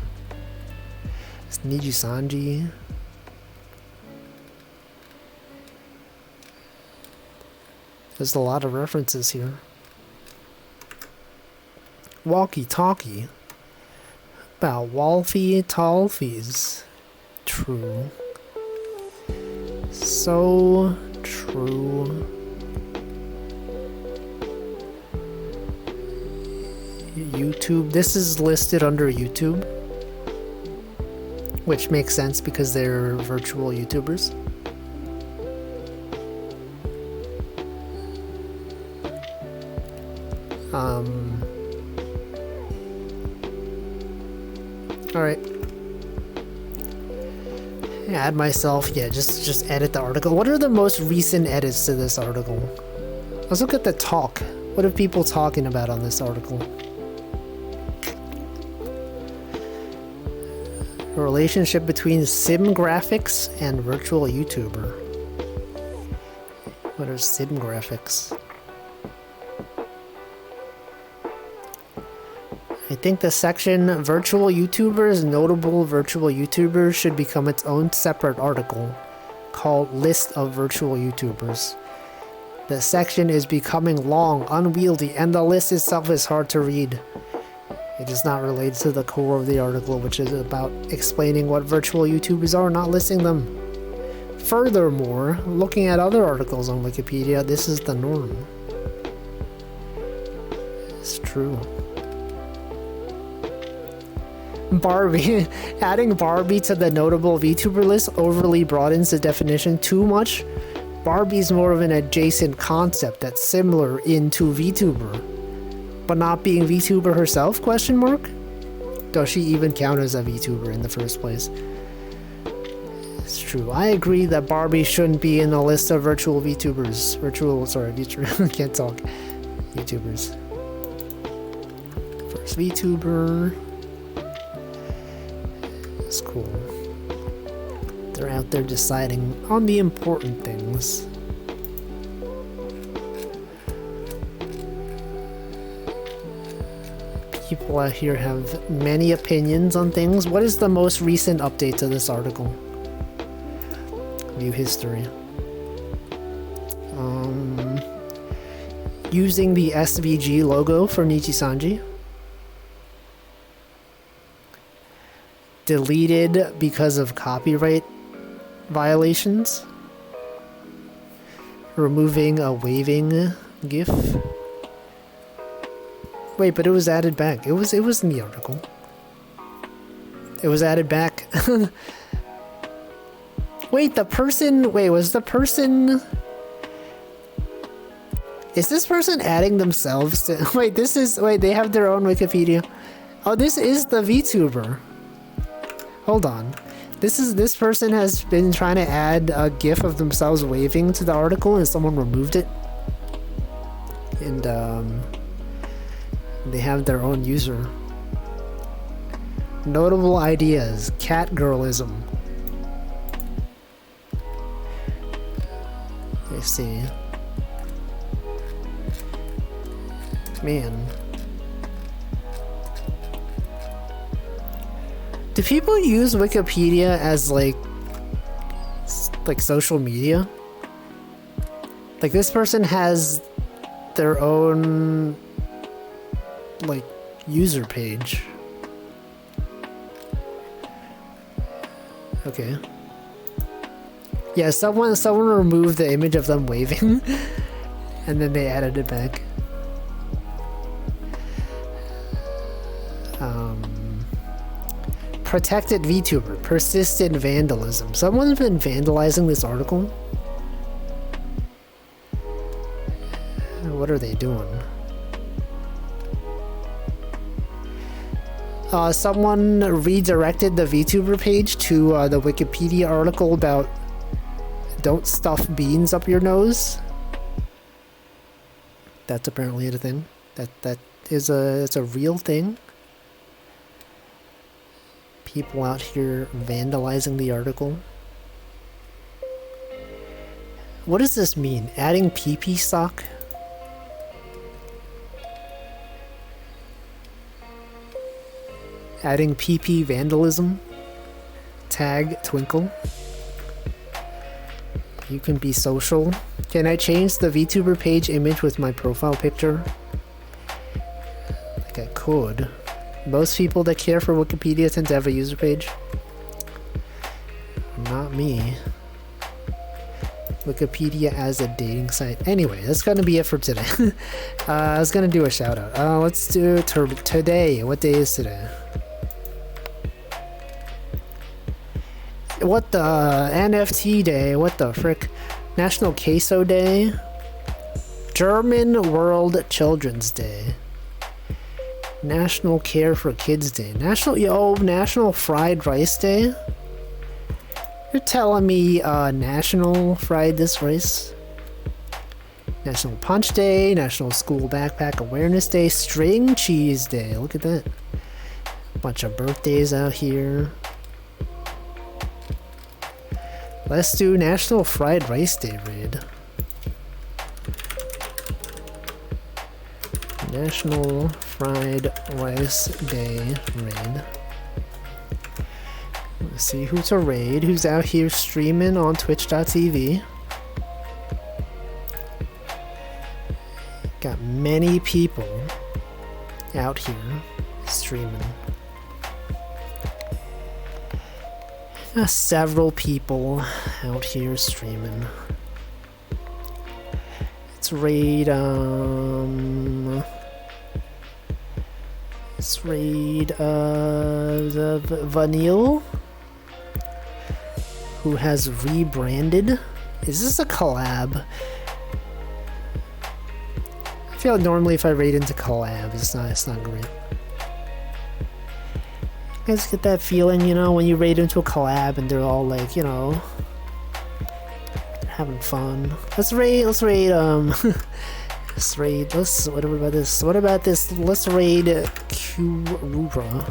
it's Nijisanji. There's a lot of references here. Walkie Talkie. About Wolfie Talfies. True. So true. YouTube. This is listed under YouTube. Which makes sense because they're virtual YouTubers. Alright. Add myself. Yeah, just edit the article. What are the most recent edits to this article? Let's look at the talk. What are people talking about on this article? A relationship between sim graphics and virtual YouTuber. What are sim graphics? I think the section Virtual YouTubers, Notable Virtual YouTubers should become its own separate article called List of Virtual YouTubers. The section is becoming long, unwieldy, and the list itself is hard to read. It is not related to the core of the article, which is about explaining what virtual YouTubers are, not listing them. Furthermore, looking at other articles on Wikipedia, this is the norm. It's true. Barbie. Adding Barbie to the notable VTuber list overly broadens the definition too much. Barbie's more of an adjacent concept that's similar into VTuber. But not being VTuber herself, question mark? Does she even count as a VTuber in the first place? It's true. I agree that Barbie shouldn't be in the list of virtual VTubers. VTuber, can't talk. YouTubers. First VTuber. It's cool. They're out there deciding on the important things. People out here have many opinions on things. What is the most recent update to this article? View history. Using the SVG logo for Nijisanji. deleted because of copyright violations. Removing a waving GIF. Wait, but it was added back. It was in the article. It was added back. Wait, was the person... Is this person adding themselves to... Wait, they have their own Wikipedia. Oh, this is the VTuber. Hold on. This person has been trying to add a GIF of themselves waving to the article and someone removed it. And, they have their own user. Notable ideas. Catgirlism. Let's see. Man. Do people use Wikipedia as like social media? Like this person has their own like user page. Okay. Yeah, someone removed the image of them waving and then they added it back. Protected VTuber, persistent vandalism. Someone's been vandalizing this article. What are they doing? Someone redirected the VTuber page to the Wikipedia article about don't stuff beans up your nose. That's apparently a thing. It's a real thing. People out here vandalizing the article. What does this mean? Adding pee-pee sock? Adding pee-pee vandalism? Tag Twinkle. You can be social. Can I change the VTuber page image with my profile picture? Like I could. Most people that care for Wikipedia tend to have a user page. Not me. Wikipedia as a dating site. Anyway, that's gonna be it for today. I was gonna do a shout out. Let's do today. What day is today? What the NFT day? What the frick? National Queso Day. German World Children's Day. National Care for Kids Day. National Fried Rice Day? You're telling me National Fried this rice? National Punch Day, National School Backpack Awareness Day, String Cheese Day. Look at that. Bunch of birthdays out here. Let's do National Fried Rice Day raid. National Fried Rice Day raid. Let's see who's a raid, who's out here streaming on twitch.tv. Got many people out here streaming. Several people out here streaming. Let's raid, the Vanille, who has rebranded. Is this a collab? I feel like normally if I raid into collab, it's not great. You guys get that feeling, you know, when you raid into a collab and they're all like, you know, having fun. Let's raid, what about this? Let's raid Kurura.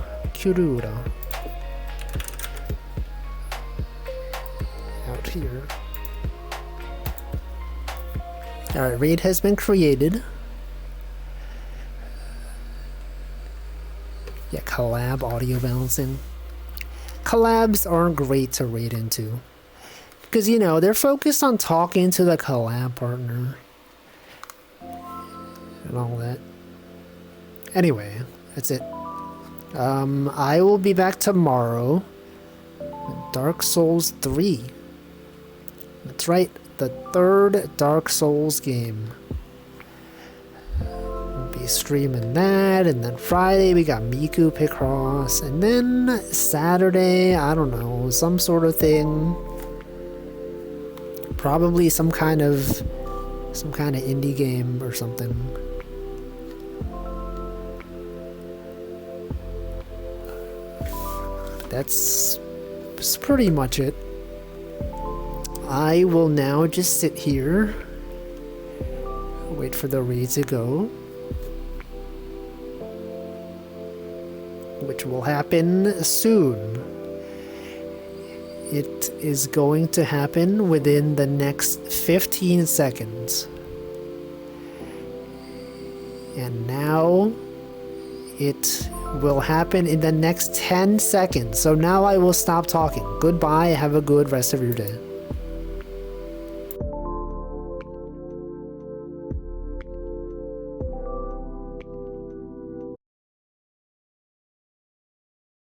Out here. Alright, raid has been created. Yeah, collab audio balancing. Collabs aren't great to raid into. Because, you know, they're focused on talking to the collab partner. And all that. Anyway, that's it. I will be back tomorrow. Dark Souls 3. That's right, the third Dark Souls game. We'll be streaming that, and then Friday we got Miku Picross, and then Saturday, I don't know, some sort of thing. Probably some kind of indie game or something. That's pretty much it. I will now just sit here, wait for the raid to go, which will happen soon. It is going to happen within the next 15 seconds. And now it will happen in the next 10 seconds. So now I will stop talking. Goodbye. Have a good rest of your day.